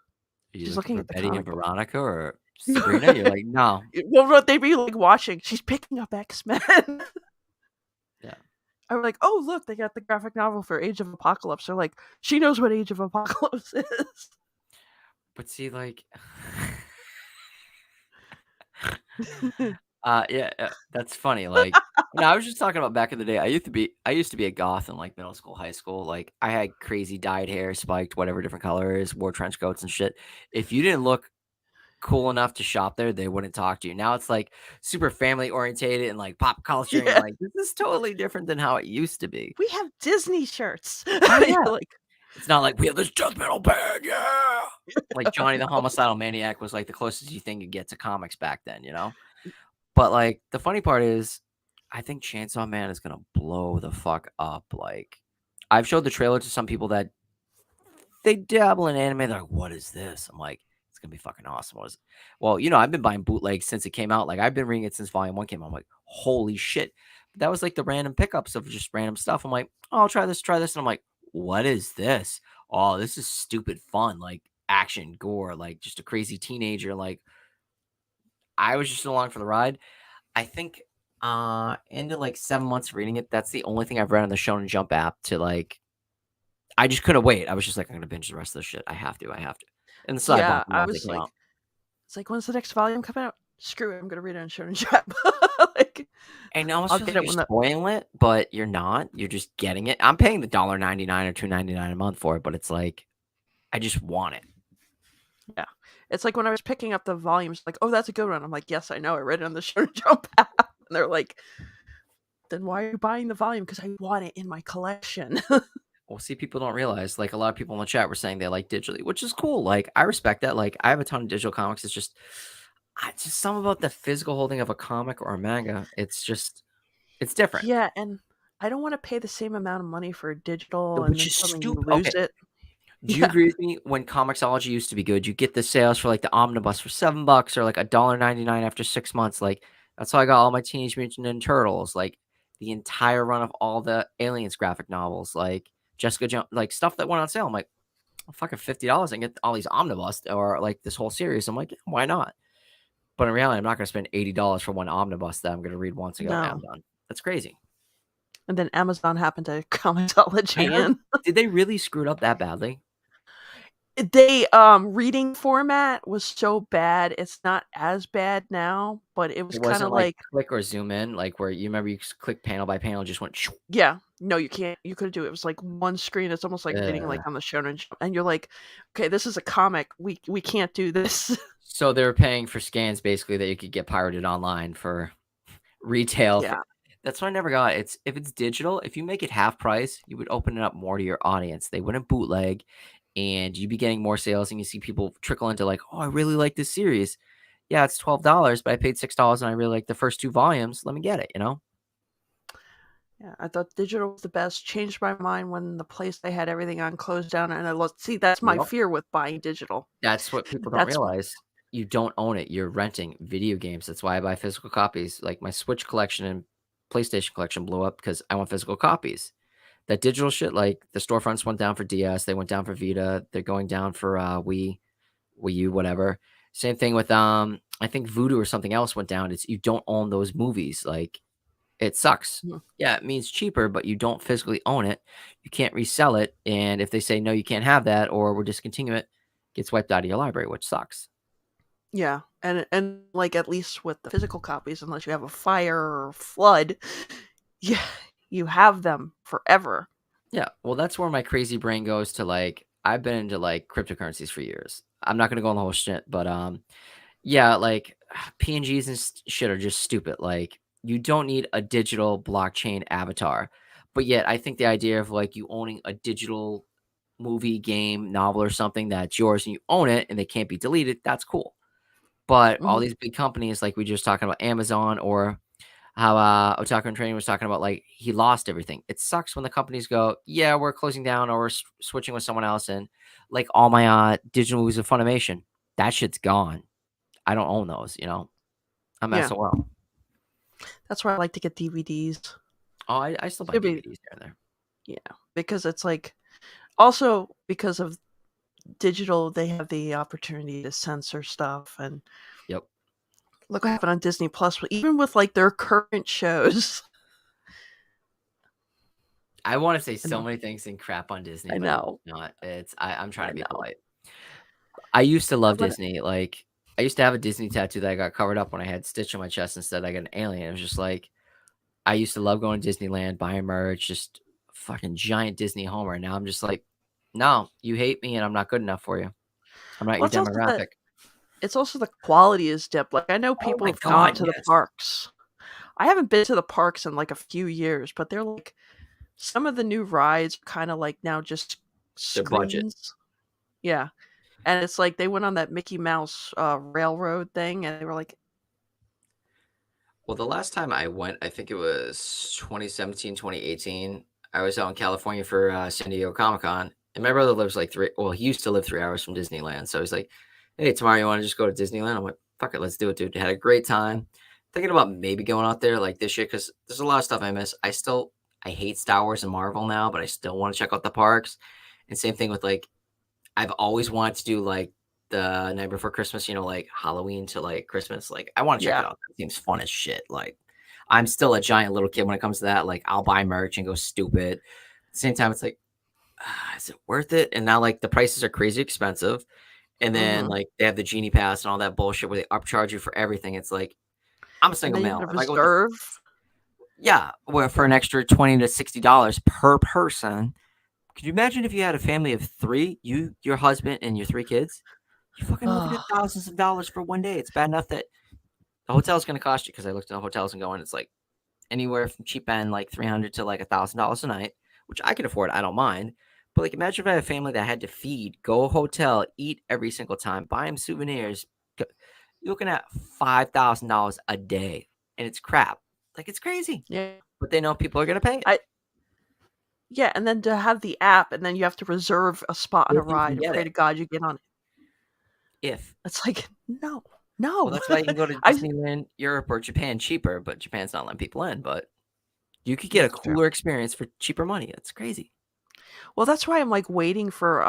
Are you She's looking looking for at the Betty and comic book. Veronica or Sabrina? You're like, no. Well, what they'd be like watching. She's picking up X-Men. Yeah. I'm like, oh look, they got the graphic novel for Age of Apocalypse. They're like, she knows what Age of Apocalypse is. But see, like yeah, that's funny. Like, no, I was just talking about back in the day. I used to be a goth in like middle school, high school. Like, I had crazy dyed hair, spiked, whatever different colors, wore trench coats and shit. If you didn't look cool enough to shop there, they wouldn't talk to you. Now it's like super family orientated and like pop culture, and you're Yeah, like, this is totally different than how it used to be. we have Disney shirts. Oh You're yeah, like, it's not like we have this death metal band, yeah. Like Johnny the no. Homicidal Maniac was like the closest you think you get to comics back then. But, like, the funny part is, I think Chainsaw Man is gonna blow the fuck up, like, I've showed the trailer to some people that they dabble in anime, they're like, "What is this?" I'm like, "It's gonna be fucking awesome." What is it? Well, I've been buying bootlegs since it came out, like, I've been reading it since volume 1 came out, I'm like, "Holy shit." But that was, like, the random pickups of just random stuff, I'm like, "Oh, I'll try this," and I'm like, "What is this? Oh, this is stupid fun," like, action, gore, like, just a crazy teenager, like I was just along for the ride. I think into like 7 months of reading it, that's the only thing I've read on the Shonen Jump app to like I just couldn't wait. I was just like, I'm gonna binge the rest of this shit. I have to. And so I bought Yeah, them I all as they was came like, out. it's like, when's the next volume coming out? Screw it, I'm gonna read it on Shonen Jump. Like, And it almost I'll feels get like it you're when the spoiling it, but you're not. You're just getting it. I'm paying the $1.99 or $2.99 a month for it, but it's like I just want it. yeah. It's like when I was picking up the volumes, like, oh, that's a good one. I'm like, yes, I know, I read it on the Shonen Jump app. And they're like, then why are you buying the volume? Because I want it in my collection. Well, see, people don't realize, like, a lot of people in the chat were saying they like digitally, which is cool. Like, I respect that. Like, I have a ton of digital comics. It's just something about the physical holding of a comic or a manga. It's different. Yeah, and I don't want to pay the same amount of money for a digital and Which then is suddenly you stupid. lose Okay, it. do you Yeah. agree with me? When Comixology used to be good, you get the sales for like the omnibus for $7 or like $1.99 after 6 months. Like, that's how I got all my Teenage Mutant Ninja Turtles. Like, the entire run of all the Aliens graphic novels, like Jessica Jones, like stuff that went on sale. I'm like, fucking $50 and get all these omnibus or like this whole series. I'm like, yeah, why not? But in reality, I'm not going to spend $80 for one omnibus that I'm going to read once and go, "Yeah, I'm No. done." That's crazy. And then Amazon happened to I Comixology heard. in. Did they really screw it up that badly? They reading format was so bad. It's not as bad now, but it was It kind wasn't of like like, click or zoom in, like where you remember you click panel by panel, just went. Shoo. yeah, no, you can't. You could do it. It was like one screen. It's almost like reading Ugh. like on the Shonen Jump, and you're like, okay, this is a comic. We can't do this. So they were paying for scans basically that you could get pirated online for retail. For Yeah. that's what I never got. It's if it's digital, if you make it half price, you would open it up more to your audience. They wouldn't bootleg, and you'd be getting more sales. And you see people trickle into like, oh, I really like this series. Yeah, it's $12, but I paid $6 and I really like the first 2 volumes. Let me get it. Yeah, I thought digital was the best. Changed my mind when the place they had everything on closed down, and I lost. See, that's my Yep. fear with buying digital. That's what people don't That's realize. You don't own it. You're renting video games. That's why I buy physical copies. Like my Switch collection and PlayStation collection blew up because I want physical copies. That digital shit, like the storefronts went down for DS, they went down for Vita, they're going down for Wii U, whatever. Same thing with I think Voodoo or something else went down. It's you don't own those movies. Like it sucks. mm, Yeah, it means cheaper, but you don't physically own it. You can't resell it. And if they say no, you can't have that, or we're discontinue it, gets wiped out of your library, which sucks. yeah, and like at least with the physical copies, unless you have a fire or a flood, yeah, you have them forever. Yeah, well, that's where my crazy brain goes to like I've been into like cryptocurrencies for years. I'm not gonna go on the whole shit, but yeah, like PNGs and shit are just stupid. Like you don't need a digital blockchain avatar. But yet I think the idea of like you owning a digital movie, game, novel or something that's yours and you own it and they can't be deleted, that's cool. But all Mhm. these big companies like we just talking about Amazon or how Otaku and Training was talking about like he lost everything. It sucks when the companies go, yeah, we're closing down or we're switching with someone else and like all my digital movies of Funimation, that shit's gone. I don't own those. I'm Yeah, SOL. that's why I like to get DVDs. Oh, I still buy Should be, DVDs here and there. yeah, because it's like also because of digital, they have the opportunity to censor stuff and Yep. look what happened on Disney Plus. Even with like their current shows, I want to say I so know, many things and crap on Disney, I but I'm know, not. I'm trying I to be know. polite. I used to love But Disney. Like I used to have a Disney tattoo that I got covered up when I had Stitch on my chest instead I got an alien. It was just like I used to love going to Disneyland, buying merch, just fucking giant Disney homer. Now I'm just like, no, you hate me and I'm not good enough for you. I'm not well, your demographic. it's also the quality is dipped. Like I know Oh people my have gone god, to the yes. parks. I haven't been to the parks in like a few years, but they're like some of the new rides kind of like now just Their budget. screens. Yeah. And it's like they went on that Mickey Mouse railroad thing and they were like, Well, the last time I went, I think it was 2017, 2018. I was out in California for San Diego Comic Con, and my brother lives like he used to live 3 hours from Disneyland. So he's like, hey, tomorrow you want to just go to Disneyland? I'm like, fuck it, let's do it, dude. Had a great time. Thinking about maybe going out there like this year because there's a lot of stuff I miss. I hate Star Wars and Marvel now, but I still want to check out the parks. And same thing with like, I've always wanted to do like the Night Before Christmas, like Halloween to like Christmas. Like I want to check Yeah. it out. That seems fun as shit. Like I'm still a giant little kid when it comes to that. Like I'll buy merch and go stupid. At the same time, it's like, is it worth it? And now like the prices are crazy expensive. And then Mhm. like they have the Genie Pass and all that bullshit where they upcharge you for everything. It's like I'm a And single then you male. gotta If I go with the reserve. yeah, where for an extra $20 to $60 per person. Could you imagine if you had a family of 3, you, your husband, and your 3 kids? You're fucking looking at Ugh. thousands of dollars for one day. It's bad enough that the hotel's gonna cost you because I looked at the hotels and going, it's like anywhere from cheap end like $300 to like $1,000 a night, which I can afford. I don't mind. But like, imagine if I had a family that had to feed, go hotel, eat every single time, buy them souvenirs. You're looking at $5,000 a day, and it's crap. Like it's crazy. Yeah. But they know people are gonna pay it I Yeah, and then to have the app, and then you have to reserve a spot on a if you can ride and get pray it. to God you get on it. If It's like, no, Well, no. that's why you can go to I Disneyland, Europe, or Japan cheaper, but Japan's not letting people in. But you could get a That's true. cooler experience for cheaper money. That's crazy. Well, that's why I'm like waiting for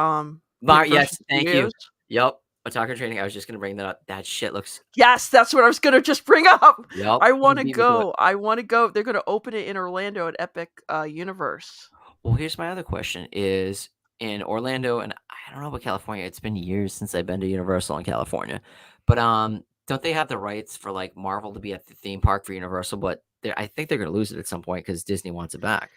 Universal Yes, thank you. Studios. Yep, Otaku Training. I was just gonna bring that up. That shit looks. Yes, that's what I was gonna just bring up. Yep, I you want to beat me to it. go. I want to go. They're gonna open it in Orlando at Epic Universe. Well, here's my other question: Is in Orlando, and I don't know about California. It's been years since I've been to Universal in California, but don't they have the rights for like Marvel to be at the theme park for Universal? But I think they're gonna lose it at some point because Disney wants it back.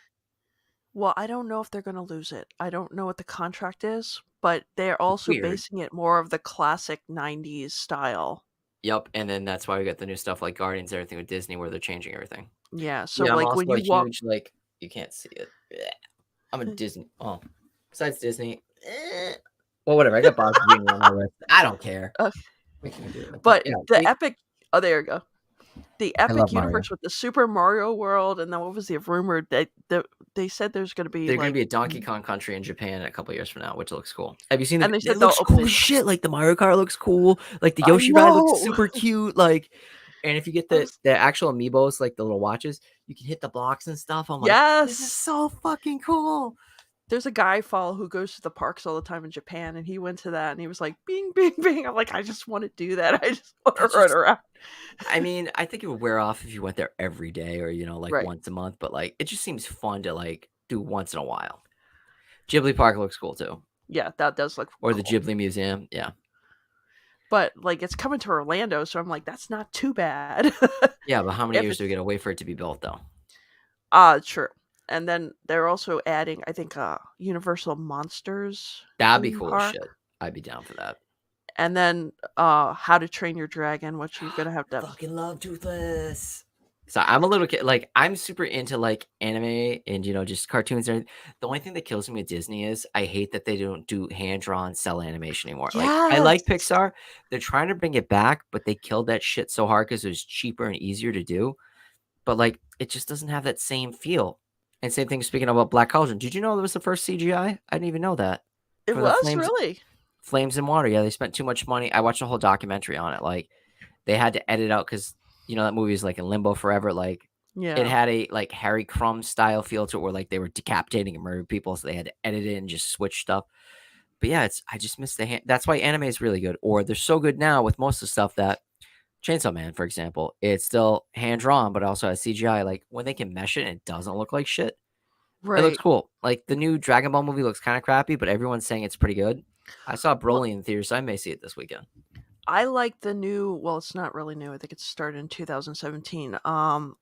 Well, I don't know if they're gonna lose it. I don't know what the contract is, but they're It's also weird. basing it more of the classic '90s style. Yep, and then that's why we got the new stuff like Guardians, everything with Disney, where they're changing everything. Yeah, so Yeah, I'm like when also a you walk, huge like you can't see it. I'm a Disney. Oh, besides Disney, well, whatever. I got Bob's Jr. on my list. I don't care. uh, What can we do? But but yeah, the see, Epic. Oh, there you go. The I love Epic Mario. universe with the Super Mario World, and then what was the rumored that they said there's going to be There's gonna like, be a Donkey Kong Country in Japan a couple years from now, which looks cool. Have you seen and the? they It said they'll looks open cool it. as shit. Like the Mario Kart looks cool. Like the I Yoshi ride looks know. super cute. Like, and if you get I the was, the actual amiibos, like the little watches, you can hit the blocks and stuff. I'm like, this is yes. so fucking cool. There's a guy I follow who goes to the parks all the time in Japan, and he went to that, and he was like, "Bing, bing, bing." I'm like, I just want to do that. I just want to That's run just around. I mean, I think it would wear off if you went there every day or, like Right. once a month, but like it just seems fun to like do once in a while. Ghibli Park looks cool too. Yeah, that does look Or the cool. Ghibli Museum. Yeah. But like, it's coming to Orlando, so I'm like, that's not too bad. Yeah, but how many If years do we it's gotta wait for it to be built though? true. And then they're also adding, I think, Universal Monsters That'd be theme cool as park. shit. I'd be down for that. And then How to Train Your Dragon, which you're gonna have to. Fucking love Toothless. So I'm a little kid, like I'm super into like anime and just cartoons and everything. The only thing that kills me with Disney is I hate that they don't do hand drawn cell animation anymore. Like I Yes. like Pixar, they're trying to bring it back, but they killed that shit so hard because it was cheaper and easier to do. But like it just doesn't have that same feel. And same thing speaking about Black Cauldron. Did you know that was the first CGI? I didn't even know that. It For the was really. flames and water. Yeah, they spent too much money. I watched a whole documentary on it. Like they had to edit out because that movie is like in limbo forever. Like it Yeah. had a like Harry Crumb style feel to it where like they were decapitating and murdering people, so they had to edit it and just switch stuff. But yeah, I just miss the hand. That's why anime is really good, or they're so good now with most of the stuff that Chainsaw Man, for example, it's still hand drawn, but also has CGI. Like when they can mesh it and it doesn't look like shit, it looks Right. cool. Like the new Dragon Ball movie looks kind of crappy, but everyone's saying it's pretty good. I saw Well, Broly in theaters, so I may see it this weekend. I like the new. Well, it's not really new. I think it started in 2017.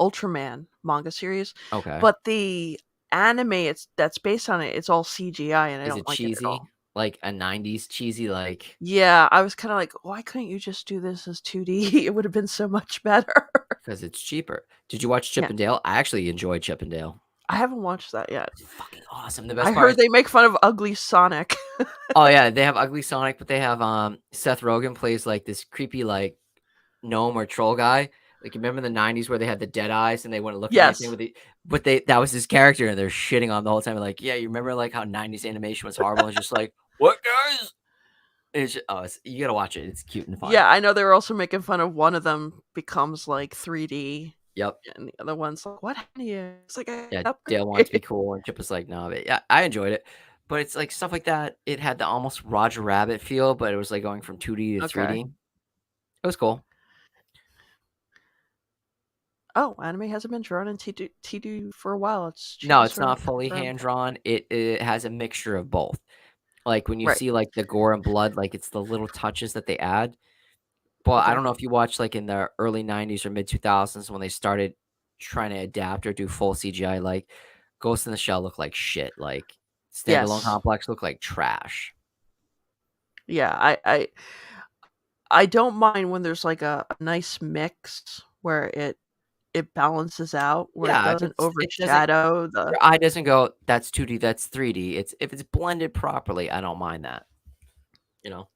Ultraman manga series, Okay. but the anime that's based on it, it's all CGI, and I Is it don't like it at cheesy? all. Like a 90s cheesy, like Yeah, I was kind of like, why couldn't you just do this as 2D? It would have been so much better. because it's cheaper. Did you watch Chip Yeah, and Dale? I actually enjoyed Chip and Dale. I haven't watched that yet. It's fucking awesome. The I best part heard is they make fun of ugly Sonic. oh yeah, they have Ugly Sonic, but they have Seth Rogen plays like this creepy like gnome or troll guy. Like you remember in the 90s where they had the dead eyes and they wouldn't look at anything Yes, with the but that was his character and they're shitting on the whole time. Like, yeah, you remember like how 90s animation was horrible? It's just like, what guys? You gotta watch it. It's cute and fun. yeah, I know they were also making fun of one of them becomes like 3D, Yep. and the other one's like, "What happened to you?" It's like, Yeah, upgrade. Dale wanted to be cool and Chip was like, no, but yeah, I enjoyed it. but it's like stuff like that. It had the almost Roger Rabbit feel, but it was like going from 2D to Okay. 3D. It was cool. Oh, anime hasn't been drawn in T2 for a while. She No, just it's started not fully around. hand drawn. It has a mixture of both. Like when you Right. see like the gore and blood, like it's the little touches that they add. But I Okay. don't know if you watched like in the early 90s or mid 2000s when they started trying to adapt or do full CGI, like Ghost in the Shell looked like shit. Like Standalone Yes. Complex looked like trash. Yeah. I don't mind when there's like a nice mix where it balances out, where it Yeah, doesn't it doesn't overshadow the. your eye doesn't go, "That's 2D, that's 3D." It's if it's blended properly, I don't mind that, you know?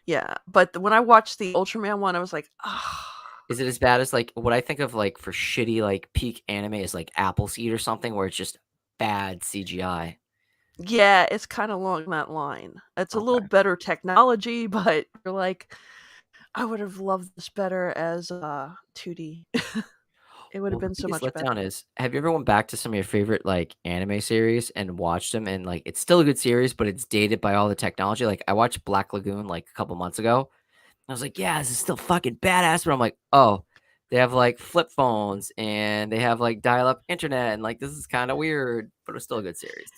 Yeah, but when I watched the Ultraman one, I was like, ah. Is it as bad as, like what I think of, like, for shitty, like, peak anime is, like, Appleseed or something where it's just bad CGI? Yeah, it's kind of along that line. It's a little Okay. better technology, but you're like, I would have loved this better as 2D. It would have Well, the been so biggest much better. letdown is, have you ever went back to some of your favorite, like, anime series and watched them and, like, it's still a good series, but it's dated by all the technology? Like, I watched Black Lagoon, like, a couple months ago. I was like, "Yeah, this is still fucking badass," but I'm like, "Oh, they have, like, flip phones, and they have, like, dial-up internet, and, like, this is kinda weird," but it's still a good series.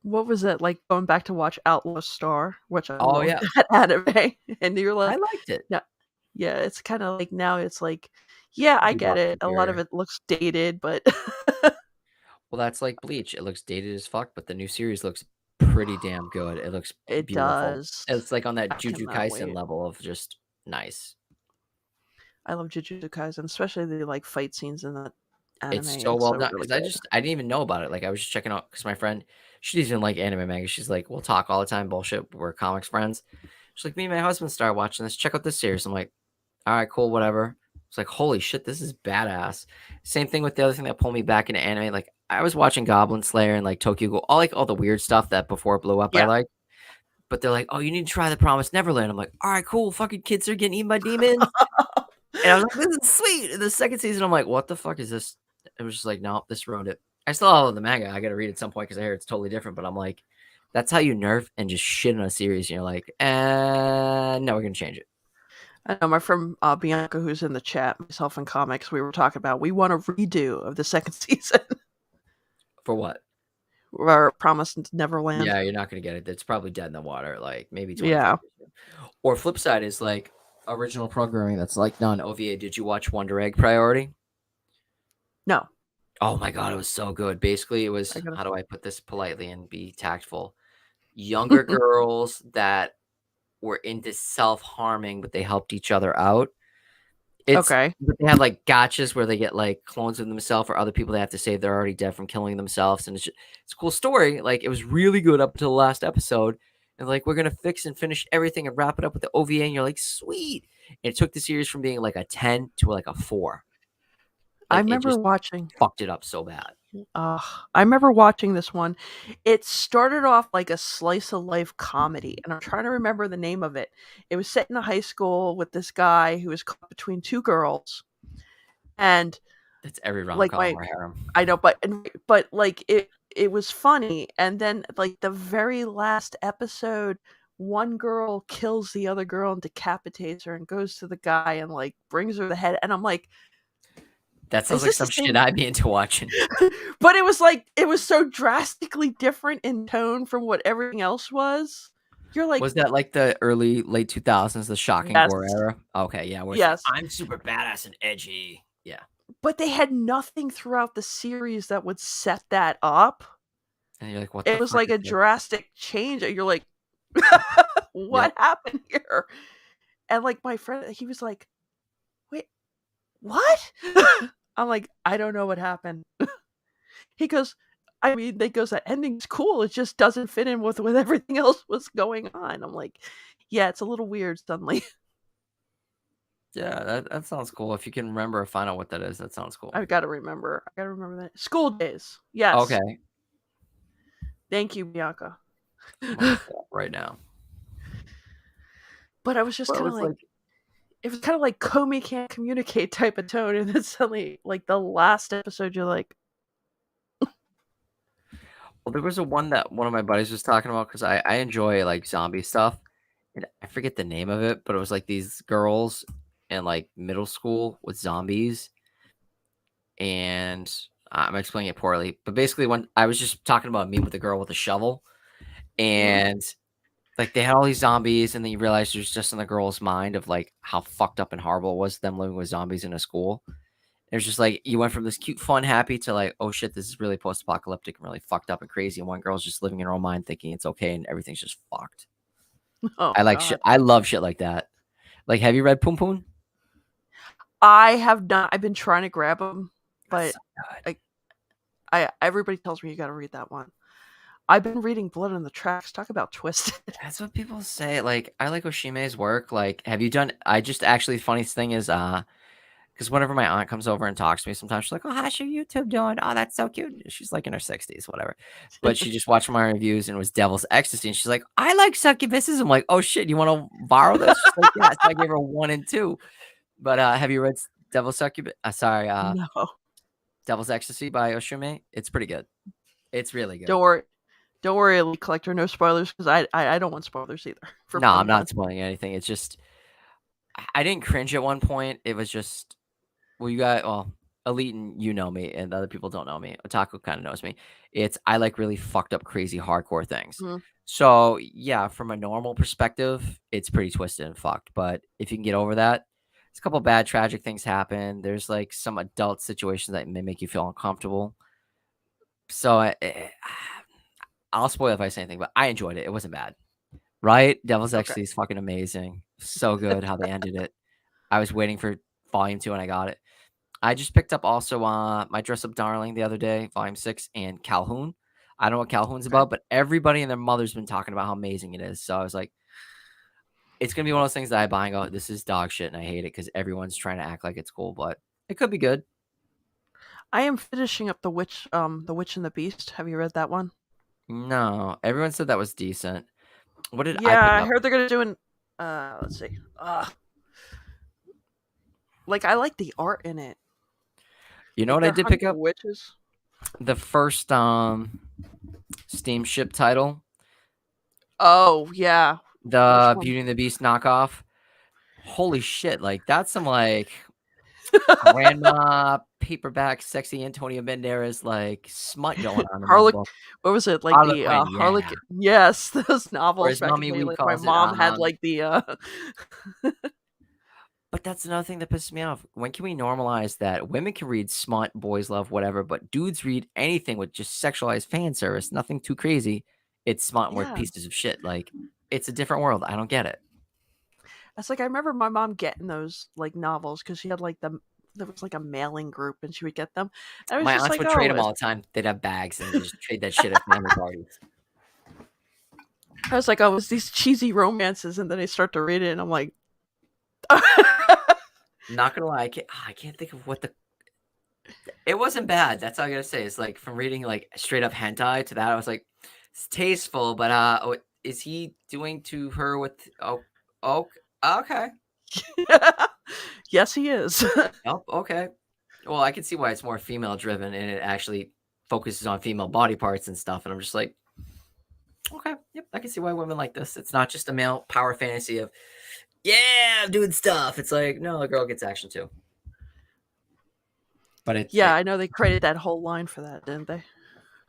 What was it like going back to watch Outlaw Star, which I Oh, love yeah. that anime, and you're I like, liked it. yeah, yeah, it's kind of like now it's like, yeah, I get Bebop it. A lot of Superior. it looks dated, but Well, that's like Bleach. It looks dated as fuck, but the new series looks pretty damn good. It looks it beautiful. does. It's like on that I Jujutsu cannot Kaisen wait. level of just nice. I love Jujutsu Kaisen, especially the like fight scenes in that anime. It's so It's well so done really because good. I didn't even know about it. Like I was just checking out because my friend, she doesn't even like anime manga. She's like, we'll talk all the time, bullshit. We're comics friends. She's like, me and my husband started watching this. Check out this series. I'm like, all right, cool, whatever. It's like, holy shit, this is badass. Same thing with the other thing that pulled me back into anime. Like I was watching Goblin Slayer and like Tokyo Ghoul, all the weird stuff that before it blew up. I Yeah. like. But they're like, "Oh, you need to try The Promised Neverland." I'm like, "All right, cool. Fucking kids are getting eaten by demons." And I was like, "This is sweet." And the second season, I'm like, "What the fuck is this?" It was just like, "No, this ruined it." I still have the manga. I got to read it at some point because I hear it's totally different. But I'm like, that's how you nerf and just shit on a series. And you're like, no, we're gonna change it I know my friend Bianca, who's in the chat, myself and comics, we were talking about we want a redo of the second season for what? or Promised Neverland. Yeah, you're not gonna get it. It's probably dead in the water. Like maybe 25 Yeah. years. Or flip side is like original programming that's like non OVA. Did you watch Wonder Egg Priority? No. Oh my god, it was so good. Basically, it was, I gotta. how do I put this politely and be tactful? Younger girls that were into self-harming, but they helped each other out. It's Okay. but they have like gotchas where they get like clones of themselves or other people they have to save they're already dead from killing themselves. And it's a cool story. Like it was really good up until the last episode. And like we're gonna fix and finish everything and wrap it up with the OVA, and you're like, sweet. And it took the series from being like a 10 to like a 4. I Like it remember just watching. fucked it up so bad. I remember watching this one. It started off like a slice of life comedy, and I'm trying to remember the name of it. It was set in a high school with this guy who was caught between two girls, and That's every like rom-com my or harem. I know, but like it was funny, and then like the very last episode, one girl kills the other girl and decapitates her, and goes to the guy and like brings her the head, and I'm like, That sounds is like this the some shit same? I'd be into watching. But it was like it was so drastically different in tone from what everything else was. You're like, Was that like the early, late 2000s, the shocking yes, gore era? Okay, yeah, where it's like, yes. I'm super badass and edgy. Yeah. But they had nothing throughout the series that would set that up. And you're like, what the It was fuck like is a this? drastic change. And you're like, Yep. what happened here? And like my friend, he was like, wait, what? I'm like, I don't know what happened. He goes, I mean, they goes, that ending's cool. It just doesn't fit in with everything else was going on. I'm like, yeah, it's a little weird suddenly. Yeah, that sounds cool. If you can remember or find out what that is, that sounds cool. I gotta remember. I gotta remember that. School days. Yes. Okay. Thank you, Bianca. I'm gonna look it up right now. But I was just Well, it kind of was like, like, it was kind of like Comey can't communicate type of tone, and then suddenly, like the last episode, you're like, Well, there was a one that one of my buddies was talking about because I enjoy like zombie stuff, and I forget the name of it, but it was like these girls in like middle school with zombies, and I'm explaining it poorly, but basically when I was just talking about me with the girl with the shovel, Hmm. and like they had all these zombies, and then you realize there's just in the girl's mind of like how fucked up and horrible it was them living with zombies in a school. It's just like you went from this cute, fun, happy to like, oh shit, this is really post-apocalyptic and really fucked up and crazy. And one girl's just living in her own mind, thinking it's okay, and everything's just fucked. Oh I like shit. God. I love shit like that. Like, have you read Poon Poon? I have not. I've been trying to grab them, That's but so good. I everybody tells me you got to read that one. I've been reading Blood on the Tracks. Talk about twisted. That's what people say. Like, I like Oshime's work. Like, have you done? I just actually funniest thing is because whenever my aunt comes over and talks to me, sometimes she's like, "Oh, how's your YouTube doing? Oh, that's so cute." She's like in her 60s, whatever. But she just watched my reviews and it was Devil's Ecstasy, and she's like, "I like succubuses." I'm like, "Oh shit, you want to borrow this?" She's like, "Yeah." So I gave her 1 and 2. But have you read Devil's Succubus? Sorry, No, Devil's Ecstasy by Oshime? It's pretty good. It's really good. don't worry. Don't worry, Elite Collector. No spoilers because I don't want spoilers either for No, Pum I'm Pum. not spoiling anything. It's just I didn't cringe at one point. It was just well, you got well, Elite and you know me, and the other people don't know me. Otaku kind of knows me. It's I like really fucked up, crazy, hardcore things. Mm, So yeah, from a normal perspective, it's pretty twisted and fucked. But if you can get over that, it's a couple bad, tragic things happen. There's like some adult situations that may make you feel uncomfortable. So I'll spoil if I say anything, but I enjoyed it. It wasn't bad. Right? Devil's okay. Ecstasy is fucking amazing. So good how they ended it. I was waiting for volume 2 and I got it. I just picked up also My Dress Up Darling the other day, volume 6, and Calhoun. I don't know what Calhoun's Okay. about, but everybody and their mother's been talking about how amazing it is. So I was like, it's gonna be one of those things that I buy and go, this is dog shit, and I hate it because everyone's trying to act like it's cool, but it could be good. I am finishing up the Witch and the Beast. Have you read that one? No, everyone said that was decent. What did I Yeah, pick I up? heard they're gonna do an. Let's see. Like I like the art in it. You know Like what I they're did hunting pick up? witches. The first steamship title, Oh yeah. Which the one? Beauty and the Beast knockoff. Holy shit! Like that's some like grandma paperback, sexy Antonio Banderas like smut going on in that Harlequin. book. What was it? Like the Harlequin, yeah. Harlequin. Yes, those Or novels as back in Mommy the day. Wee Like my calls it, mom had like the. but that's another thing that pisses me off. When can we normalize that women can read smut, boys love whatever, but dudes read anything with just sexualized fan service, nothing too crazy. It's smut and we're Yeah. pieces of shit. Like it's a different world. I don't get it. It's like I remember my mom getting those like novels because she had like there was like a mailing group and she would get them. And I was My just aunts like, would trade oh, them all the time. They'd have bags and just trade that shit at family parties. I was like, oh, it's these cheesy romances, and then I start to read it, and I'm like, Not gonna lie, I can't think of what the it wasn't bad. That's all I gotta say. It's like from reading like straight up hentai to that, I was like, it's tasteful, but is he doing to her with oh okay. yes, he is. Oh, okay. Well, I can see why it's more female driven and it actually focuses on female body parts and stuff. And I'm just like, okay, yep, I can see why women like this. It's not just a male power fantasy of, yeah, I'm doing stuff. It's like, no, the girl gets action too. But Yeah, I know they created that whole line for that, didn't they?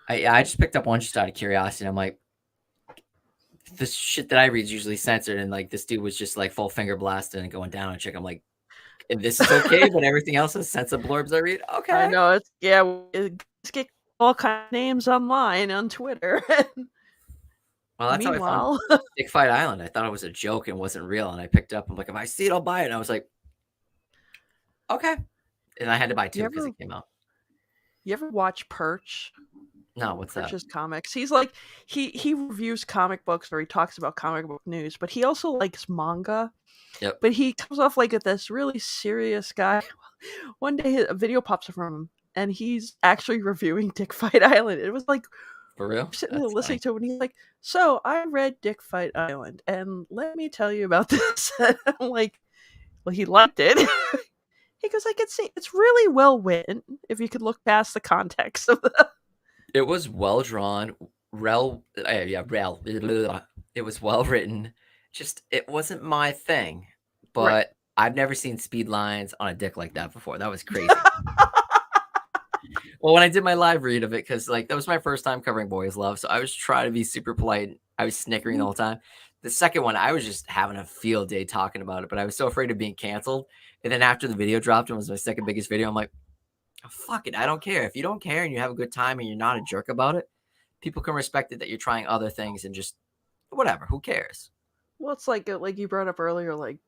I just picked up one just out of curiosity. And I'm like, this shit that I read is usually censored, and like this dude was just like full finger blasting and going down on a chick. I'm like, and this is okay, but everything else is censored blurbs I read. I Okay. know it's it's get all kind of names online on Twitter. Well, that's how I found Meanwhile, Dick Fight Island. I thought it was a joke and wasn't real, and I picked up. I'm like, if I see it, I'll buy it. And I was like, okay. And I had to buy you two because ever it came out. you ever watch Perch? No, what's that? Purchase comics. He's like he reviews comic books or he talks about comic book news, but he also likes manga. Yep. But he comes off like this really serious guy. One day a video pops up from him and he's actually reviewing Dick Fight Island. It was like For real? sitting there That's listening funny. to him and he's like, "So I read Dick Fight Island and let me tell you about this." And I'm like, well, he liked it. He goes, I could see it's really well written if you could look past the context of the It was well drawn, it was well written. Just it wasn't my thing. Right. But I've never seen speed lines on a dick like that before. That was crazy. Well, when I did my live read of it, because like that was my first time covering boys love, so I was trying to be super polite. I was snickering the whole time. The second one, I was just having a field day talking about it, but I was so afraid of being canceled. And then after the video dropped and was my second biggest video, I'm like, "Oh, fuck it, I don't care. If you don't care and you have a good time and you're not a jerk about it, people can respect it that you're trying other things and just whatever. Who cares?" Well, it's like you brought up earlier, like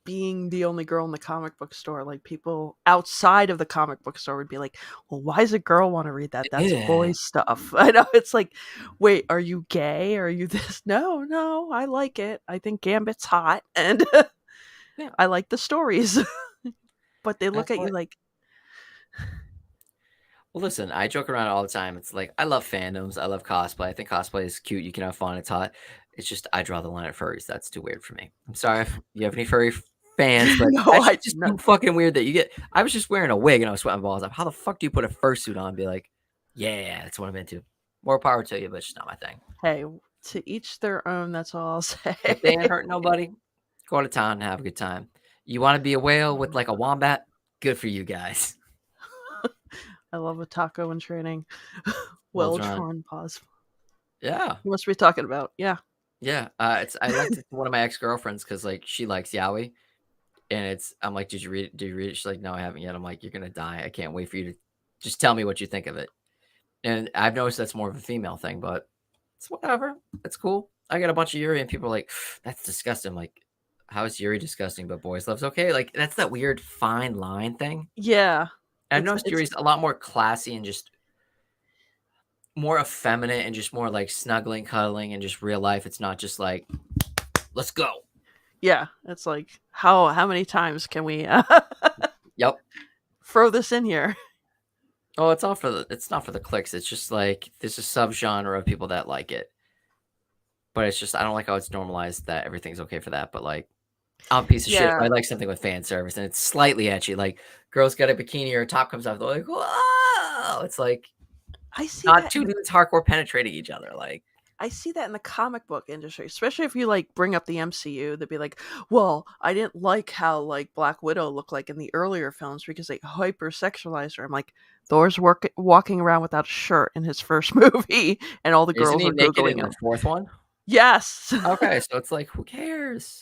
being the only girl in the comic book store. Like people outside of the comic book store would be like, "Well, why does a girl want to read that? That's Yeah. boys stuff." I know it's like, wait, are you gay? Are you this? No, no, I like it. I think Gambit's hot, and Yeah. I like the stories. But they look That's at you what. like, Well, listen, I joke around all the time. It's like I love fandoms. I love cosplay. I think cosplay is cute. You can have fun. It's hot. It's just I draw the line at furries. That's too weird for me. I'm sorry if you have any furry fans, but no, that I shit's just no. too fucking weird that you get. I was just wearing a wig and I was sweating balls up. How the fuck do you put a fursuit on and be like, yeah, that's what I'm into? More power to you, but it's just not my thing. Hey, to each their own. That's all I'll say. If they ain't hurting nobody, go to town and have a good time. You want to be a whale with like a wombat? Good for you guys. I love a taco in training. Well Well drawn. drawn pause. Yeah. You must be talking about, yeah. Yeah, it's I lent it to one of my ex-girlfriends because like she likes yaoi, and it's I'm like, "Did you read it? Did you read it?" She's like, "No, I haven't yet." I'm like, "You're gonna die. I can't wait for you to just tell me what you think of it." And I've noticed that's more of a female thing, but it's whatever. It's cool. I got a bunch of Yuri, and people are like, "That's disgusting." I'm like, how is Yuri disgusting, but boys love's okay? Like that's that weird fine line thing. Yeah. I've It's noticed it's Yuri's a lot more classy and just more effeminate and just more like snuggling, cuddling, and just real life. It's not just like, let's go. yeah, it's like how many times can we Yep. throw this in here? Oh, it's not for the clicks. It's just like there's a subgenre of people that like it. But it's just I don't like how it's normalized that everything's okay for that. But like I'm a piece of shit if I Yeah. like something with fan service and it's slightly etchy. Like girls got a bikini or a top comes off, they're like, whoa. It's like I see not that two dudes hardcore penetrating each other. Like I see that in the comic book industry, especially if you like bring up the MCU. They'd be like, "Well, I didn't like how like Black Widow looked like in the earlier films because they hypersexualized her." I'm like, Thor's walking around without a shirt in his first movie, and all the isn't girls he are naked in googling the him. fourth one? Yes. Okay, so it's like who cares?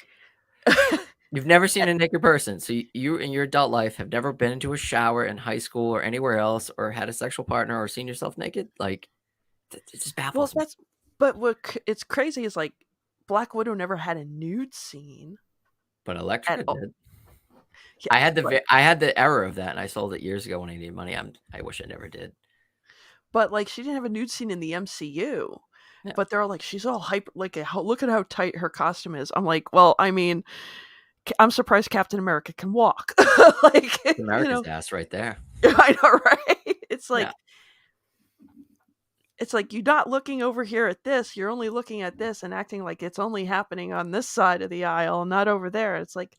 You've never seen a naked person. So you in your adult life have never been into a shower in high school or anywhere else or had a sexual partner or seen yourself naked? Like it just Well, baffles me. that's but it's crazy is like Black Widow never had a nude scene But at Electrica all. did. Yeah, right. I had the error of that, and I sold it years ago when I needed money. I wish I never did. But like she didn't have a nude scene in the MCU. Yeah, But they're like she's all hyper like look at how tight her costume is. I'm like, well, I mean, I'm surprised Captain America can walk. Like, you America's know, ass right there. I know, right? Yeah. It's like you're not looking over here at this. You're only looking at this and acting like it's only happening on this side of the aisle, not over there. It's like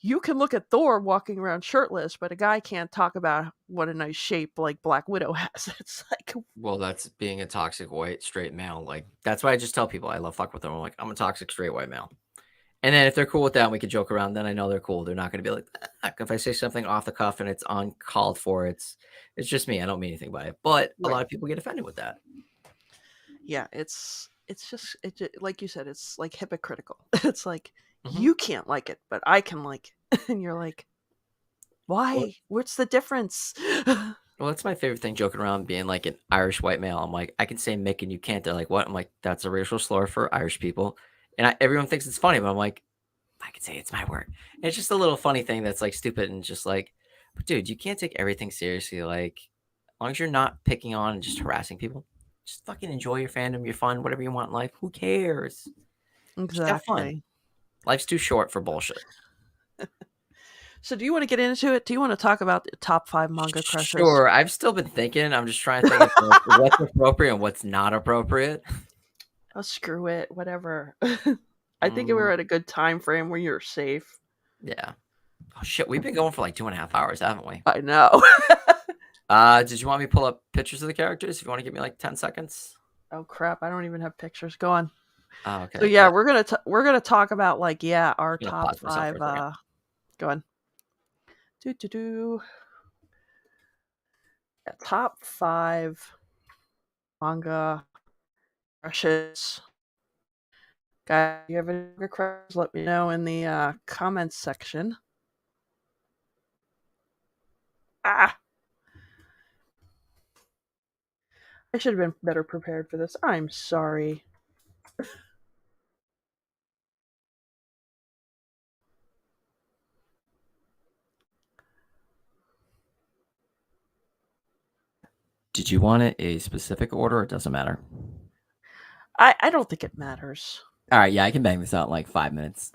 you can look at Thor walking around shirtless, but a guy can't talk about what a nice shape like Black Widow has. It's like, Well, that's being a toxic white straight male. Like that's why I just tell people I love fuck with them. I'm like I'm a toxic straight white male. And then if they're cool with that, and we can joke around. Then I know they're cool. They're not going to be like, "Ah," if I say something off the cuff and it's uncalled for. It's just me. I don't mean anything by it. But a right. lot of people get offended with that. Yeah, like you said, it's like hypocritical. It's like Hmm. you can't like it, but I can like it. And you're like, Well, why? What's the difference? well, that's my favorite thing. Joking around, being like an Irish white male. I'm like, I can say Mick and you can't. They're like, what? I'm like, that's a racial slur for Irish people. And everyone thinks it's funny, but I'm like, I can say it's my word. And it's just a little funny thing that's like stupid and just like, but dude, you can't take everything seriously. Like, as long as you're not picking on and just harassing people, just fucking enjoy your fandom, your fun, whatever you want in life. Who cares? Just have fun. Exactly. Life's too short for bullshit. So, do you want to get into it? Do you want to talk about the top 5 manga crushes? Sure. I've still been thinking. I'm just trying to think of like, what's appropriate and what's not appropriate. Oh, screw it. Whatever. I think Mm, we're at a good time frame where you're safe. yeah. Oh shit, we've been going for like 2.5 hours, haven't we? I know. Did you want me to pull up pictures of the characters? If you want to give me like 10 seconds. Oh crap! I don't even have pictures. Go on. Oh, So okay. yeah, Yeah. we're gonna talk about like our I'm gonna top pause myself for 5. a second. Go on. Do. Yeah, top 5 manga crushes. Guys, you have any manga crushes? Let me know in the comments section. Ah, I should have been better prepared for this. I'm sorry. Did you want it a specific order or it doesn't matter? I don't think it matters. All right, yeah, I can bang this out in like 5 minutes.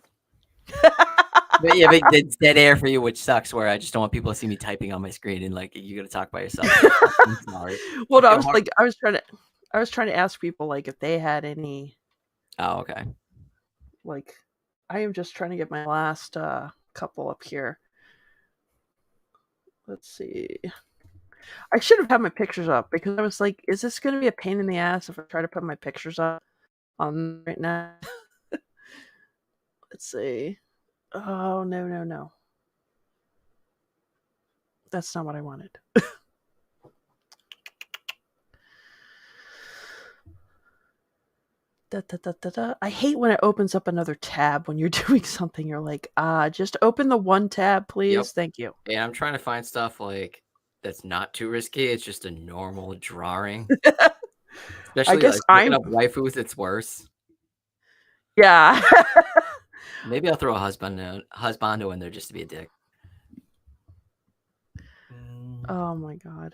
But yeah, but it's dead air for you, which sucks. Where I just don't want people to see me typing on my screen and like you got to talk by yourself. I'm sorry. Well, no, I feel hard. I was trying to ask people like if they had any Oh, okay. like. I am just trying to get my last couple up here. Let's see. I should have had my pictures up because I was like, is this going to be a pain in the ass if I try to put my pictures up on right now? Let's see. Oh, no. That's not what I wanted. I hate when it opens up another tab when you're doing something. You're like, just open the one tab, please. Yep. Thank you. And I'm trying to find stuff like that's not too risky. It's just a normal drawing. I Especially guess like looking up waifus, it's worse. Yeah. Maybe I'll throw a husbando in there just to be a dick. Oh my god.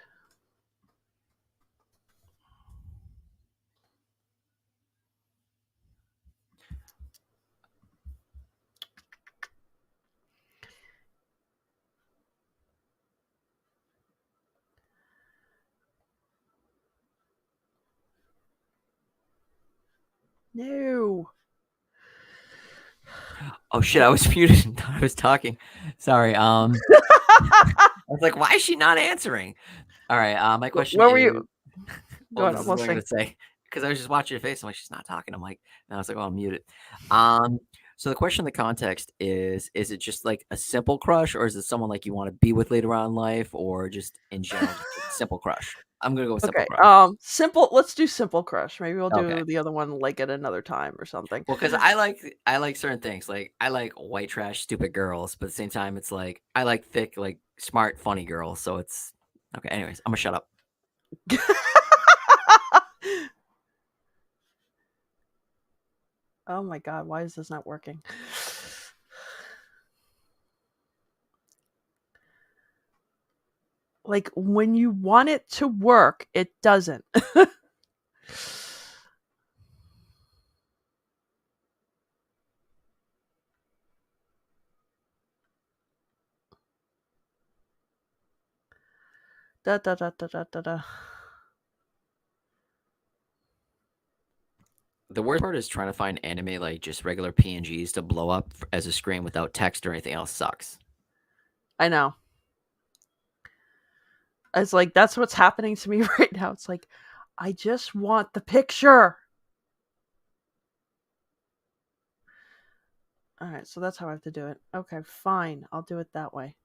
No. Oh shit, I was muted. I was talking. Sorry. I was like, why is she not answering? All right. My question What is, were you? well, this is what I'm gonna say because I was just watching your face. I'm like, she's not talking. I'm like, and I was like, oh, I'm muted. So the question, the context is it just like a simple crush, or is it someone like you want to be with later on in life, or just in general, just a simple crush? I'm gonna go with simple Okay. crush. Simple. Let's do simple crush. Maybe we'll Okay. do the other one like at another time or something. Well, because I like certain things. Like I like white trash, stupid girls, but at the same time, it's like I like thick, like smart, funny girls. So it's okay. Anyways, I'm gonna shut up. Oh my god, why is this not working? Like when you want it to work, it doesn't. Da da da da da da da. The worst part is trying to find anime like just regular PNGs to blow up as a screen without text or anything else sucks. I know. It's like that's what's happening to me right now. It's like I just want the picture. All right, so that's how I have to do it. Okay, fine. I'll do it that way.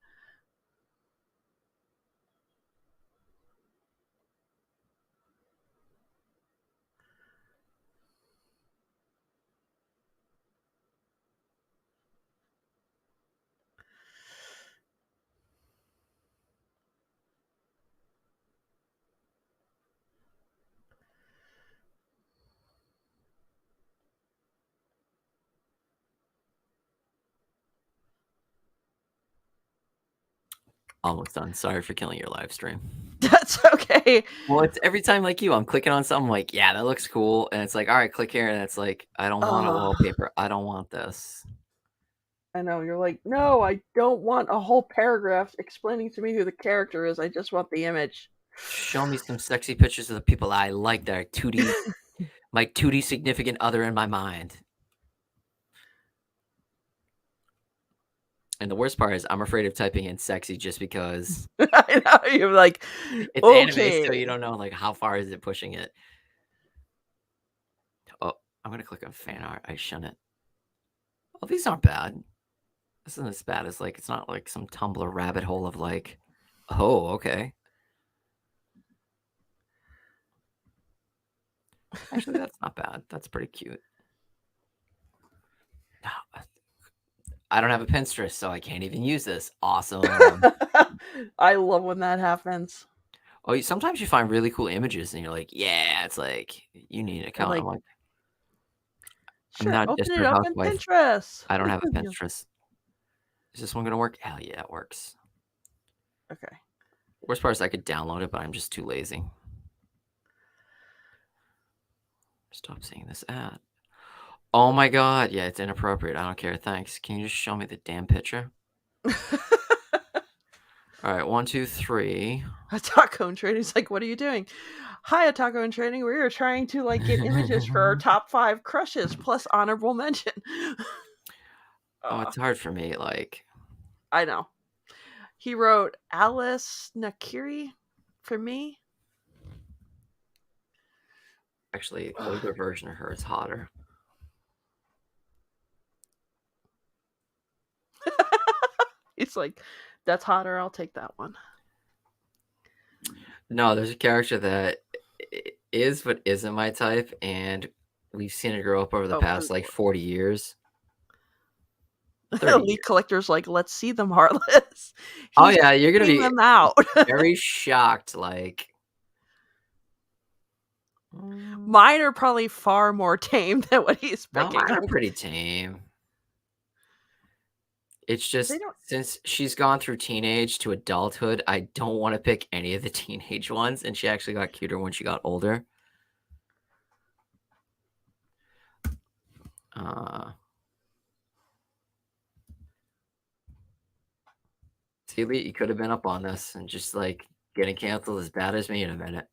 Almost done. Sorry for killing your live stream. That's okay. Well, it's every time like you, I'm clicking on something like, yeah, that looks cool. And it's like, all right, click here. And it's like, I don't want a wallpaper. I don't want this. I know. You're like, no, I don't want a whole paragraph explaining to me who the character is. I just want the image. Show me some sexy pictures of the people I like that are 2D, my 2D significant other in my mind. And the worst part is I'm afraid of typing in sexy just because I know, you're like, it's anime, so you okay. don't know, like, how far is it pushing it. Oh, I'm gonna click on fan art. I shouldn't. Oh, these aren't bad. This isn't as bad as, like, it's not like some Tumblr rabbit hole of, like, oh, okay. Actually, that's not bad. That's pretty cute. I don't have a Pinterest, so I can't even use this. Awesome. I love when that happens. Oh, sometimes you find really cool images and you're like, yeah, it's like, you need an You're account. I'm like, like, I'm sure, not a open it desperate up in housewife. Pinterest. I don't have a Yeah. Pinterest. Is this one gonna work? Hell yeah, it works. Okay. Worst part is I could download it, but I'm just too lazy. Stop seeing this ad. Oh my god, yeah, it's inappropriate. I don't care. Thanks. Can you just show me the damn picture? All right, 1, 2, 3. Taco in Trading's like, what are you doing? Hi, Taco in Trading. We are trying to like get images for our top 5 crushes plus honorable mention. Oh, it's hard for me. Like, I know. He wrote Alice Nakiri for me. actually, older version of her is hotter. It's like, that's hotter. I'll take that one. No, there's a character that is but isn't my type, and we've seen it grow up over the past like 40 years. 30 Elite years. collectors like, let's see them, Heartless. Oh He's yeah, you're gonna putting be them out. very shocked. Like, Mine are probably far more tame than what he's no, picking. mine are pretty tame. It's just don't. since she's gone through teenage to adulthood, I don't want to pick any of the teenage ones, and she actually got cuter when she got older. See, Lee, you could have been up on this and just like getting canceled as bad as me in a minute.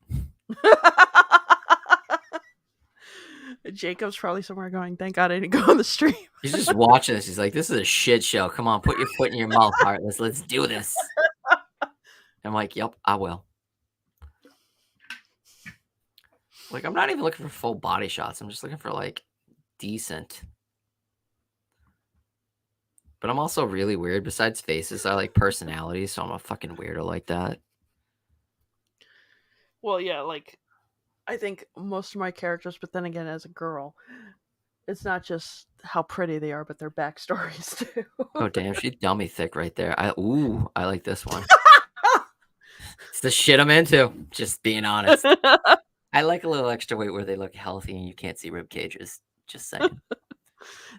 Jacob's probably somewhere going, thank God I didn't go on the stream. He's just watching this. He's like, "This is a shit show. Come on, put your foot in your mouth, Heartless. Let's do this." I'm like, "Yep, I will." Like, I'm not even looking for full body shots. I'm just looking for like decent. But I'm also really weird. Besides faces, I like personalities, so I'm a fucking weirdo like that. Well, yeah, like, I think most of my characters, but then again, as a girl, it's not just how pretty they are, but their backstories too. Oh damn, she's dummy thick right there. I like this one. It's the shit I'm into. Just being honest. I like a little extra weight where they look healthy and you can't see rib cages. Just saying.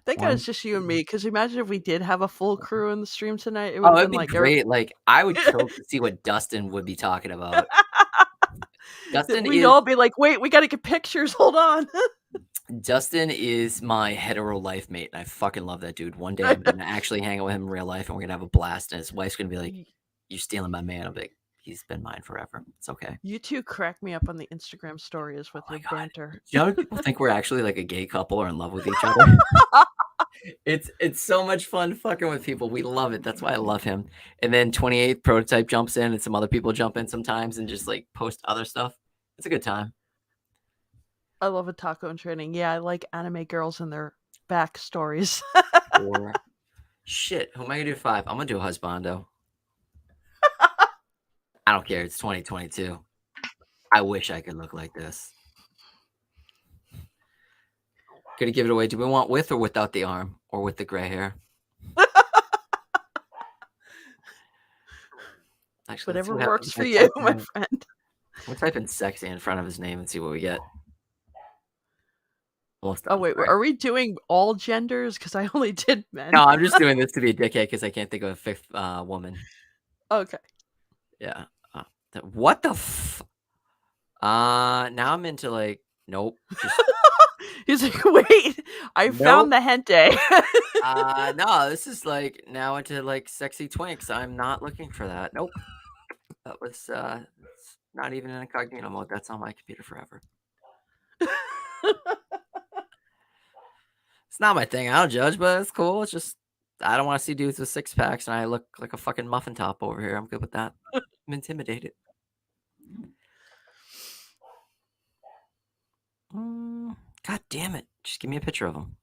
Thank God One. it's just you and me. Because imagine if we did have a full crew in the stream tonight, it would Oh, have it'd been be like great. Like, I would kill to see what Dustin would be talking about. Dustin we'd is all be like, "Wait, we got to get pictures. Hold on." Dustin is my hetero life mate, and I fucking love that dude. One day I'm gonna actually hang out with him in real life, and we're gonna have a blast. And his wife's gonna be like, "You're stealing my man." I'm like, "He's been mine forever. It's okay." You two crack me up on the Instagram stories with your God. banter. You know, people think we're actually like a gay couple or in love with each other. It's so much fun fucking with people. We love it. That's why I love him. And then 28th prototype jumps in, and some other people jump in sometimes and just like post other stuff. It's a good time. I love a taco in training. Yeah, I like anime girls and their backstories. Or shit, who am I gonna do 5? I'm gonna do a husbando. I don't care. It's 2022. I wish I could look like this. Gonna give it away. Do we want with or without the arm, or with the gray hair? Actually, Whatever works for you, my friend. We'll type in sexy in front of his name and see what we get. Oh wait, are we doing all genders? Because I only did men. No, I'm just doing this to be a dickhead because I can't think of a 5th woman. Okay. Yeah. What the now I'm into like, nope. Just, He's like, wait, I found the hentai. no, this is like now into like sexy twinks. I'm not looking for that. Nope. That was it's not even in incognito mode. That's on my computer forever. It's not my thing. I don't judge, but it's cool. It's just I don't want to see dudes with 6-packs and I look like a fucking muffin top over here. I'm good with that. I'm intimidated. God damn it. Just give me a picture of him.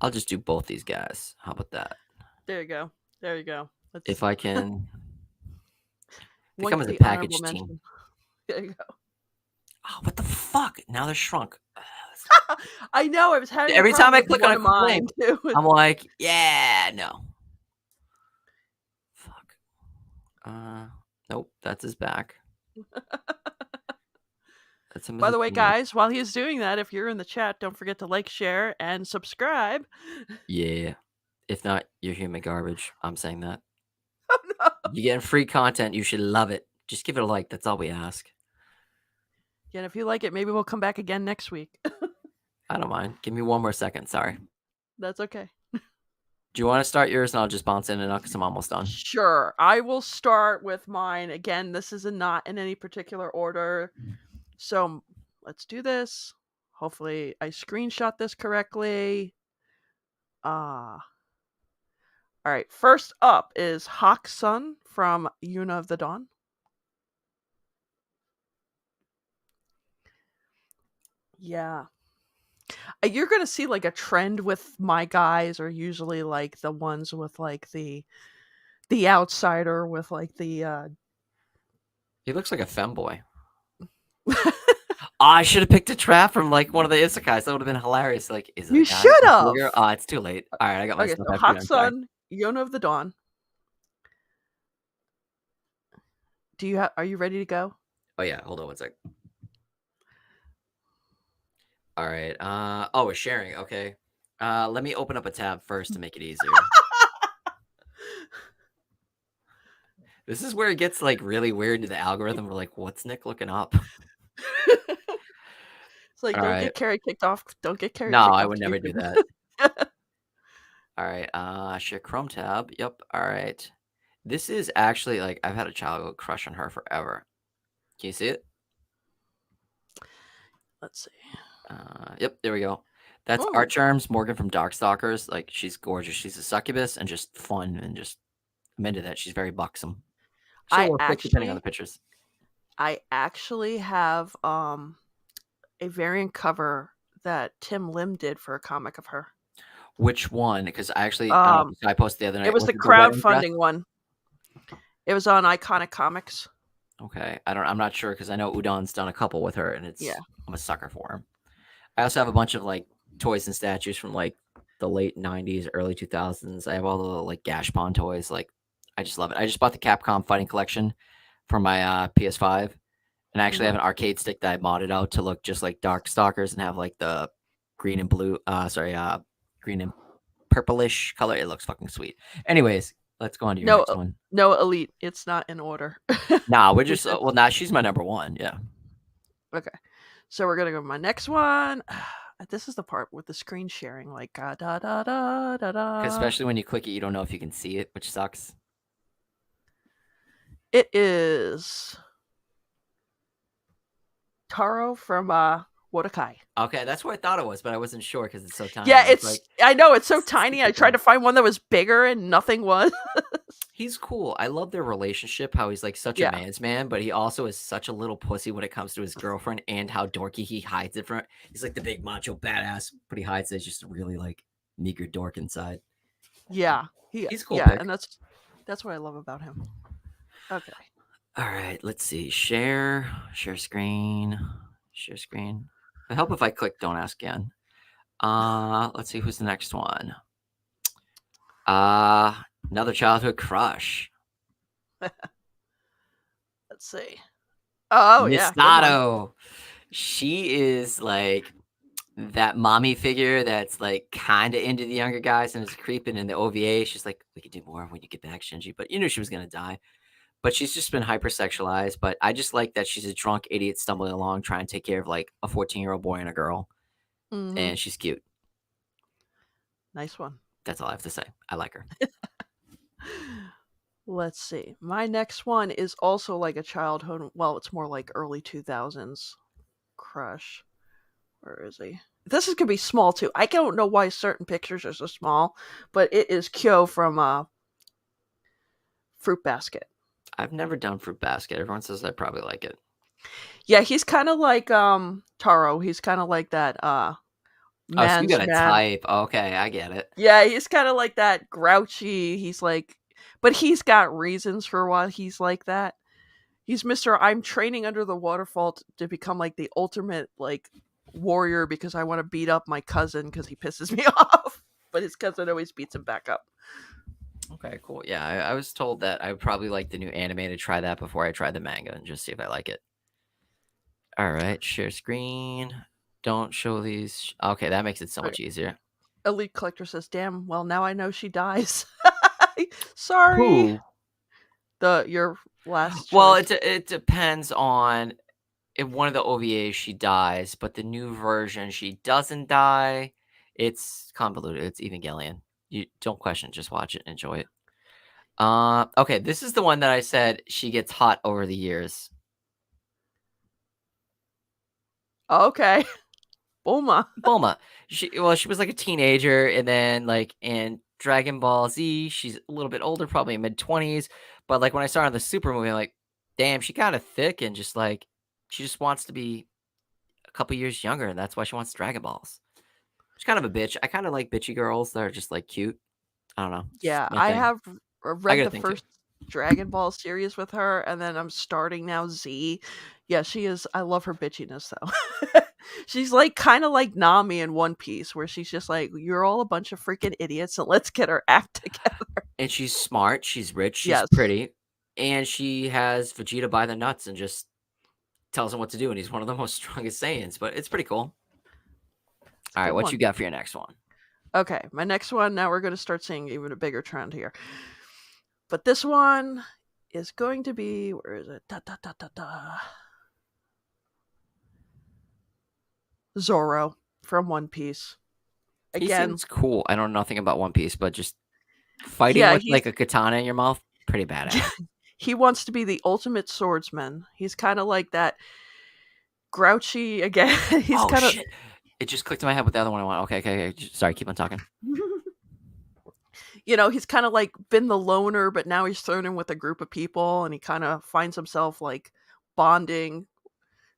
I'll just do both these guys. How about that? There you go. There you go. If I can. They One come for as a the package honorable team. mention. There you go. Oh, what the fuck? Now they're shrunk. I know. I was having Every a time problem I with click on one a of quick mine link, too. I'm like, yeah, no. Fuck. Nope, that's his back. That's him. By the way, guys, while he's doing that, if you're in the chat, don't forget to like, share, and subscribe. Yeah. If not, you're human garbage. I'm saying that. Oh no. You're getting free content. You should love it. Just give it a like. That's all we ask. Yeah, and if you like it, maybe we'll come back again next week. I don't mind. Give me one more second. Sorry. That's okay. Do you want to start yours and I'll just bounce in and out because I'm almost done? Sure. I will start with mine. Again, this is not in any particular order. So let's do this. Hopefully I screenshot this correctly. All right. First up is Hawk Sun from Yuna of the Dawn. Yeah. You're going to see like a trend with my guys are usually like the ones with like the outsider with like the He looks like a femboy. I should have picked a trap from like one of the isekais. That would have been hilarious. Like, is it You a guy? should have. Oh, it's too late. All right, I got my Okay, stuff so after you. Hawk I'm sorry. Sun, Yona of the Dawn. Are you ready to go? Oh yeah, hold on one sec. All right. Oh, we're sharing. Okay. Let me open up a tab first to make it easier. This is where it gets like really weird to the algorithm. We're like, what's Nick looking up? It's like, All don't right. get Carrie kicked off. Don't get Carrie No, kicked I off would never do YouTube. that. All right. Share Chrome tab. Yep. All right. This is actually like I've had a childhood crush on her forever. Can you see it? Let's see. Yep. There we go. That's Ooh. Art Charms, Morgan from Darkstalkers. Like she's gorgeous. She's a succubus and just fun and just I'm into that. She's very buxom. She'll work quick depending on the pictures. I actually have a variant cover that Tim Lim did for a comic of her. Which one? Because I actually I posted the other night. It was the crowdfunding one. It was on Iconic Comics. Okay, I'm not sure because I know Udon's done a couple with her, and Yeah. I'm a sucker for him. I also have a bunch of like toys and statues from like the late '90s, early 2000s. I have all the like Gashpon toys. Like, I just love it. I just bought the Capcom Fighting Collection for my PS5, and I actually have an arcade stick that I modded out to look just like Darkstalkers and have like the green and blue. Green and purplish color. It looks fucking sweet. Anyways, let's go on to your next one. No, Elite. It's not in order. Nah, we're just she's my number one. Yeah. Okay. So we're gonna go to my next one. This is the part with the screen sharing, like da da da da da. Especially when you click it, you don't know if you can see it, which sucks. It is Taro from Wodakai. Okay, that's what I thought it was, but I wasn't sure because it's so tiny. Yeah, I know it's so tiny. I tried to find one that was bigger and nothing was. He's cool. I love their relationship, how he's like such a man's man, but he also is such a little pussy when it comes to his girlfriend and how dorky he hides it from. He's like the big macho badass, but he hides it as just really like meager dork inside. Yeah. He's cool. Yeah, and that's what I love about him. Okay. All right, let's see. Share screen. Share screen. It'll help if I click don't ask again. Let's see who's the next one. Another childhood crush. Let's see. Oh, yeah. Misato. She is like that mommy figure that's like kind of into the younger guys and is creeping in the OVA. She's like, we could do more when you get back, Shinji. But you knew she was going to die. But she's just been hypersexualized. But I just like that she's a drunk idiot stumbling along trying to take care of like a 14-year-old boy and a girl. Mm-hmm. And she's cute. Nice one. That's all I have to say. I like her. Let's see. My next one is also like a childhood. Well, it's more like early 2000s. Crush. Where is he? This is gonna be small too. I don't know why certain pictures are so small, but it is Kyo from Fruit Basket. I've never done Fruit Basket. Everyone says I probably like it. Yeah, he's kind of like Taro. He's kind of like that Oh, so you man's got a man. type. Okay, I get it. Yeah, he's kind of like that grouchy. He's like, but he's got reasons for why he's like that. He's Mr. I'm training under the waterfall to become like the ultimate like warrior because I want to beat up my cousin because he pisses me off. But his cousin always beats him back up. Okay, cool. Yeah, I was told that I would probably like the new anime to try that before I try the manga and just see if I like it. All right, share screen. Don't show these. Okay, that makes it so much easier. Elite Collector says, "Damn, well now I know she dies." Sorry. Who? Your last Well, choice. it depends on in one of the OVAs she dies, but the new version she doesn't die. It's convoluted. It's Evangelion. You don't question, just watch it, enjoy it. Okay, this is the one that I said she gets hot over the years. Okay. Bulma. Bulma. She was like a teenager, and then like in Dragon Ball Z, she's a little bit older, probably mid-20s. But like when I saw her in the Super movie, I'm like, damn, she kind of thick and just like she just wants to be a couple years younger, and that's why she wants Dragon Balls. She's kind of a bitch. I kind of like bitchy girls that are just like cute. I don't know. It's just Yeah, my I thing. have I read got a the thing too. first Dragon Ball series with her, and then I'm starting now Z. Yeah, she is. I love her bitchiness though. She's like kind of like Nami in One Piece, where she's just like, "You're all a bunch of freaking idiots, and let's get our act together." And she's smart, she's rich, she's Yes, pretty, and she has Vegeta by the nuts and just tells him what to do, and he's one of the most strongest Saiyans, but it's pretty cool. it's a All right, good what you one. got for your next one? Okay, my next one. Now we're going to start seeing even a bigger trend here. But this one is going to be, where is it? Da, da, da, da, da. Zoro from One Piece. He Again, seems cool. I know nothing about One Piece, but just fighting yeah, with like a katana in your mouth, pretty badass. he wants to be the ultimate swordsman. He's kind of like that grouchy again. He's Oh kind of shit! It just clicked in my head with the other one I want. Okay. Sorry, keep on talking. he's kind of like been the loner, but now he's thrown in with a group of people and he kind of finds himself like bonding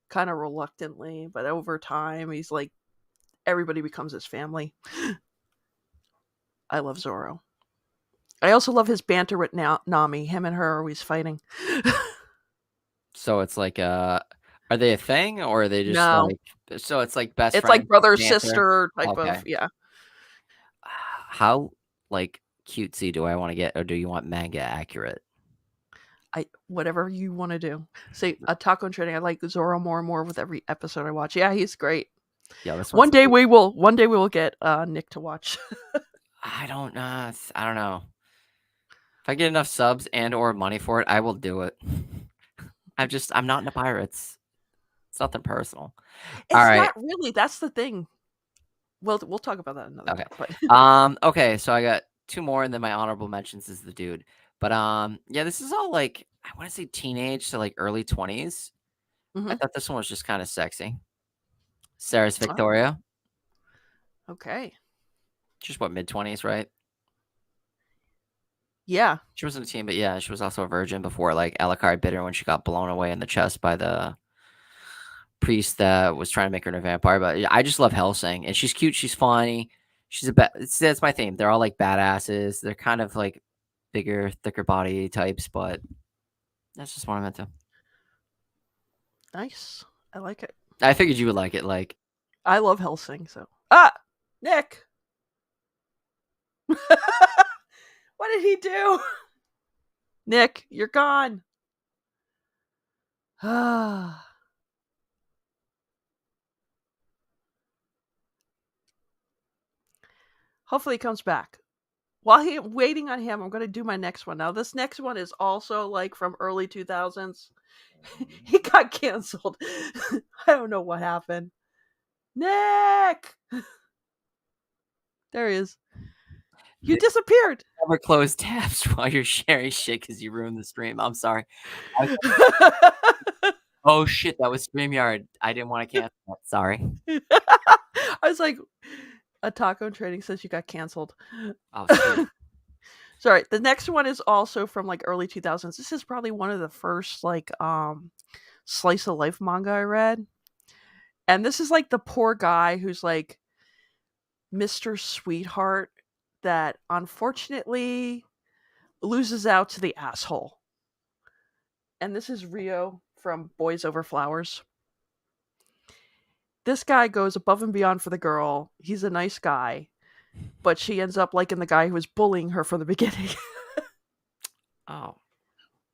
kind of reluctantly, but over time he's like everybody becomes his family. I love Zoro. I also love his banter with Nami. Him and her are always fighting. So it's like, are they a thing or are they just No, like? So it's like best it's like friends brother banter. sister type Okay. of, yeah. How like cutesy do I want to get, or do you want manga accurate? I whatever you want to do. See, Taco and Trading. I like Zoro more and more with every episode I watch. Yeah, he's great. Yo, this one's One day cute. we will. One day we will get Nick to watch. I don't know. I don't know. If I get enough subs and or money for it, I will do it. I'm not into pirates. It's nothing personal. All It's right. not really. That's the thing. We'll talk about that another Okay. time. But Okay, so I got two more and then my honorable mentions is the dude. But yeah, this is all like I want to say teenage to like early 20s. I hmm thought this one was just kind of sexy. Sarah's oh, Victoria. okay, Just what, mid-20s, right? yeah. She wasn't a teen, but yeah, she was also a virgin before like Alucard bit her when she got blown away in the chest by the priest that was trying to make her into a vampire. But yeah, I just love Hellsing, and she's cute. She's funny. She's a that's my theme. They're all like badasses. They're kind of like bigger, thicker body types, but that's just what I meant to. Nice. I like it. I figured you would like it. Like, I love Helsing. So Nick. What did he do? Nick, you're gone. Hopefully he comes back. While he waiting on him, I'm going to do my next one. Now, this next one is also like from early 2000s. He got canceled. I don't know what happened. Nick, there he is. You disappeared. never close tabs while you're sharing shit because you ruined the stream. I'm sorry. Oh shit, that was StreamYard. I didn't want to cancel that. Sorry. I was like, a taco trading says you got canceled. Oh sweet. Sorry. The next one is also from like early 2000s. This is probably one of the first like slice of life manga I read. And this is like the poor guy who's like Mr. Sweetheart that unfortunately loses out to the asshole. And this is Rio from Boys Over Flowers. This guy goes above and beyond for the girl. He's a nice guy, but she ends up liking the guy who was bullying her from the beginning. Oh.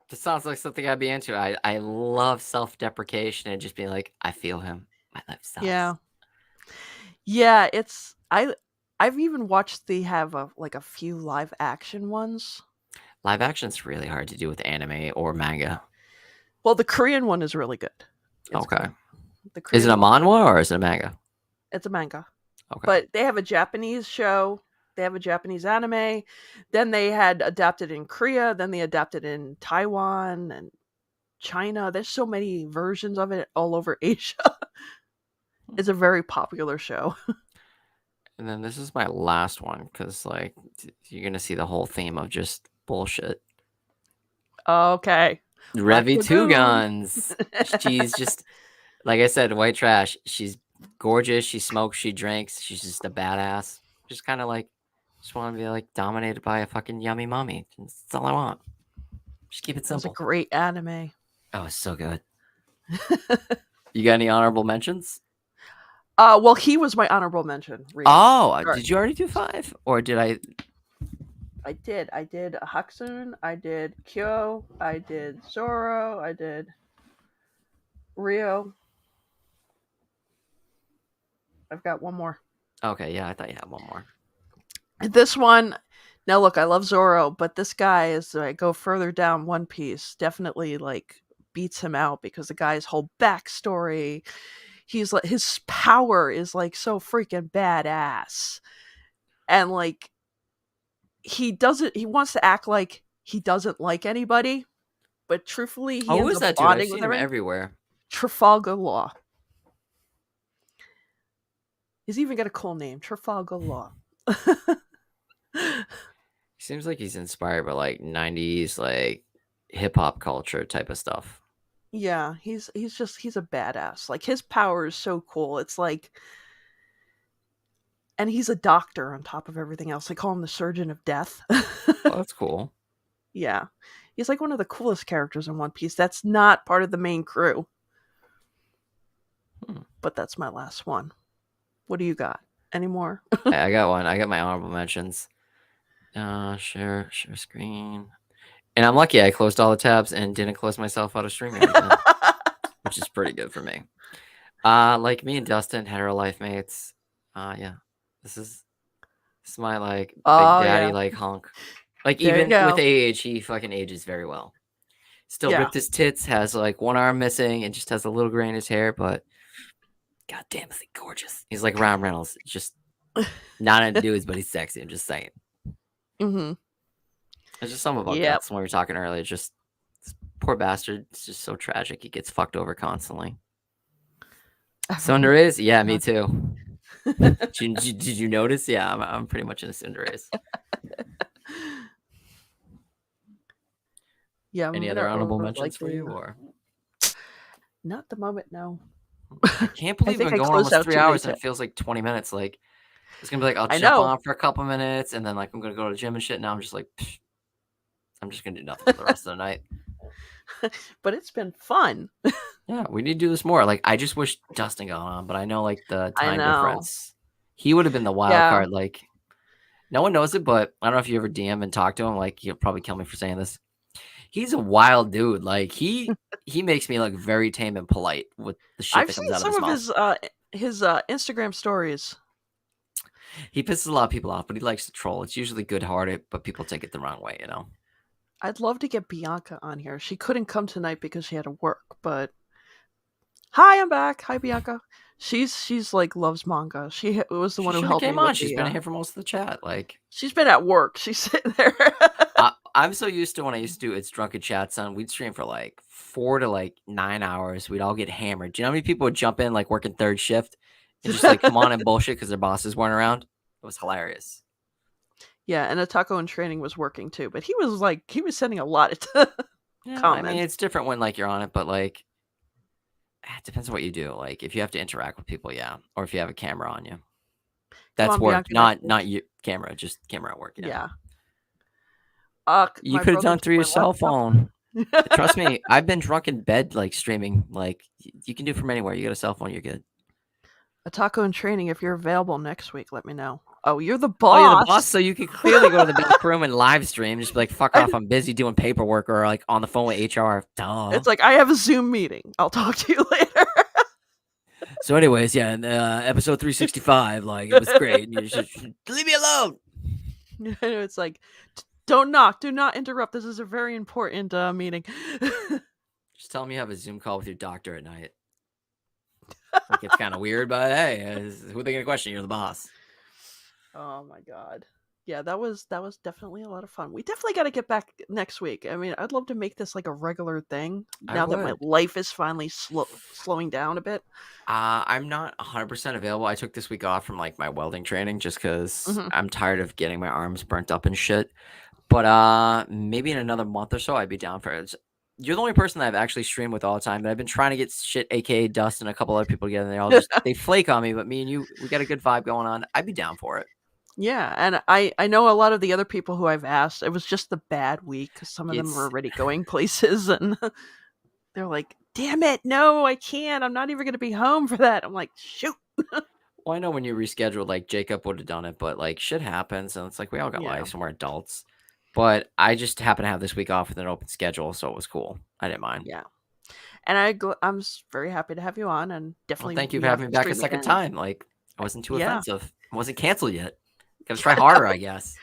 This sounds like something I'd be into. I love self-deprecation and just being like, I feel him. My life sucks. Yeah. Yeah, it's I've even watched they have like a few live action ones. Live action's really hard to do with anime or manga. Well, the Korean one is really good. It's Okay. good. The Is it a Korean one- manhwa or is it a manga? It's a manga. Okay. But they have a Japanese show. They have a Japanese anime. Then they had adapted in Korea. Then they adapted in Taiwan and China. There's so many versions of it all over Asia. It's a very popular show. And then this is my last one because, like, you're gonna see the whole theme of just bullshit. Okay. Revy Two Lagoon. Guns. She's just, like I said, white trash. She's gorgeous. She smokes. She drinks. She's just a badass. Just kind of like, just want to be like dominated by a fucking yummy mummy. That's all I want. Just keep it It's a simple. great anime. Oh, it's so good. You got any honorable mentions? Well, he was my honorable mention. Rio. Oh, did you already do 5? Or did I? I did. I did Hakusun. I did Kyo. I did Zoro. I did Rio. I've got one more. Okay, yeah, I thought you had one more. This one, now look, I love Zoro, but this guy, as I go further down One Piece, definitely like beats him out because the guy's whole backstory, he's like his power is like so freaking badass, and like he wants to act like he doesn't like anybody, but truthfully, he Oh, who ends is up that dude? I've bonding seen with him everyone. everywhere. Trafalgar Law. He's even got a cool name, Trafalgar Law. He seems like he's inspired by like 90s like hip hop culture type of stuff. Yeah, he's a badass. Like his power is so cool. It's like, and he's a doctor on top of everything else. They call him the Surgeon of Death. Oh, that's cool. Yeah. He's like one of the coolest characters in One Piece. That's not part of the main crew. But that's my last one. What do you got? Any more? I got one. I got my honorable mentions. Share screen. And I'm lucky I closed all the tabs and didn't close myself out of StreamYard, which is pretty good for me. Like me and Dustin, hetero life mates. Yeah. This is my like big daddy like hunk. Like There even you go. with age, he fucking ages very well. Still Yeah. ripped his tits, has like one arm missing, and just has a little gray in his hair, but god damn is he gorgeous. He's like Ryan Reynolds, just not into dudes, but he's sexy. I'm just saying. Mm-hmm. There's just something about Yep. guts when we were talking earlier. Just this poor bastard. It's just so tragic. He gets fucked over constantly. Sundays? Yeah, me too. did you notice? Yeah, I'm pretty much in a Sundays. Yeah. Any other honorable mentions for you, or not at the moment? No. I can't believe we've been going almost 3 hours and it feels like 20 minutes. Like it's gonna be like I'll jump on for a couple minutes and then like I'm gonna go to the gym and shit. Now I'm just like psh, I'm just gonna do nothing for the rest of the night. But it's been fun. Yeah, we need to do this more. Like I just wish Dustin got on, but I know like the time difference. He would have been the wild card. Like no one knows it, but I don't know if you ever DM and talk to him. Like he'll probably kill me for saying this. He's a wild dude. Like he makes me look very tame and polite with the shit that comes out of his mouth. I've seen some of his Instagram stories. He pisses a lot of people off, but he likes to troll. It's usually good-hearted, but people take it the wrong way, you know. I'd love to get Bianca on here. She couldn't come tonight because she had to work, but hi, I'm back. Hi, Bianca. She's like loves manga. She was the one who helped me. Came on. She's been here for most of the chat. Like she's been at work. She's sitting there. I'm so used to when I used to do It's Drunken Chats on, we'd stream for like 4 to like 9 hours. We'd all get hammered. Do you know how many people would jump in like working third shift and just like come on and bullshit because their bosses weren't around? It was hilarious. Yeah, and Atako in Training was working too, but he was sending a lot of Yeah, I mean, comments. it's different when like you're on it, but like it depends on what you do. Like if you have to interact with people, yeah, or if you have a camera on you, that's on, work, Bianca, not you camera, just camera at work. Yeah, Yeah. you My could have brother done took through your my cell laptop. phone. Trust me, I've been drunk in bed like streaming. Like you can do from anywhere. You got a cell phone, you're good. Atako in Training, if you're available next week, let me know. Oh, you're the Oh, you're the boss. boss, so you can clearly go to the back room and live stream. Just be like, fuck I- off, I'm busy doing paperwork or like on the phone with HR. Duh. It's like I have a Zoom meeting. I'll talk to you later. So, anyways, yeah, in, episode 365, like it was great. And you just leave me alone. It's like, don't knock, do not interrupt. This is a very important meeting. Just tell them you have a Zoom call with your doctor at night. Like it's kind of weird, but hey, who are they gonna question? You're the boss. Oh my god. Yeah, that was definitely a lot of fun. We definitely got to get back next week. I mean, I'd love to make this like a regular thing now that my life is finally slowing down a bit. I'm not 100% available. I took this week off from like my welding training just because I'm tired of getting my arms burnt up and shit. But maybe in another month or so, I'd be down for it. You're the only person that I've actually streamed with all the time. But I've been trying to get shit, aka Dust and a couple other people together. And they all just they flake on me. But me and you, we got a good vibe going on. I'd be down for it. Yeah, and I know a lot of the other people who I've asked. It was just the bad week because some of them were already going places, and they're like, "Damn it, no, I can't. I'm not even going to be home for that." I'm like, "Shoot." Well, I know when you rescheduled, like Jacob would have done it, but like shit happens, and it's like we all got lives and we're adults. But I just happen to have this week off with an open schedule, so it was cool. I didn't mind. Yeah, and I'm very happy to have you on, and definitely thank you for having me back a second time. Like I wasn't too offensive. I wasn't canceled yet. Gotta try harder, I guess.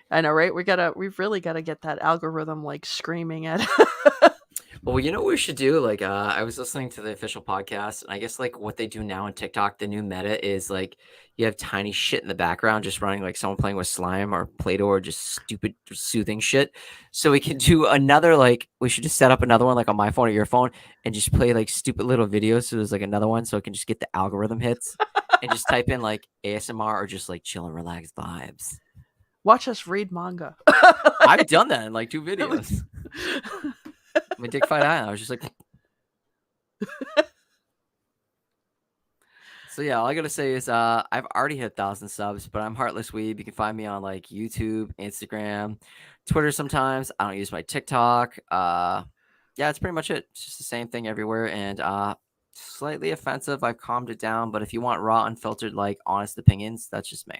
I know, right? We've really got to get that algorithm like screaming at. Well, you know what we should do? Like, I was listening to the official podcast, and I guess like what they do now on TikTok, the new meta is like you have tiny shit in the background, just running like someone playing with slime or Play-Doh or just stupid soothing shit. So we can do another like we should just set up another one like on my phone or your phone and just play like stupid little videos. So there's like another one, so it can just get the algorithm hits and just type in like ASMR or just like chill and relaxed vibes. Watch us read manga. I've done that in like 2 videos. My Dick Fight Island. I was just like. So yeah, all I gotta say is I've already hit 1,000 subs, but I'm Heartless Weeb. You can find me on like YouTube, Instagram, Twitter sometimes. I don't use my TikTok. Yeah, that's pretty much it. It's just the same thing everywhere. And slightly offensive. I've calmed it down, but if you want raw, unfiltered, like honest opinions, that's just me.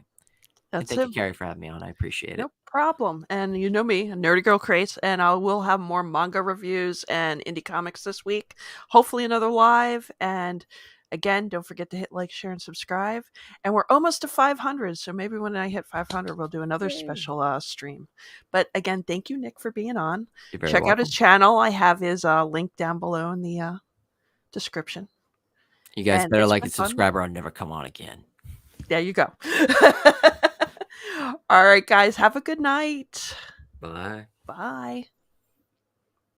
And thank you, Carrie, for having me on. I appreciate it. No problem. And you know me, Nerdygirlcreates, and I will have more manga reviews and indie comics this week. Hopefully another live. And again, don't forget to hit like, share, and subscribe. And we're almost to 500, so maybe when I hit 500, we'll do another special stream. But again, thank you, Nick, for being on. Check out his channel. I have his link down below in the description. You guys better like and subscribe or I'll never come on again. There you go. All right, guys. Have a good night. Bye. Bye.